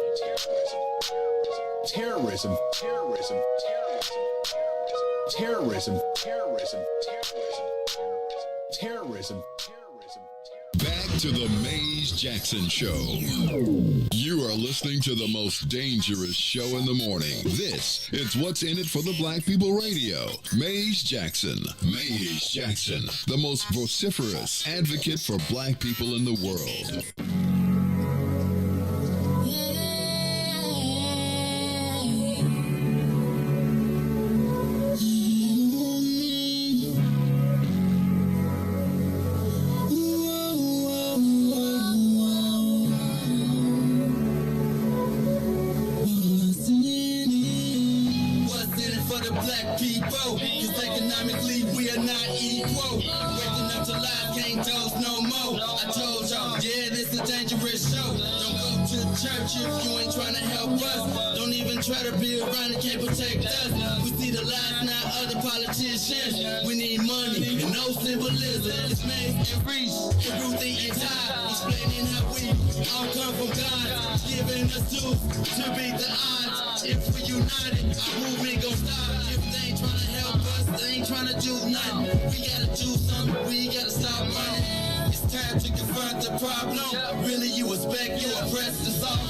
Back to the Maze Jackson Show. You are listening to the most dangerous show in the morning. This is What's in It for the Black People Radio. Maze Jackson. Maze Jackson, the most vociferous advocate for black people in the world. If you ain't trying to help us, don't even try to be around and can't protect us. We see the lies, not other politicians. We need money and no symbolism. It's Maze and Riis, and Ruthie and Todd, explaining how we all come from God, giving us tools to beat the odds. If we united, our movement gon' stop. If they ain't trying to help us, they ain't trying to do nothing. We gotta do something, we gotta stop running. It's time to confront the problem. Really, you expect you oppressed to solve them.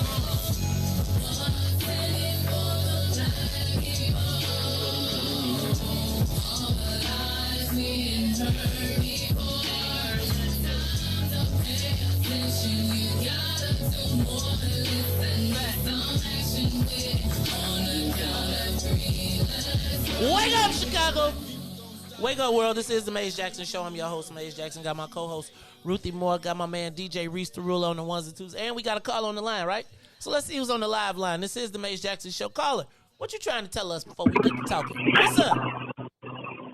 Wake up, Chicago! Wake up, world. This is the Maze Jackson Show. I'm your host, Maze Jackson. Got my co-host, Ruthie Moore. Got my man, DJ Riis the Ruler on the ones and twos. And we got a call on the line, right? So let's see who's on the live line. This is the Maze Jackson Show. Caller, what you trying to tell us before we get to talking? What's up?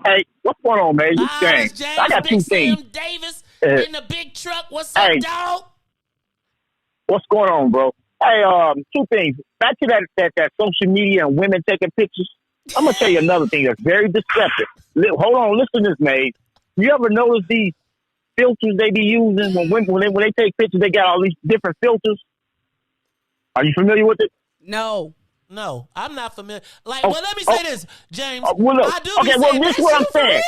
Hey, what's going on, man? It's James. I got two things. Sam Davis in the big truck. What's up, dog? What's going on, bro? Hey, two things. Back to that social media and women taking pictures. I'm gonna tell you another thing that's very deceptive. Hold on, listen to this, mate. You ever notice these filters they be using when they take pictures? They got all these different filters. Are you familiar with it? No, I'm not familiar. Like, well, let me say this, James. Well, look, I do. Okay, well, this is what I'm saying.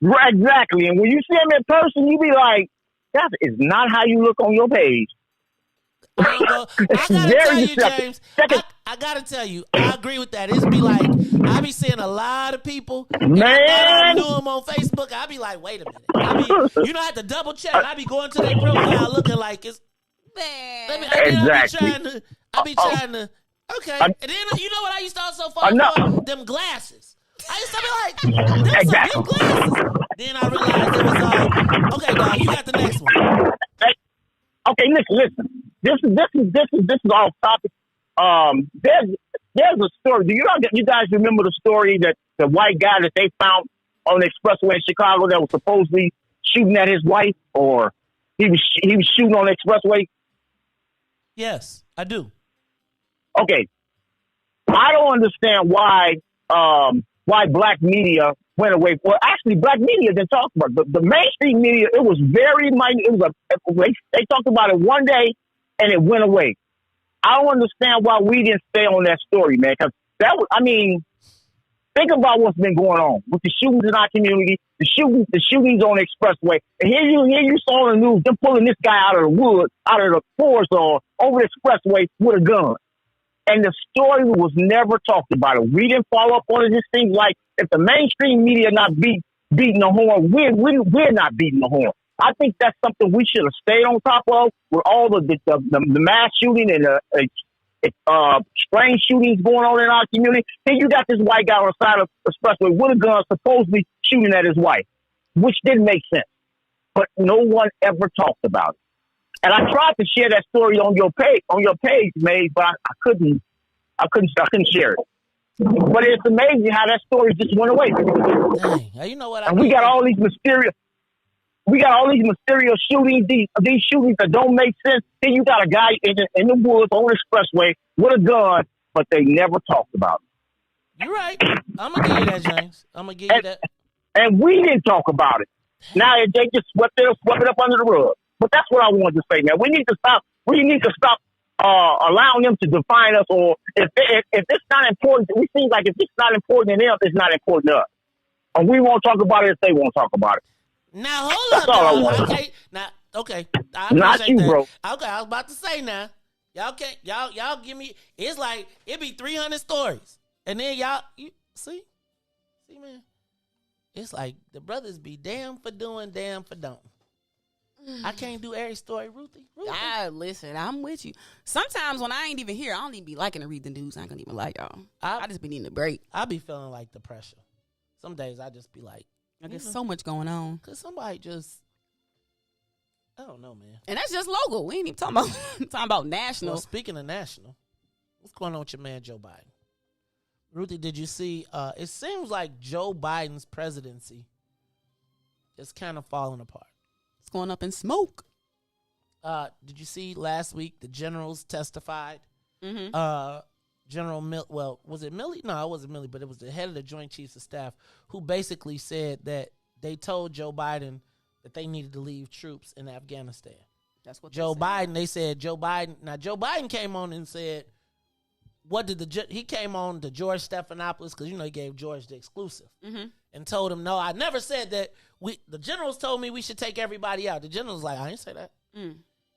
Right, exactly. And when you see them in person, you be like, that is not how you look on your page. I gotta tell you, James. I gotta tell you, I agree with that. It's be like I be seeing a lot of people. Man, I knew them on Facebook. I be like, wait a minute. You don't have to double check. I be going to their profile looking like it's Exactly. I be trying to. Okay, and then you know what I used to also fall for? Them glasses. I used to be like, them Exactly. some good glasses. Then I realized it was okay, dog. You got the next one. Okay, listen. This is off topic. There's a story. Do you guys remember the story that the white guy that they found on the expressway in Chicago that was supposedly shooting at his wife, or he was shooting on the expressway? Yes, I do. Okay, I don't understand why black media went away. Well, actually, black media didn't talk about it. The mainstream media. It was very minor. They talked about it one day and it went away. I don't understand why we didn't stay on that story, man. Because think about what's been going on with the shootings in our community, the shootings on the expressway, and here you saw on the news them pulling this guy out of the woods, out of the forest, or over the expressway with a gun. And the story was never talked about it. We didn't follow up on it. It just seems like if the mainstream media not beating the horn, we're not beating the horn. I think that's something we should have stayed on top of with all the mass shooting and strange shootings going on in our community. Then you got this white guy on the side of the expressway with a gun supposedly shooting at his wife, which didn't make sense. But no one ever talked about it. And I tried to share that story on your page, Maze, but I couldn't share it. But it's amazing how that story just went away. Dang, you know what? And we got all these mysterious shootings, these shootings that don't make sense. Then you got a guy in the woods on the expressway with a gun, but they never talked about it. You're right. I'm gonna give you that, James. I'm gonna give you that. And we didn't talk about it. Now they just swept it up under the rug. But that's what I wanted to say, man. We need to stop. We need to stop allowing them to define us. Or if it's not important, it seems like if it's not important to them, it's not important to us. And we won't talk about it if they won't talk about it. Now hold that's up, all dog. I want. Okay, now okay. Not you, that. bro. Okay, I was about to say now. Y'all can't. Y'all give me. It's like it be 300 stories, and then you see, man. It's like the brothers be damn for doing, damn for don't. I can't do every story, Ruthie. Listen, I'm with you. Sometimes when I ain't even here, I don't even be liking to read the news. I ain't gonna even like y'all. I just be needing a break. I be feeling like the pressure. Some days I just be like, there's so much going on. Cause somebody just, I don't know, man. And that's just local. We ain't even talking about national. Well, speaking of national, what's going on with your man Joe Biden? Ruthie, did you see? It seems like Joe Biden's presidency is kind of falling apart. It's going up in smoke. Did you see last week the generals testified? Mm-hmm. General was it Milley? No, it wasn't Milley, but it was the head of the Joint Chiefs of Staff who basically said that they told Joe Biden that they needed to leave troops in Afghanistan. That's what They said Joe Biden. Now Joe Biden came on and said, "What did he came on to George Stephanopoulos because he gave George the exclusive and told him no, I never said that. The generals told me we should take everybody out. The generals was like, I didn't say that."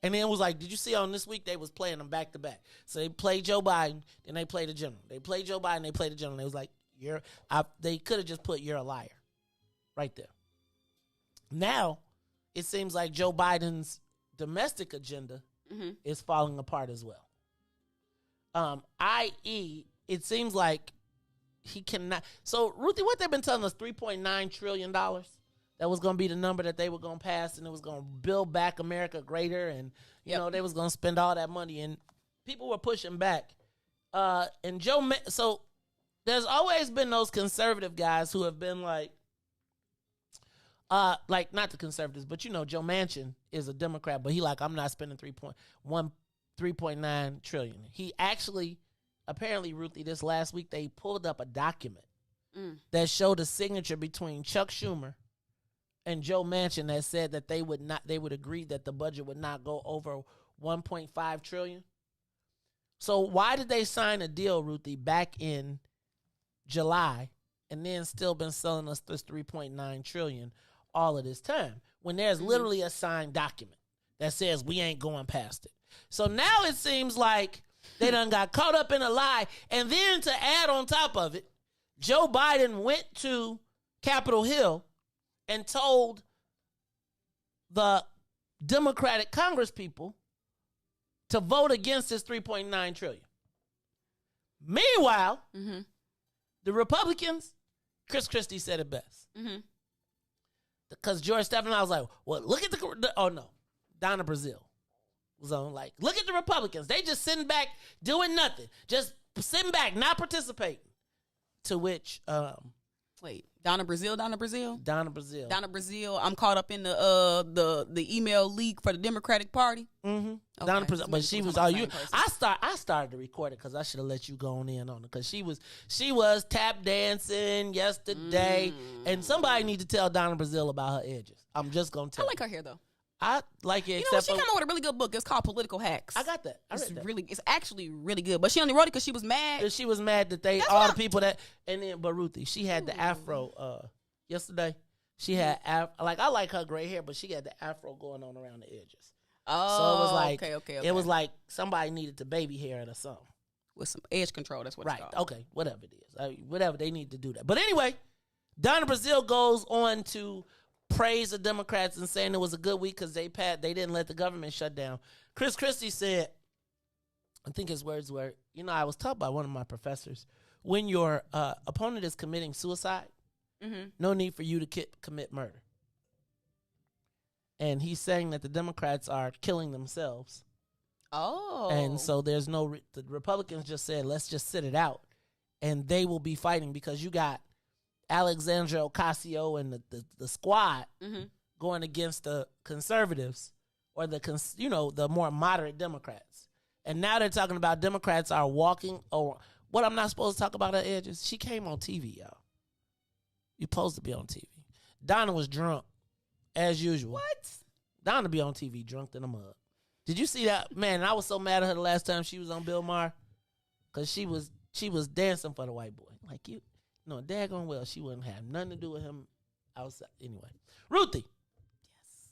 And then it was like, did you see on this week they was playing them back to back? So they played Joe Biden, then they played the general. They played Joe Biden, they played the general. They was like, they could have just put "you're a liar" right there. Now it seems like Joe Biden's domestic agenda is falling apart as well. I.e., it seems like he cannot. So, Ruthie, what they've been telling us, $3.9 trillion, that was going to be the number that they were going to pass, and it was going to build back America greater, and, they was going to spend all that money, and people were pushing back. So there's always been those conservative guys who have been like not the conservatives, but Joe Manchin is a Democrat, but he I'm not spending 3.9 trillion. He actually, apparently, Ruthie, this last week they pulled up a document that showed a signature between Chuck Schumer and Joe Manchin that said that they would agree that the budget would not go over 1.5 trillion. So why did they sign a deal, Ruthie, back in July and then still been selling us this 3.9 trillion all of this time when there's literally a signed document that says we ain't going past it? So now it seems like they done got caught up in a lie. And then to add on top of it, Joe Biden went to Capitol Hill and told the Democratic Congress people to vote against this $3.9 trillion. Meanwhile, the Republicans, Chris Christie said it best. Because George Stephanopoulos was like, well, look at Donna Brazile was on like, look at the Republicans. They just sitting back doing nothing. Just sitting back, not participating. To which, wait, Donna Brazile. Donna Brazile. I'm caught up in the email leak for the Democratic Party. Okay. Donna Brazile, but she was all you. I started to record it because I should have let you go on in on it because she was tap dancing yesterday, and somebody need to tell Donna Brazile about her edges. I'm just gonna tell. I like her hair though. I like it. You know what? She came out with a really good book. It's called Political Hacks. I got that. It's actually really good. But she only wrote it because she was mad. She was mad that the people that, and then but Ruthie, she had the afro yesterday. She had I like her gray hair, but she had the afro going on around the edges. Oh, so it was like okay. It was like somebody needed to baby hair it or something with some edge control. That's what right. It's called. Okay, whatever it is, whatever they need to do that. But anyway, Donna Brazile goes on to praise the Democrats and saying it was a good week because they didn't let the government shut down. Chris Christie said, I think his words were, I was taught by one of my professors, when your opponent is committing suicide, no need for you to commit murder. And he's saying that the Democrats are killing themselves. Oh. And so the Republicans just said, let's just sit it out. And they will be fighting because you got Alexandria Ocasio and the squad going against the conservatives or the more moderate Democrats. And now they're talking about Democrats are walking over. What I'm not supposed to talk about her edges? She came on TV, y'all. You're supposed to be on TV. Donna was drunk, as usual. What? Donna be on TV drunk in a mug. Did you see that? Man, I was so mad at her the last time she was on Bill Maher because she was dancing for the white boy. Like you. No, daggone well, she wouldn't have nothing to do with him outside. Anyway, Ruthie. Yes.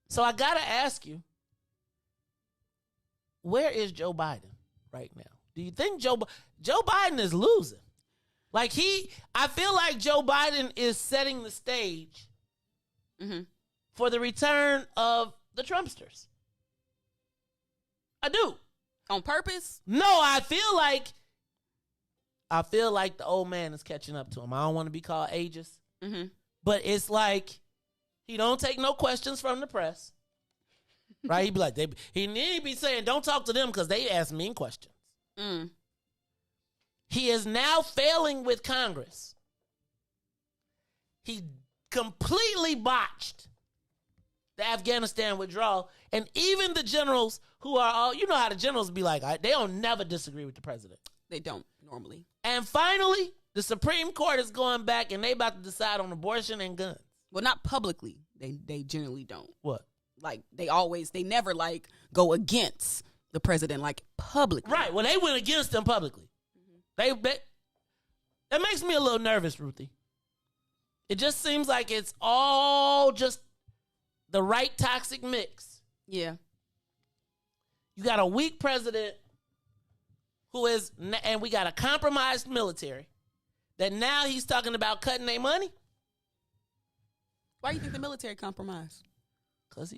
So I got to ask you, where is Joe Biden right now? Do you think Joe Biden is losing? Like I feel like Joe Biden is setting the stage for the return of the Trumpsters. I do. On purpose? No, I feel like the old man is catching up to him. I don't want to be called ageist. But it's like he don't take no questions from the press. Right? He'd be like, he need to be saying, don't talk to them because they ask mean questions. He is now failing with Congress. He completely botched the Afghanistan withdrawal. And even the generals who are all, you know how the generals be like, they don't never disagree with the president. They don't normally. And finally, the Supreme Court is going back and they about to decide on abortion and guns. Well, not publicly. They generally don't. What? Like they never like go against the president like publicly. Right. Well, they went against him publicly. That makes me a little nervous, Ruthie. It just seems like it's all just the right toxic mix. Yeah. You got a weak president and we got a compromised military that now he's talking about cutting their money. Why do you think the military compromised? Because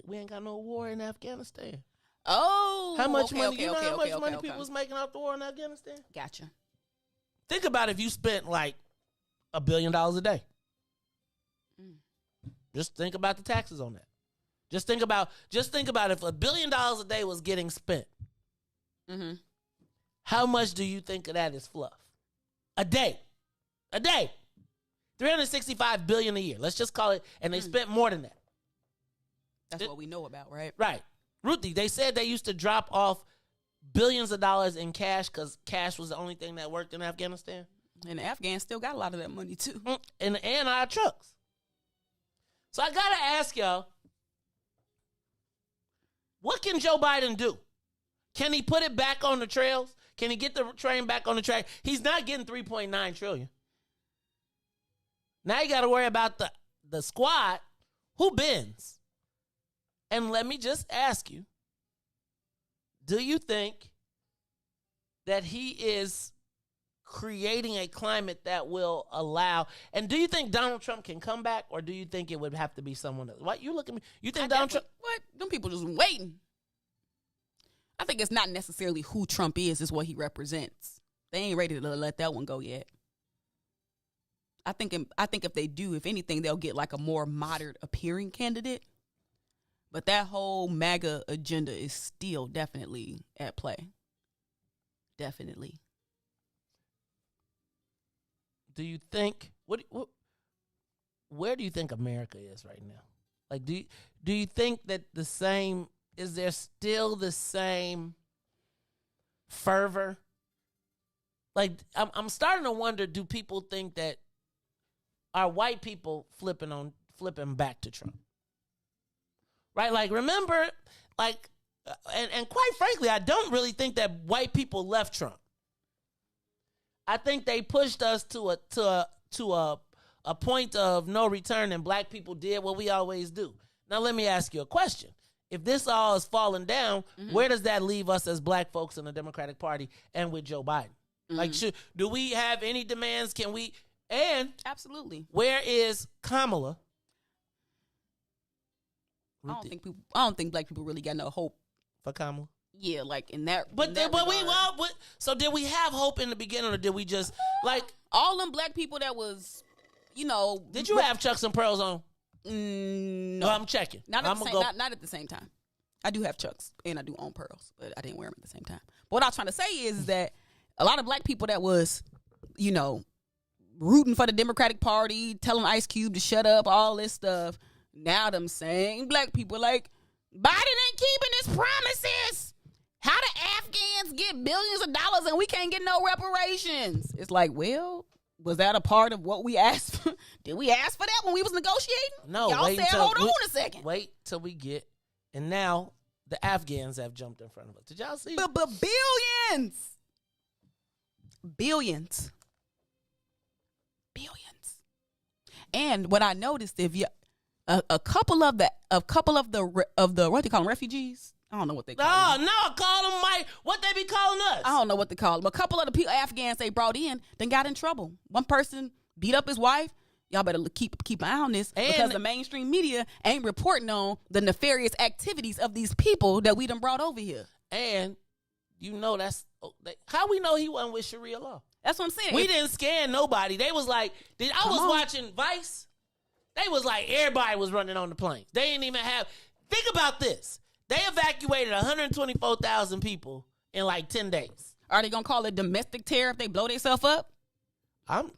we ain't got no war in Afghanistan. Oh. How much money people was making off the war in Afghanistan? Gotcha. Think about if you spent like $1 billion a day. Just think about the taxes on that. Just think about if $1 billion a day was getting spent. How much do you think of that is fluff? A day. $365 billion a year. Let's just call it, and they spent more than that. That's what we know about, right? Right. Ruthie, they said they used to drop off billions of dollars in cash because cash was the only thing that worked in Afghanistan. And the Afghans still got a lot of that money, too. And our trucks. So I got to ask y'all, what can Joe Biden do? Can he put it back on the trails? Can he get the train back on the track? He's not getting $3.9 trillion. Now you got to worry about the squad. Who bends? And let me just ask you, do you think that he is creating a climate that will allow, and do you think Donald Trump can come back, or do you think it would have to be someone else? What, you look at me, you think Donald Trump? What? Them people just waiting. I think it's not necessarily who Trump is, it's what he represents. They ain't ready to let that one go yet. I think if they do, if anything, they'll get like a more moderate appearing candidate. But that whole MAGA agenda is still definitely at play. Definitely. Do you think where do you think America is right now? Like, do you think that is there still the same fervor? Like, I'm starting to wonder, do people think that are white people flipping back to Trump? Right? Like, remember, like, and quite frankly, I don't really think that white people left Trump. I think they pushed us to a point of no return, and black people did what we always do. Now, let me ask you a question. If this all is falling down, where does that leave us as black folks in the Democratic Party and with Joe Biden? Like, do we have any demands? Can we? And absolutely. Where is Kamala? I don't think black people really got no hope for Kamala. Yeah, like in that. So did we have hope in the beginning, or did we just like all them black people that was, Did you have Chucks and Pearls on? No, I'm checking. Not at the same time. I do have Chucks and I do own pearls, but I didn't wear them at the same time. But what I was trying to say is that a lot of black people that was, rooting for the Democratic Party, telling Ice Cube to shut up, all this stuff. Now them saying black people like Biden ain't keeping his promises. How the Afghans get billions of dollars and we can't get no reparations? It's like, well, was that a part of what we asked for? Did we ask for that when we was negotiating? No. Y'all said, hold on a second. Wait till we get. And now the Afghans have jumped in front of us. Did y'all see? But billions. And what I noticed, if you a couple of the what do you call them, refugees? I don't know what they call them. No, call them what they be calling us. I don't know what they call them. A couple of the people, Afghans they brought in, then got in trouble. One person beat up his wife. Y'all better keep an eye on this because the mainstream media ain't reporting on the nefarious activities of these people that we done brought over here. And that's how we know he wasn't with Sharia law. That's what I'm saying. We didn't scan nobody. They was like, watching Vice. They was like, everybody was running on the plane. They didn't even have. Think about this. They evacuated 124,000 people in like 10 days. Are they gonna call it domestic terror if they blow themselves up?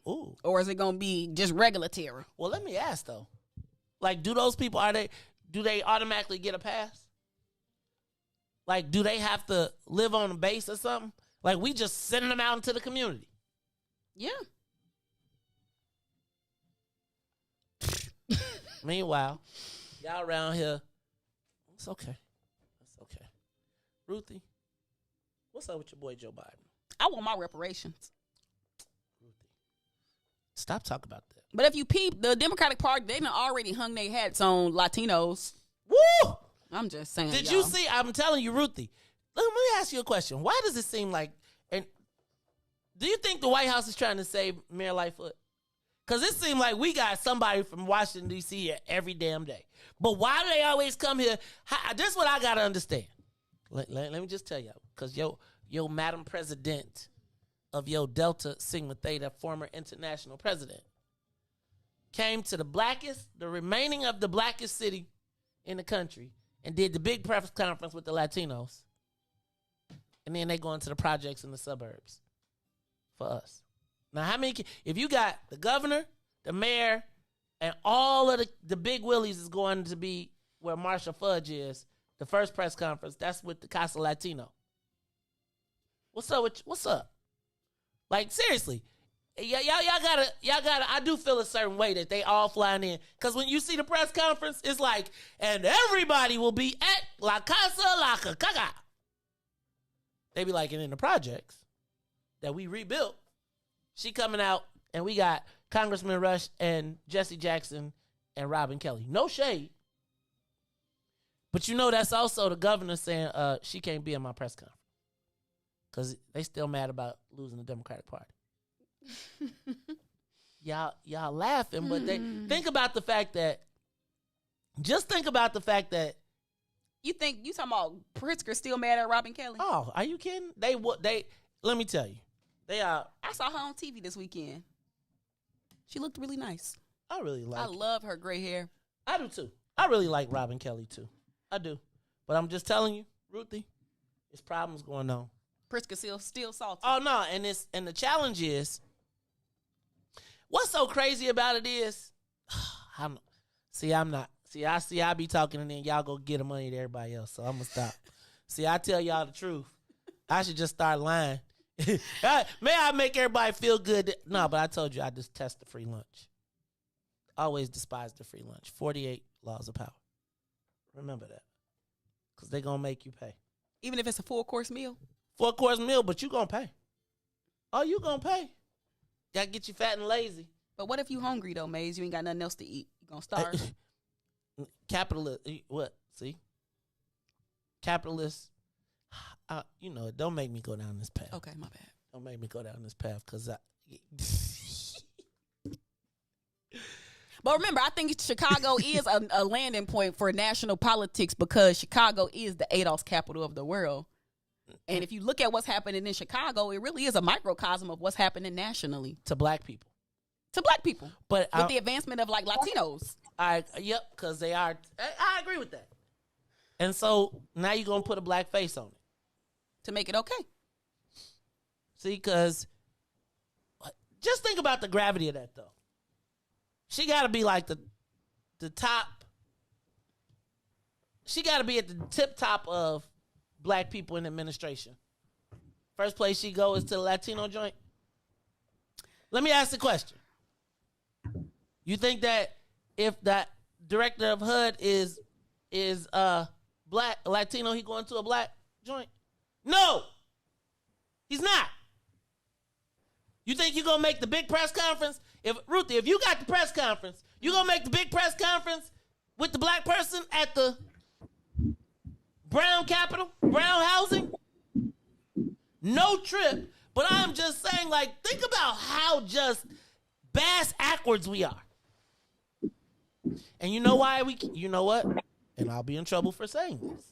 Or is it gonna be just regular terror? Well, let me ask though. Like, do those people do they automatically get a pass? Like, do they have to live on a base or something? Like, we just sending them out into the community. Yeah. Meanwhile, y'all around here, it's okay. Ruthie, what's up with your boy Joe Biden? I want my reparations. Stop talking about that. But if you peep, the Democratic Party, they done already hung their hats on Latinos. Woo! I'm just saying. Did you see? I'm telling you, Ruthie. Let me ask you a question. Why does it seem like, and do you think the White House is trying to save Mayor Lightfoot? Because it seems like we got somebody from Washington, D.C. here every damn day. But why do they always come here? This is what I got to understand. Let me just tell you, because yo Madam President of your Delta Sigma Theta, former international president, came to the remaining of the blackest city in the country and did the big press conference with the Latinos. And then they go into the projects in the suburbs for us. Now, if you got the governor, the mayor, and all of the big willies is going to be where Marshall Fudge is, the first press conference, that's with the Casa Latino. What's up? Like, seriously. Y'all gotta, I do feel a certain way that they all flying in. Because when you see the press conference, it's like, and everybody will be at La Casa La Cacaca. They be like, and in the projects that we rebuilt, she coming out, and we got Congressman Rush and Jesse Jackson and Robin Kelly. No shade. But that's also the governor saying she can't be in my press conference. Because they still mad about losing the Democratic Party. y'all laughing, but think about the fact that You think you talking about Pritzker still mad at Robin Kelly? Oh, are you kidding? They let me tell you. They are. I saw her on TV this weekend. She looked really nice. I really like. I love her gray hair. I do too. I really like Robin Kelly too. I do. But I'm just telling you, Ruthie, there's problems going on. Pritzker still salty. Oh no, and the challenge is, what's so crazy about it is, I'm not. See, I be talking and then y'all go get the money to everybody else. So I'm gonna stop. See, I tell y'all the truth. I should just start lying. May I make everybody feel good? No, but I told you I just test the free lunch. Always despise the free lunch. 48 laws of power. Remember that. Because they're going to make you pay. Even if it's a 4-course meal? 4-course meal, but you going to pay. Oh, you going to pay. Got to get you fat and lazy. But what if you hungry, though, Maze? You ain't got nothing else to eat. You going to starve? Capitalist. What? See? Capitalist. Don't make me go down this path. Okay, my bad. Don't make me go down this path because But remember, I think Chicago is a landing point for national politics because Chicago is the ADOS capital of the world. And if you look at what's happening in Chicago, it really is a microcosm of what's happening nationally. To black people. But with the advancement of like Latinos. Yep, because they are. I agree with that. And so now you're going to put a black face on it. To make it okay. See, because just think about the gravity of that, though. She got to be like the top. She got to be at the tip top of black people in administration. First place she go is to the Latino joint. Let me ask the question. You think that if that director of HUD is black, Latino, he going to a black joint? No, he's not. You think you're going to make the big press conference? Ruthie, if you got the press conference, you going to make the big press conference with the black person at the Brown Capitol, Brown Housing? No trip. But I'm just saying, like, think about how just bass-ackwards we are. And you know why you know what? And I'll be in trouble for saying this.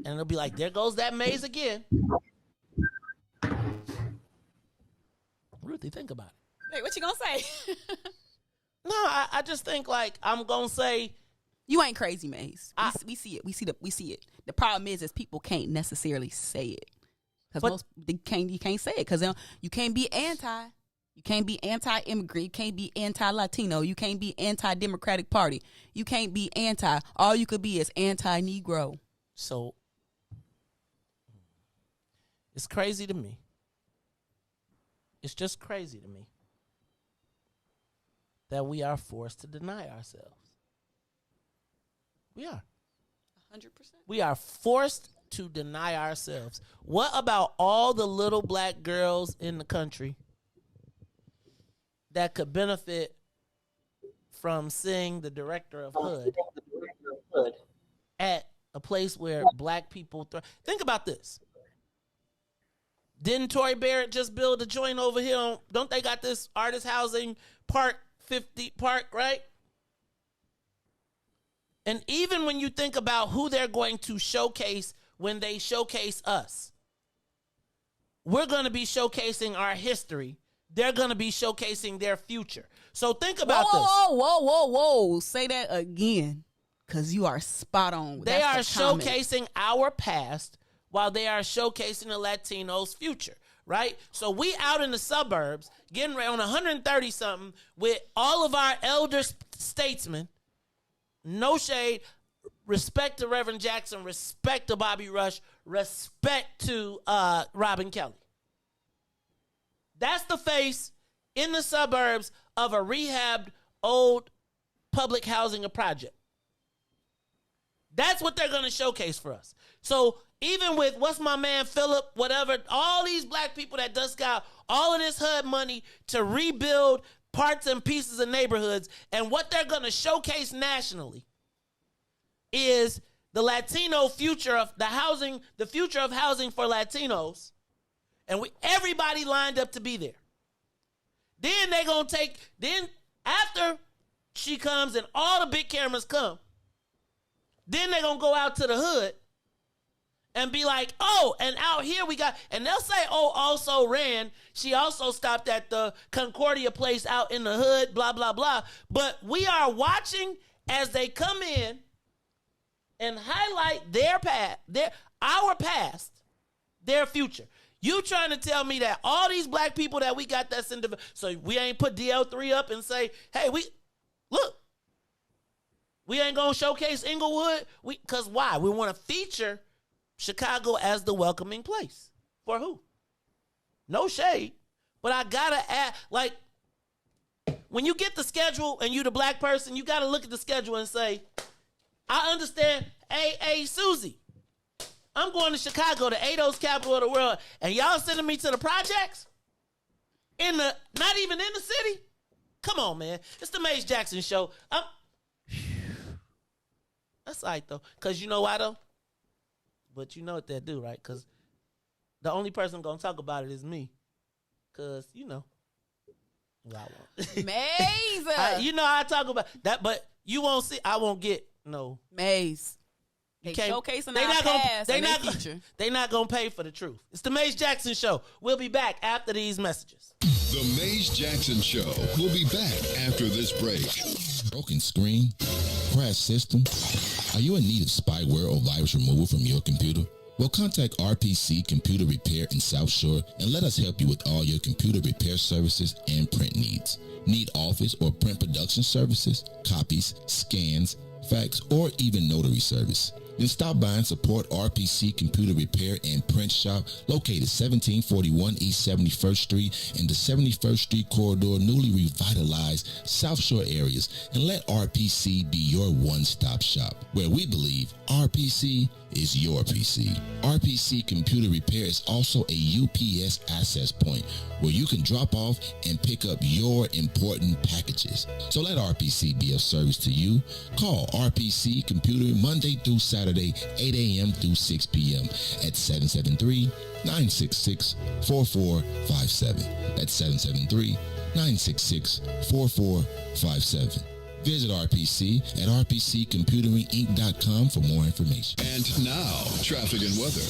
And it'll be like, there goes that maze again. Ruthie, think about it. Hey, what you gonna say? No, I just think like I'm gonna say you ain't crazy, Maze. We see it. We see it. The problem is people can't necessarily say it because you can't say it because you can't be anti. You can't be anti-immigrant. You can't be anti-Latino. You can't be anti-Democratic Party. You can't be anti. All you could be is anti-Negro. So it's crazy to me. It's just crazy to me that we are forced to deny ourselves. We are. 100%. We are forced to deny ourselves. What about all the little black girls in the country that could benefit from seeing the director of HUD at a place where black people thrive? Think about this. Didn't Tory Barrett just build a joint over here? Don't they got this artist housing Park 50 Park, right? And even when you think about who they're going to showcase when they showcase us, we're going to be showcasing our history. They're going to be showcasing their future. So think about this. Whoa. Say that again, because you are spot on. They are showcasing our past while they are showcasing the Latinos' future, right? So we out in the suburbs getting on 130-something with all of our elder statesmen. No shade. Respect to Reverend Jackson. Respect to Bobby Rush. Respect to Robin Kelly. That's the face in the suburbs of a rehabbed old public housing project. That's what they're going to showcase for us. So even with what's my man Philip, whatever, all these black people that just got all of this HUD money to rebuild parts and pieces of neighborhoods, and what they're going to showcase nationally is the Latino future of the housing, the future of housing for Latinos. And everybody lined up to be there. Then they're going to then after she comes and all the big cameras come, Then they're going to go out to the hood and be like, oh, and out here we got, and they'll say, oh, also ran. She also stopped at the Concordia place out in the hood, blah, blah, blah. But we are watching as they come in and highlight their past, our past, their future. You trying to tell me that all these black people that we got that's in the, so we ain't put DL3 up and say, hey, we ain't going to showcase Inglewood? Because why? We want to feature Chicago as the welcoming place. For who? No shade. But I got to add, like, when you get the schedule and you the black person, you got to look at the schedule and say, I understand, hey, Susie, I'm going to Chicago, the ADOS capital of the world, and y'all sending me to the projects? Not even in the city? Come on, man. It's the Maze Jackson Show. That's all right, though. Because you know why, though? But you know what they do, right? Because the only person going to talk about it is me. Because, you know. Well, I won't. Maze! You know how I talk about that, but you won't see. I won't get no. Maze. They showcasing our past and their future. They not going to pay for the truth. It's the Maze Jackson Show. We'll be back after these messages. The Maze Jackson Show will be back after this break. Broken screen, crash system. Are you in need of spyware or virus removal from your computer? Well, contact RPC Computer Repair in South Shore and let us help you with all your computer repair services and print needs. Need office or print production services, copies, scans, fax, or even notary service? Then stop by and support RPC Computer Repair and Print Shop located 1741 East 71st Street in the 71st Street corridor, newly revitalized South Shore areas, and let RPC be your one-stop shop, where we believe RPC is your PC. RPC Computer Repair is also a UPS access point where you can drop off and pick up your important packages. So let RPC be of service to you. Call RPC Computer Monday through Saturday, 8 a.m. through 6 p.m. at 773-966-4457. That's 773-966-4457. Visit RPC at rpccomputeringinc.com for more information. And now, traffic and weather.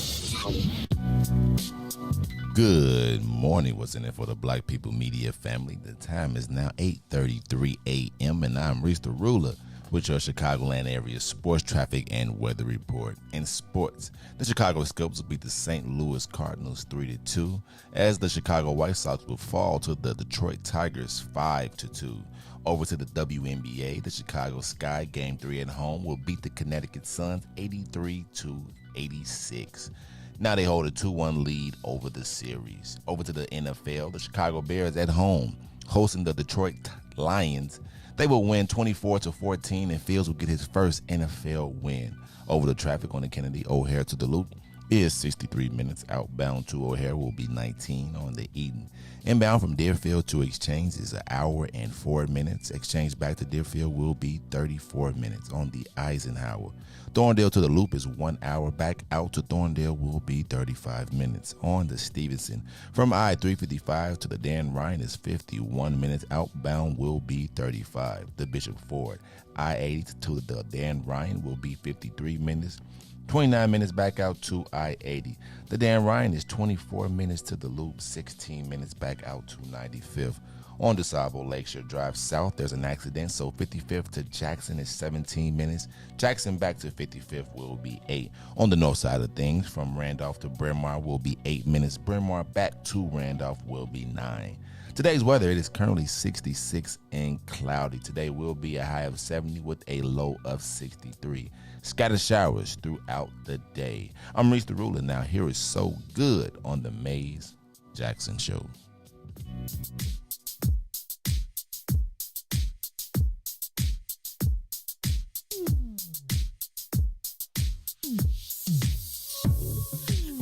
Good morning. What's in it for the Black People Media family? The time is now 8:33 a.m. and I'm Riis the Ruler with your Chicagoland area sports traffic and weather report. In sports, the Chicago Sculptors will beat the St. Louis Cardinals 3-2, as the Chicago White Sox will fall to the Detroit Tigers 5-2. Over to the WNBA, the Chicago Sky Game 3 at home will beat the Connecticut Suns 83-86. Now they hold a 2-1 lead over the series. Over to the NFL, the Chicago Bears at home hosting the Detroit Lions. They will win 24-14, and Fields will get his first NFL win. Over the traffic on the Kennedy O'Hare to Duluth is 63 minutes. Outbound to O'Hare will be 19 on the Eden. Inbound from Deerfield to Exchange is 1 hour and 4 minutes. Exchange back to Deerfield will be 34 minutes on the Eisenhower. Thorndale to the Loop is 1 hour. Back out to Thorndale will be 35 minutes on the Stevenson. From I-355 to the Dan Ryan is 51 minutes. Outbound will be 35. The Bishop Ford I-80 to the Dan Ryan will be 53 minutes. 29 minutes back out to I-80. The Dan Ryan is 24 minutes to the Loop, 16 minutes back out to 95th. On DeSable Lakeshore Drive South, there's an accident, so 55th to Jackson is 17 minutes. Jackson back to 55th will be 8. On the north side of things, from Randolph to Bryn Mawr will be 8 minutes. Bryn Mawr back to Randolph will be 9. Today's weather, it is currently 66 and cloudy. Today will be a high of 70 with a low of 63. Scattered showers throughout the day. I'm Riis the Ruler. Now here is So Good on the Maze Jackson Show.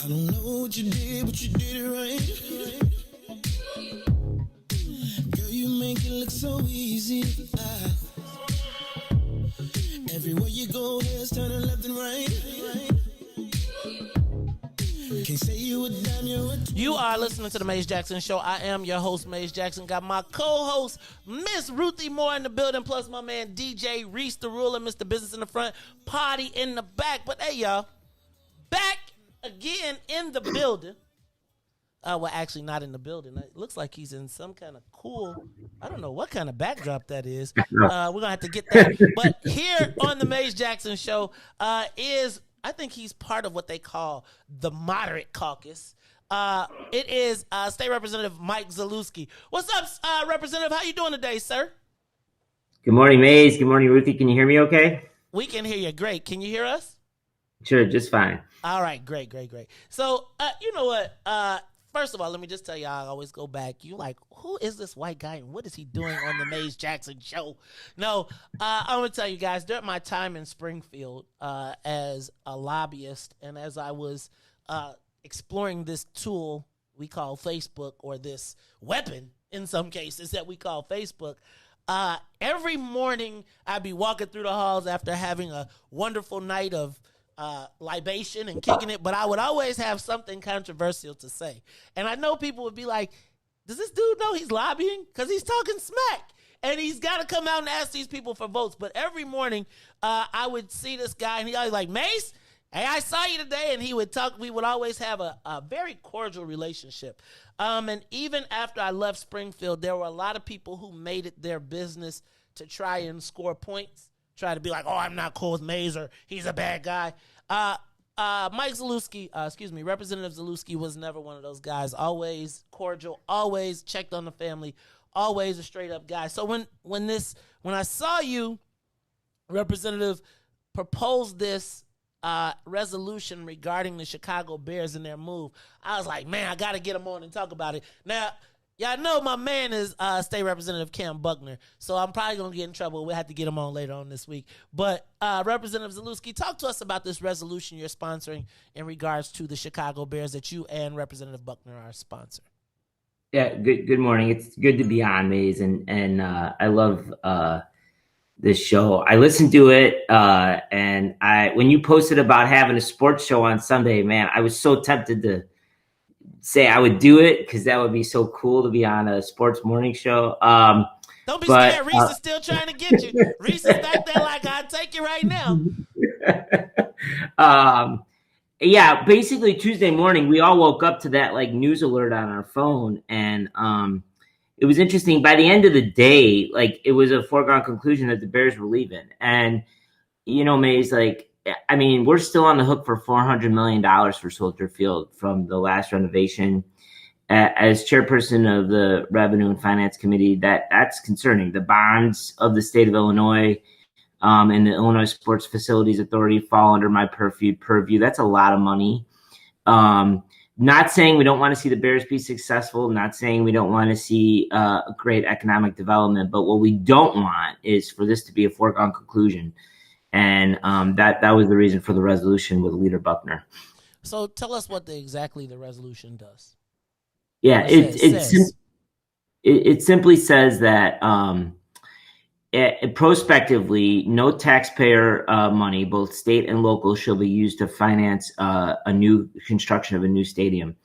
I don't know what you did, but you did it right. Girl, you make it look so easy. Everywhere you go, there's turning left and right. Can't say you a dime, you're a You are listening to the Maze Jackson Show. I am your host, Maze Jackson. Got my co-host, Miss Ruthie Moore in the building, plus my man DJ Riis the Ruler, Mr. Business in the front, Party in the back. But hey, y'all, back again in the building. Well, actually not in the building. It looks like he's in some kind of cool, I don't know what kind of backdrop that is. We're going to have to get that. But here on the Maze Jackson Show is, I think he's part of what they call the moderate caucus. It is State Representative Mike Zalewski. What's up, Representative? How you doing today, sir? Good morning, Maze. Good morning, Ruthie. Can you hear me okay? We can hear you great. Can you hear us? Sure, just fine. All right, great. So, you know what? First of all, let me just tell you, I always go back. You like, who is this white guy and what is he doing on the Maze Jackson Show? No, I'm going to tell you guys, during my time in Springfield as a lobbyist and as I was exploring this tool we call Facebook, or this weapon in some cases that we call Facebook, every morning I'd be walking through the halls after having a wonderful night of libation and kicking it, but I would always have something controversial to say. And I know people would be like, does this dude know he's lobbying? Because he's talking smack. And he's got to come out and ask these people for votes. But every morning I would see this guy, and he always like, Mace, hey, I saw you today. And he would talk. We would always have a very cordial relationship. And even after I left Springfield, there were a lot of people who made it their business to try and score points, try to be like, oh, I'm not cool with Maze, or he's a bad guy. Mike Zalewski, Representative Zalewski was never one of those guys. Always cordial, always checked on the family, always a straight up guy. So when I saw you, Representative, propose this resolution regarding the Chicago Bears and their move, I was like, man, I got to get him on and talk about it. Now, y'all know my man is State Representative Cam Buckner, so I'm probably going to get in trouble. We'll have to get him on later on this week. But Representative Zalewski, talk to us about this resolution you're sponsoring in regards to the Chicago Bears that you and Representative Buckner are sponsoring. Yeah, good morning. It's good to be on, Maze, and I love this show. I listened to it, and when you posted about having a sports show on Sunday, man, I was so tempted to say I would do it because that would be so cool to be on a sports morning show. Don't be scared. Reese is still trying to get you. Reese is back there like, I'll take you right now. Yeah, basically Tuesday morning, we all woke up to that like news alert on our phone. And it was interesting. By the end of the day, like it was a foregone conclusion that the Bears were leaving. And, you know, Maze, like, I mean, we're still on the hook for $400 million for Soldier Field from the last renovation. As chairperson of the Revenue and Finance Committee, that's concerning. The bonds of the state of Illinois and the Illinois Sports Facilities Authority fall under my purview. That's a lot of money. Not saying we don't want to see the Bears be successful, not saying we don't want to see great economic development, but what we don't want is for this to be a foregone conclusion. And that was the reason for the resolution with Leader Buckner. So tell us what exactly the resolution does. Yeah, it simply says that prospectively, no taxpayer money, both state and local, shall be used to finance a new construction of a new stadium.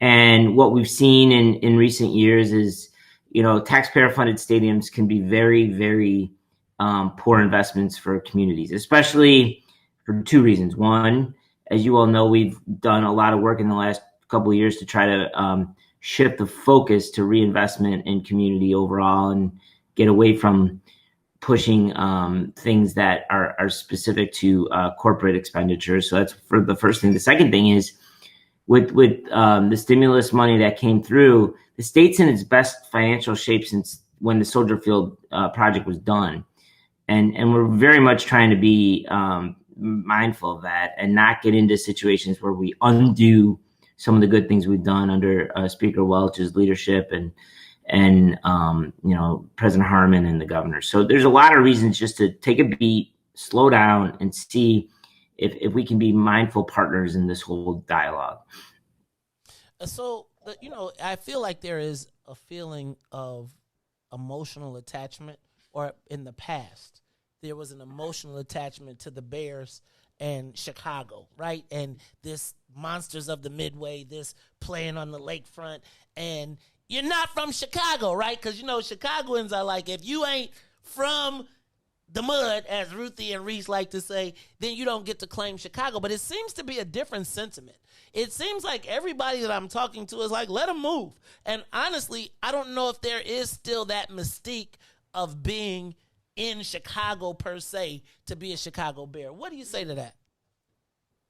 And what we've seen in recent years is, you know, taxpayer-funded stadiums can be very, very poor investments for communities, especially for two reasons. One, as you all know, we've done a lot of work in the last couple of years to try to shift the focus to reinvestment in community overall and get away from pushing things that are specific to corporate expenditures. So that's for the first thing. The second thing is with the stimulus money that came through, the state's in its best financial shape since when the Soldier Field project was done. And we're very much trying to be mindful of that and not get into situations where we undo some of the good things we've done under Speaker Welch's leadership and you know, President Harmon and the governor. So there's a lot of reasons just to take a beat, slow down, and see if we can be mindful partners in this whole dialogue. So, you know, I feel like there is a feeling of emotional attachment, or in the past, there was an emotional attachment to the Bears and Chicago, right? And this Monsters of the Midway, this playing on the lakefront, and you're not from Chicago, right? Because, Chicagoans are like, if you ain't from the mud, as Ruthie and Riis like to say, then you don't get to claim Chicago. But it seems to be a different sentiment. It seems like everybody that I'm talking to is like, let them move. And honestly, I don't know if there is still that mystique of being in Chicago per se to be a Chicago Bear. What do you say to that?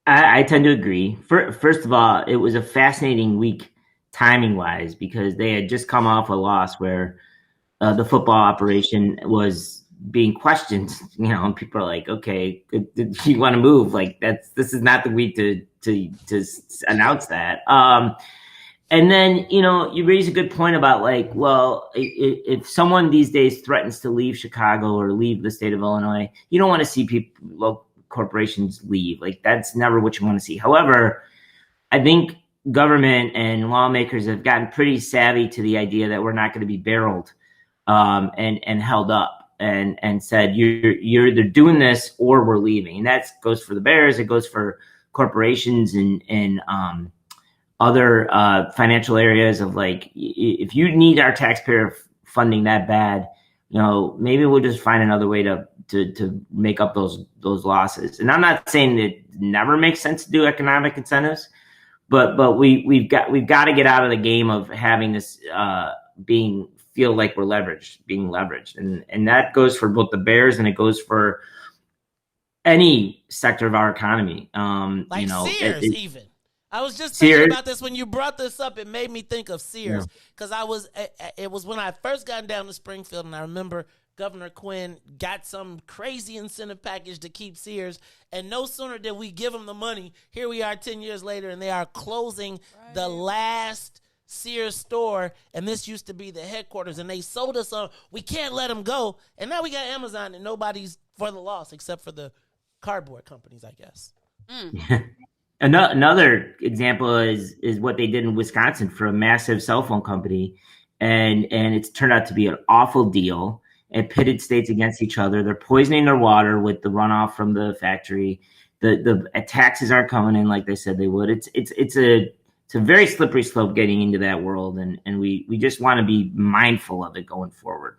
I tend to agree. First of all, it was a fascinating week timing-wise because they had just come off a loss where the football operation was being questioned, and people are like, okay, do you want to move? Like this is not the week to announce that. And then, you raise a good point about like, well, if someone these days threatens to leave Chicago or leave the state of Illinois, you don't want to see local corporations leave. Like that's never what you want to see. However, I think government and lawmakers have gotten pretty savvy to the idea that we're not going to be barreled and held up and said, you're either doing this or we're leaving. And that goes for the Bears. It goes for corporations and other financial areas of like, if you need our taxpayer funding that bad, maybe we'll just find another way to make up those losses. And I'm not saying that it never makes sense to do economic incentives, but we've got to get out of the game of having this feel like we're being leveraged, and that goes for both the Bears and it goes for any sector of our economy. Sears, even. I was just thinking about this when you brought this up. It made me think of Sears because it was when I first got down to Springfield, and I remember Governor Quinn got some crazy incentive package to keep Sears, and no sooner did we give them the money, here we are 10 years later, and they are closing the last Sears store, and this used to be the headquarters, and they sold us on, we can't let them go, and now we got Amazon, and nobody's for the loss except for the cardboard companies, I guess. Another example is what they did in Wisconsin for a massive cell phone company, and it's turned out to be an awful deal. It pitted states against each other. They're poisoning their water with the runoff from the factory. The taxes aren't coming in like they said they would. It's a very slippery slope getting into that world, and we just want to be mindful of it going forward.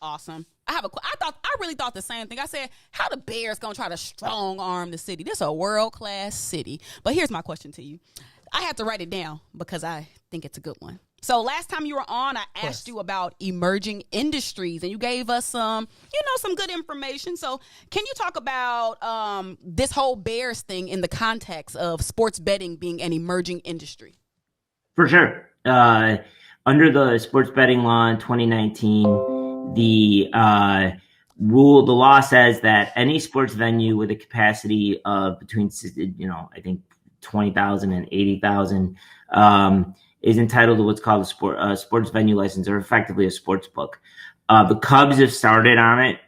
Awesome. I really thought the same thing. I said, how the Bears gonna try to strong arm the city? This is a world-class city. But here's my question to you. I had to write it down because I think it's a good one. So last time you were on, I asked you about emerging industries, and you gave us some good information. So can you talk about this whole Bears thing in the context of sports betting being an emerging industry? For sure. Under the sports betting law in 2019, the law says that any sports venue with a capacity of between, I think 20,000 and 80,000 is entitled to what's called a sports venue license, or effectively a sports book. The Cubs have started on it.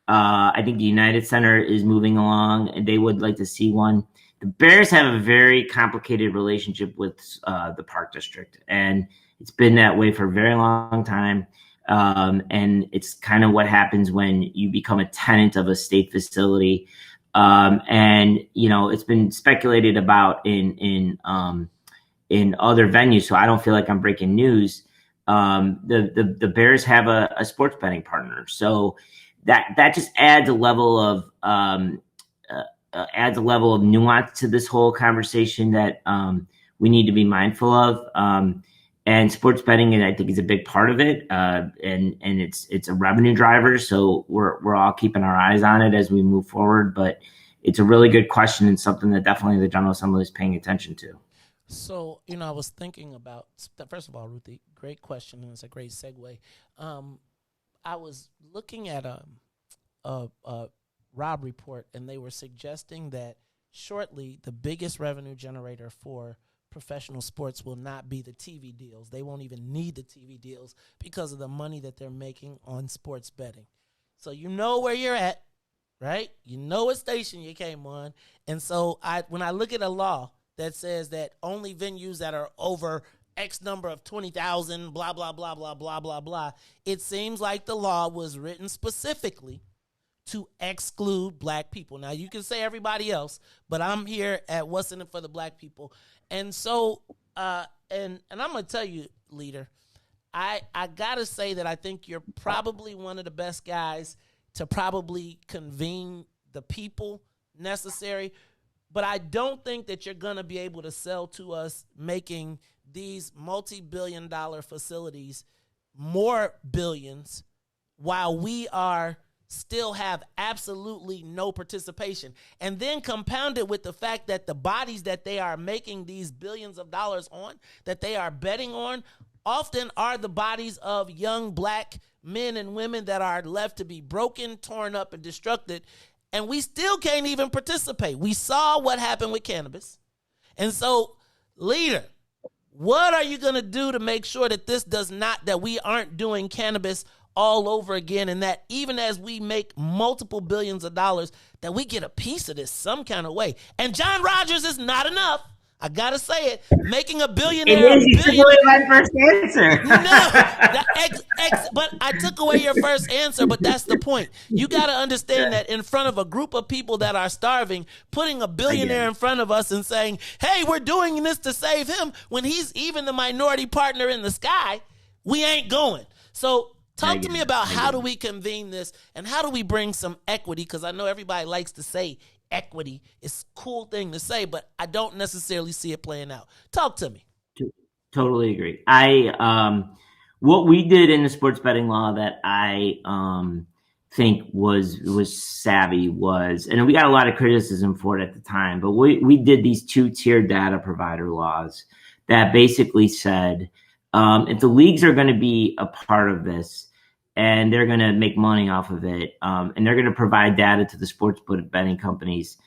I think the United Center is moving along, and they would like to see one. The Bears have a very complicated relationship with the Park District, and it's been that way for a very long time. And it's kind of what happens when you become a tenant of a state facility. And it's been speculated about in other venues, so I don't feel like I'm breaking news. The Bears have a sports betting partner, so that just adds a level of nuance to this whole conversation that we need to be mindful of. And sports betting, I think, is a big part of it, and it's a revenue driver. So we're all keeping our eyes on it as we move forward. But it's a really good question and something that definitely the General Assembly is paying attention to. So, I was thinking about, first of all, Ruthie, great question, and it's a great segue. I was looking at a Rob report, and they were suggesting that shortly the biggest revenue generator for professional sports will not be the TV deals. They won't even need the TV deals because of the money that they're making on sports betting. So you know where you're at, right? You know what station you came on. And so when I look at a law that says that only venues that are over X number of 20,000, blah, blah, blah, blah, blah, blah, blah, it seems like the law was written specifically to exclude black people. Now, you can say everybody else, but I'm here at What's in it for the Black people. And so, and I'm going to tell you, leader, I got to say that I think you're probably one of the best guys to probably convene the people necessary. But I don't think that you're going to be able to sell to us making these multi-billion-dollar facilities more billions while we are still have absolutely no participation. And then compound it with the fact that the bodies that they are making these billions of dollars on, that they are betting on, often are the bodies of young black men and women that are left to be broken, torn up, and destructed. And we still can't even participate. We saw what happened with cannabis. And so, leader, what are you going to do to make sure that this does not, that we aren't doing cannabis all over again, and that even as we make multiple billions of dollars, that we get a piece of this some kind of way? And John Rogers is not enough. I gotta say it. Making a billionaire. It is. You took away my first answer. But I took away your first answer. But that's the point. You gotta understand that in front of a group of people that are starving, putting a billionaire in front of us and saying, "Hey, we're doing this to save him," when he's even the minority partner in the sky, we ain't going. So talk to me about how do we convene this and how do we bring some equity? Because I know everybody likes to say equity. It's a cool thing to say, but I don't necessarily see it playing out. Talk to me. Totally agree. What we did in the sports betting law that I think was savvy was, and we got a lot of criticism for it at the time, but we did these 2-tier data provider laws that basically said, if the leagues are going to be a part of this, and they're going to make money off of it, and they're going to provide data to the sports betting companies,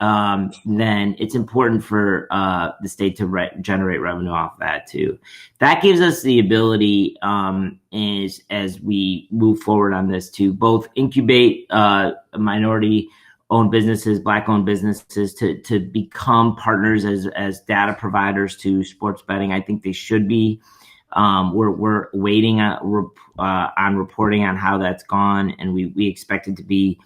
then it's important for the state to generate revenue off that too. That gives us the ability, as we move forward on this, to both incubate minority-owned businesses, Black-owned businesses, to become partners as data providers to sports betting. I think they should be. We're waiting on reporting on how that's gone, and we expect it to be,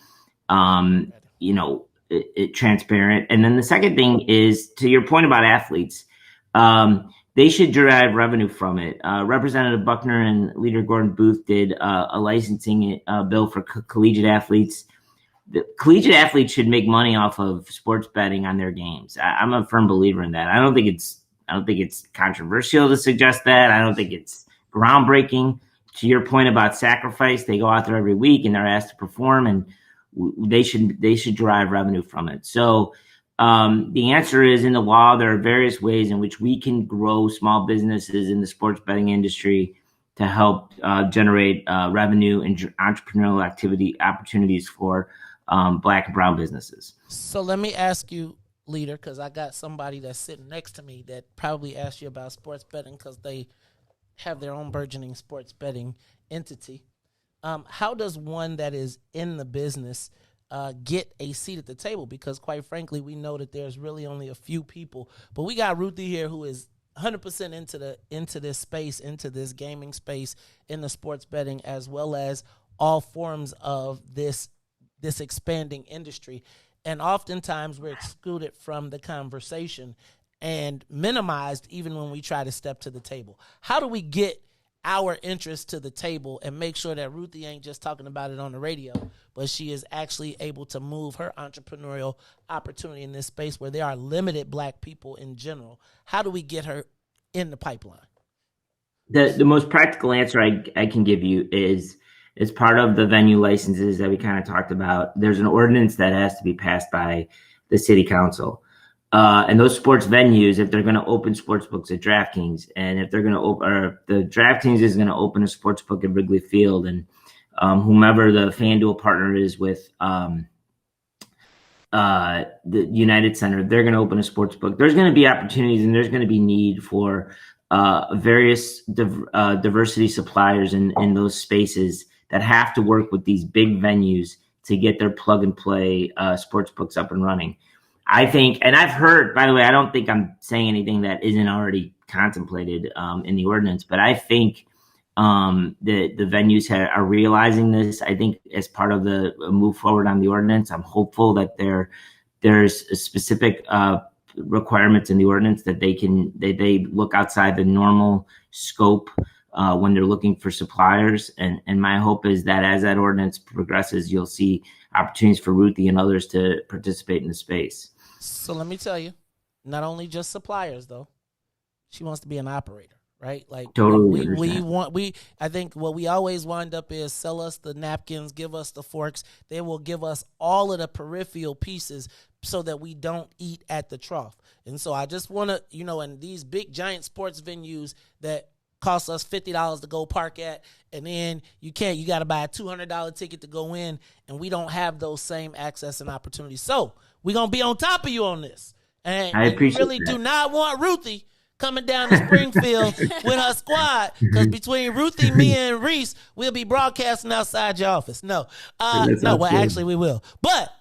transparent. And then the second thing is, to your point about athletes, they should derive revenue from it. Representative Buckner and Leader Gordon Booth did a licensing bill for collegiate athletes. The collegiate athletes should make money off of sports betting on their games. I'm a firm believer in that. I don't think it's controversial to suggest that. I don't think it's groundbreaking. To your point about sacrifice, they go out there every week and they're asked to perform, and they should derive revenue from it. So the answer is, in the law, there are various ways in which we can grow small businesses in the sports betting industry to help generate revenue and entrepreneurial opportunities for Black and brown businesses. So let me ask you, leader, because I got somebody that's sitting next to me that probably asked you about sports betting because they have their own burgeoning sports betting entity. How does one that is in the business get a seat at the table? Because quite frankly, we know that there's really only a few people, but we got Ruthie here who is 100% into this space, into this gaming space, in the sports betting, as well as all forms of this expanding industry. And oftentimes we're excluded from the conversation and minimized even when we try to step to the table. How do we get our interest to the table and make sure that Ruthie ain't just talking about it on the radio, but she is actually able to move her entrepreneurial opportunity in this space where there are limited Black people in general? How do we get her in the pipeline? The most practical answer I can give you is, as part of the venue licenses that we kind of talked about, there's an ordinance that has to be passed by the city council. And those sports venues, if they're going to open sports books at DraftKings, and if they're going to or the DraftKings is going to open a sports book at Wrigley Field, and whomever the FanDuel partner is with the United Center, they're going to open a sports book. There's going to be opportunities, and there's going to be need for various diversity suppliers in those spaces that have to work with these big venues to get their plug and play sports books up and running. I think, and I've heard, by the way, I don't think I'm saying anything that isn't already contemplated in the ordinance, but I think the venues are realizing this. I think as part of the move forward on the ordinance, I'm hopeful that there's a specific requirements in the ordinance that they look outside the normal scope when they're looking for suppliers. And my hope is that as that ordinance progresses, you'll see opportunities for Ruthie and others to participate in the space. So let me tell you, not only just suppliers though, she wants to be an operator. Right, like totally. I think what we always wind up is sell us the napkins, give us the forks. They will give us all of the peripheral pieces so that we don't eat at the trough. And so I just want to, in these big giant sports venues that cost us $50 to go park at, and then you got to buy a $200 ticket to go in, and we don't have those same access and opportunities. So we're gonna be on top of you on this, and I appreciate really that. Do not want Ruthie coming down to Springfield with her squad, because between Ruthie, me, and Riis, we'll be broadcasting outside your office. No, actually we will. But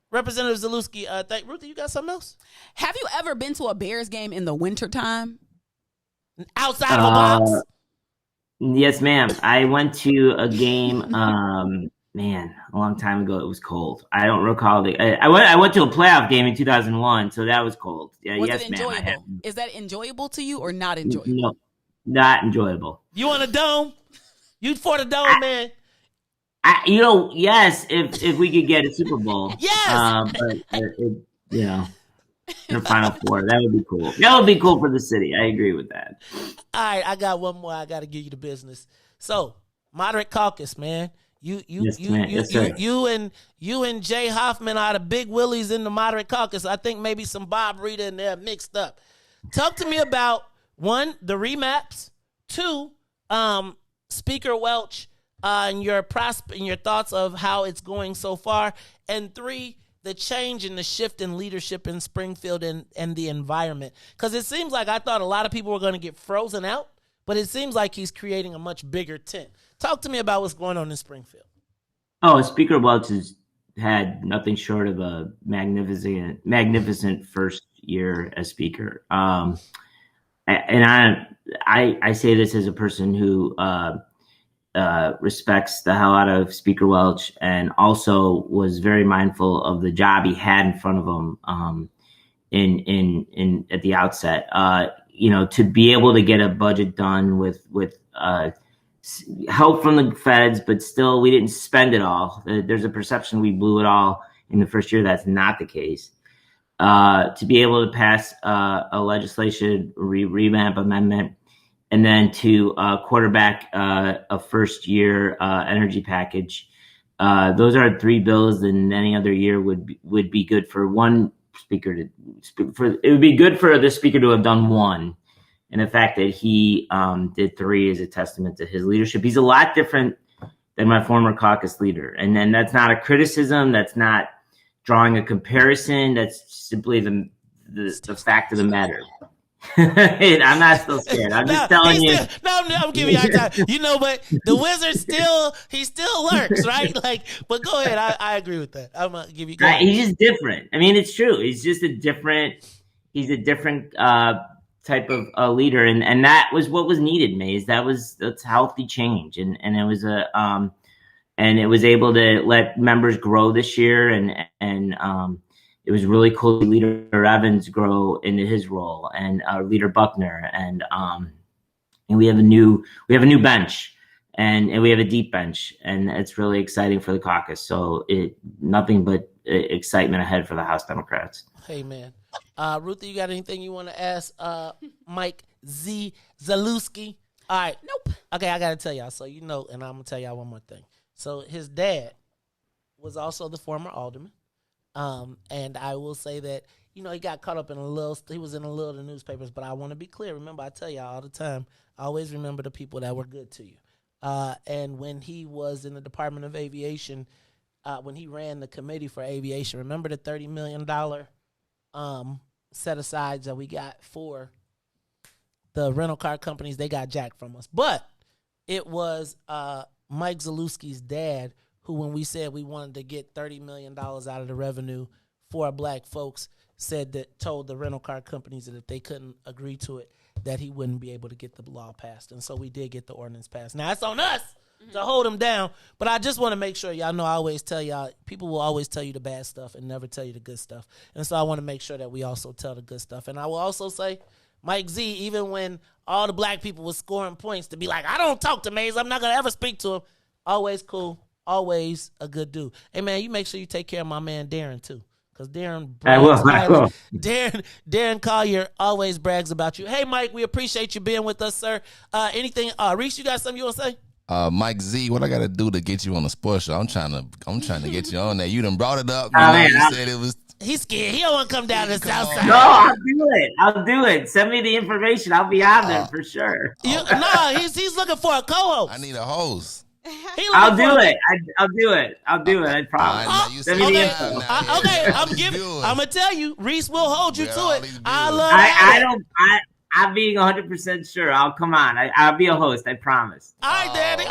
Representative Zalewski, Ruthie, you got something else? Have you ever been to a Bears game in the wintertime? Outside of a box? Yes, ma'am. I went to a game, a long time ago. It was cold. I don't recall I went to a playoff game in 2001, so that was cold. Yeah, Was yes, it ma'am. enjoyable? Is that enjoyable to you or not enjoyable? No, not enjoyable. You want a dome? You for the dome, man? Yes. If we could get a Super Bowl, yes. But in the Final Four, that would be cool. That would be cool for the city. I agree with that. All right, I got one more. I got to give you the business. So, moderate caucus, man. You and Jay Hoffman are the big willies in the moderate caucus. I think maybe some Bob Rita in there mixed up. Talk to me about, one, the remaps, two, Speaker Welch, and your thoughts of how it's going so far, and three, the change and the shift in leadership in Springfield and the environment. Because it seems like I thought a lot of people were going to get frozen out, but it seems like he's creating a much bigger tent. Talk to me about what's going on in Springfield. Oh, Speaker Welch has had nothing short of a magnificent first year as Speaker. I say this as a person who respects the hell out of Speaker Welch, and also was very mindful of the job he had in front of him in at the outset. To be able to get a budget done with help from the feds, but still we didn't spend it all. There's a perception we blew it all in the first year. That's not the case. To be able to pass a legislation revamp amendment, and then to quarterback a first year energy package. Those are three bills that in any other year would be good for one speaker it would be good for the speaker to have done one. And the fact that he did three is a testament to his leadership. He's a lot different than my former caucus leader. And then that's not a criticism. That's not drawing a comparison. That's simply the fact of the matter. I'm not still scared. I'm just telling you. I'm giving you a hard time. But the wizard still lurks, right? But go ahead. I agree with that. I'm gonna give you. He's just different. I mean, it's true. He's just a different type of leader, and that was what was needed, Maze. That's healthy change, and it was and it was able to let members grow this year, and it was really cool to see Leader Evans grow into his role, and Leader Buckner, and we have a new bench, and we have a deep bench, and it's really exciting for the caucus. So nothing but excitement ahead for the House Democrats. Hey man, Ruthie, you got anything you want to ask Mike Zalewski? All right, nope. Okay, I gotta tell y'all. So and I'm gonna tell y'all one more thing. So his dad was also the former alderman. And I will say that, he got caught up in he was in a little of the newspapers, but I want to be clear. Remember, I tell y'all all the time, always remember the people that were good to you. And when he was in the Department of Aviation, when he ran the committee for aviation, remember the $30 million set-asides that we got for the rental car companies? They got jacked from us. But it was Mike Zalewski's dad who, when we said we wanted to get $30 million out of the revenue for black folks, told the rental car companies that if they couldn't agree to it, that he wouldn't be able to get the law passed. And so we did get the ordinance passed. Now it's on us to hold him down, but I just want to make sure y'all know I always tell y'all, people will always tell you the bad stuff and never tell you the good stuff. And so I want to make sure that we also tell the good stuff. And I will also say, Mike Z, even when all the black people were scoring points to be like, I don't talk to Mays, I'm not going to ever speak to him. Always cool, always a good dude. Hey, man, you make sure you take care of my man Darren, too. Because Darren, I will. Darren Collier always brags about you. Hey, Mike, we appreciate you being with us, sir. Anything, Riis, you got something you want to say? Mike Z, what I got to do to get you on the sports show? I'm trying to get you on there. You done brought it up. You said it was. He's scared. He don't want to come down to the south side. No, I'll do it. Send me the information. I'll be on there for sure. He's looking for a co-host. I need a host. I'll do it. I'll do it. I promise. Send me the info. I'm gonna tell you, Riis will hold you to it. I'm being 100% sure. I'll come on. I'll be a host. I promise. All right, Daddy.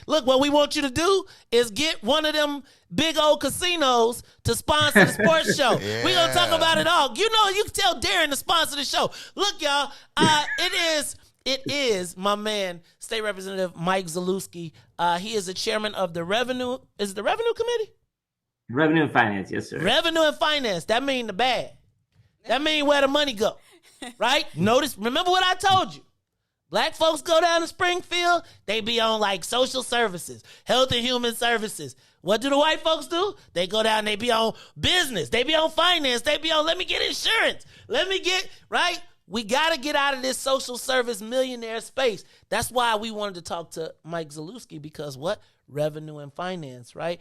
Look. What we want you to do is get one of them big old casinos to sponsor the sports show. Yeah. We're gonna talk about it all. You can tell Darren to sponsor the show. Look, y'all. It is my man, State Representative Mike Zalewski. He is the chairman of the Revenue. Is it the Revenue Committee? Revenue and Finance, yes, sir. Revenue and Finance. That mean the bag. That mean where the money go. Right? Remember what I told you. Black folks go down to Springfield, they be on like social services, health and human services. What do the white folks do? They go down, they be on business, they be on finance, they be on, let me get insurance, right? We got to get out of this social service millionaire space. That's why we wanted to talk to Mike Zalewski, because what? Revenue and finance, right?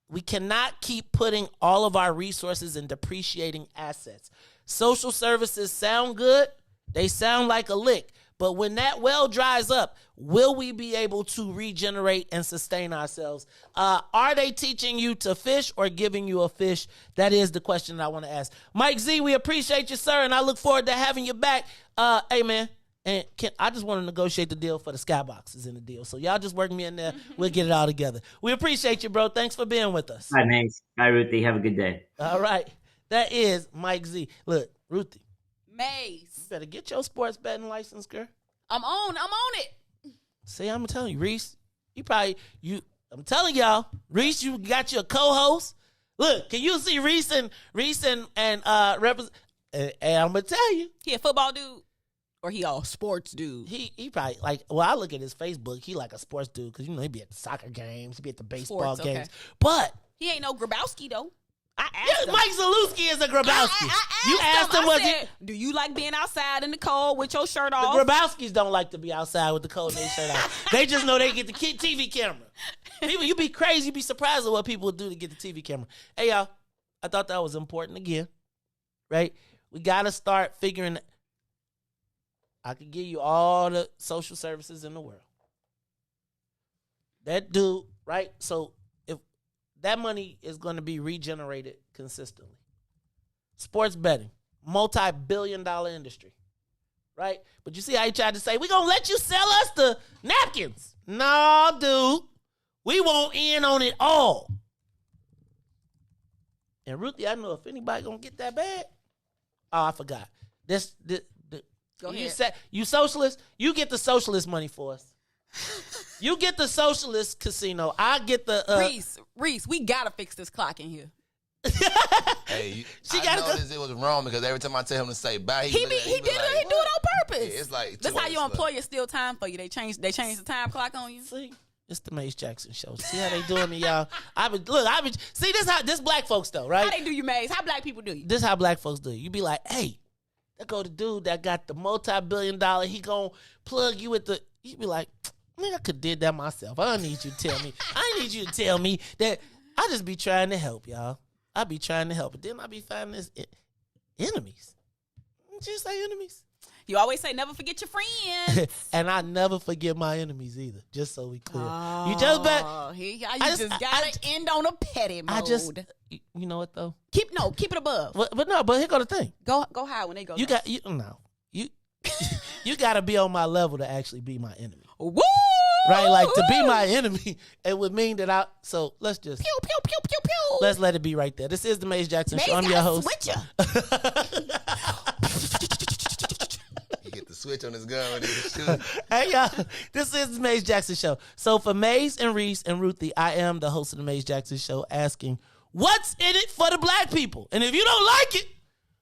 We cannot keep putting all of our resources in depreciating assets. Social services sound good. They sound like a lick. But when that well dries up, will we be able to regenerate and sustain ourselves? Are they teaching you to fish or giving you a fish? That is the question that I want to ask. Mike Z, we appreciate you, sir, and I look forward to having you back. Hey, man, and I just want to negotiate the deal for the skyboxes in the deal. So y'all just work me in there. We'll get it all together. We appreciate you, bro. Thanks for being with us. Bye, thanks. Bye, Ruthie. Have a good day. All right. That is Mike Z. Look, Ruthie. Mays. You better get your sports betting license, girl. I'm on it. See, I'm telling you, Riis. I'm telling y'all, Riis, you got your co-host. Look, can you see Riis and represent? And I'm gonna tell you, he a football dude, or he all sports dude. He probably I look at his Facebook, he like a sports dude, because he be at the soccer games, he be at the baseball games, okay. But he ain't no Grabowski though. Mike Zalewski is a Grabowski. You asked him, do you like being outside in the cold with your shirt off? The Grabowskis don't like to be outside with the cold and their shirt off. They just know they get the TV camera. People, you be crazy. You be surprised at what people would do to get the TV camera. Hey, y'all, I thought that was important again, right? We got to start figuring. I could give you all the social services in the world. That dude, right? So, that money is going to be regenerated consistently. Sports betting, multi-billion-dollar industry, right? But you see how he tried to say, we're going to let you sell us the napkins. No, dude. We want in on it all. And Ruthie, I know if anybody going to get that bad. Oh, I forgot. Go ahead. You socialist, you get the socialist money for us. You get the socialist casino. I get the Riis, we gotta fix this clock in here. Hey, I noticed it was wrong because every time I tell him to say bye, he do it on purpose. Yeah, it's like that's how your employer steal time for you. They change the time clock on you. See, it's the Mays Jackson show. See how they doing me, y'all. See this black folks though, right? How they do you, Mays? How black people do you? This how black folks do you. You be like, hey, there go the dude that got the multi-billion-dollar. He gonna plug you with the. You be like, I could have did that myself. I don't need you to tell me. I need you to tell me that. I just be trying to help, y'all. I be trying to help. But then I be finding this enemies. Did you say enemies? You always say never forget your friends. And I never forget my enemies either, just so we clear. You just gotta end on a petty mode. You know what though? Keep it above. But here go the thing. Go high when they go. You gotta be on my level to actually be my enemy. Woo! Right, like to be my enemy, it would mean that so let's just pew, pew, pew, pew, pew. Let's let it be right there. This is the Maze Jackson Show. I'm Maze your got a host. switcher. He get the switch on his gun. Hey y'all, this is the Maze Jackson Show. So for Maze and Riis and Ruthie, I am the host of the Maze Jackson Show, asking, what's in it for the black people? And if you don't like it,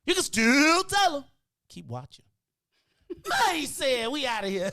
you can still tell them. Keep watching. Maze said, we out of here.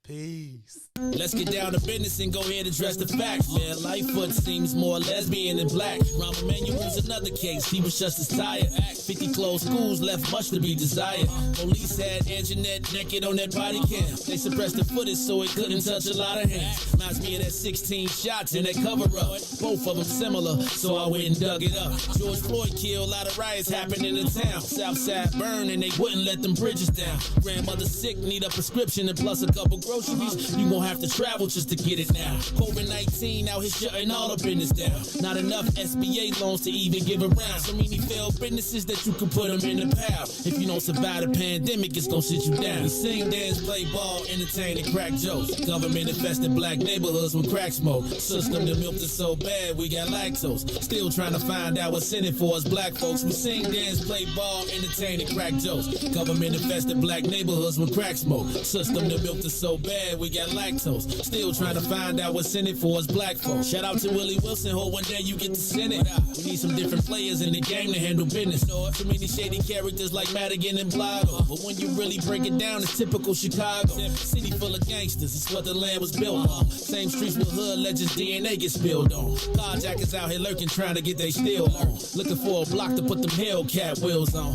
Peace. Let's get down to business and go ahead and address the facts, man. Lightfoot seems more lesbian than black. Rahm Emanuel's another case. He was just as tired. 50 closed schools left much to be desired. Police had Anjanette naked on that body cam. They suppressed the footage so it couldn't touch a lot of hands. Reminds me of that 16 shots in that cover-up. Both of them similar, so I went and dug it up. George Floyd killed, a lot of riots happened in the town. Southside burned and they wouldn't let them bridges down. Grandmother sick, need a prescription and plus a couple groceries. You gon' have to travel just to get it now. COVID-19 out here shutting all the business down. Not enough SBA loans to even give around. So many failed businesses that you can put them in the pile. If you don't survive the pandemic, it's gon' sit you down. We sing, dance, play ball, entertain, and crack jokes. Government infested black neighborhoods with crack smoke. System that milked us so bad, we got lactose. Still trying to find out what's in it for us black folks. We sing, dance, play ball, entertain, and crack jokes. Government infested black neighborhoods with crack smoke. System that milked us so bad, we got lactose. Still trying to find out what's in it for us black folks. Shout out to Willie Wilson, hope one day you get to send it. We need some different players in the game to handle business. So many shady characters like Madigan and Blotto. But when you really break it down, it's typical Chicago. City full of gangsters, it's what the land was built on. Same streets with hood legends, DNA gets spilled on. Carjackers out here lurking, trying to get they steel on. Looking for a block to put them Hellcat wheels on.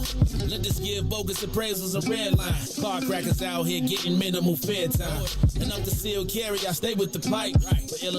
Let us give bogus appraisals a red line. Car crackers out here getting minimal fair time. And up the seal carry, I stay with the pipe.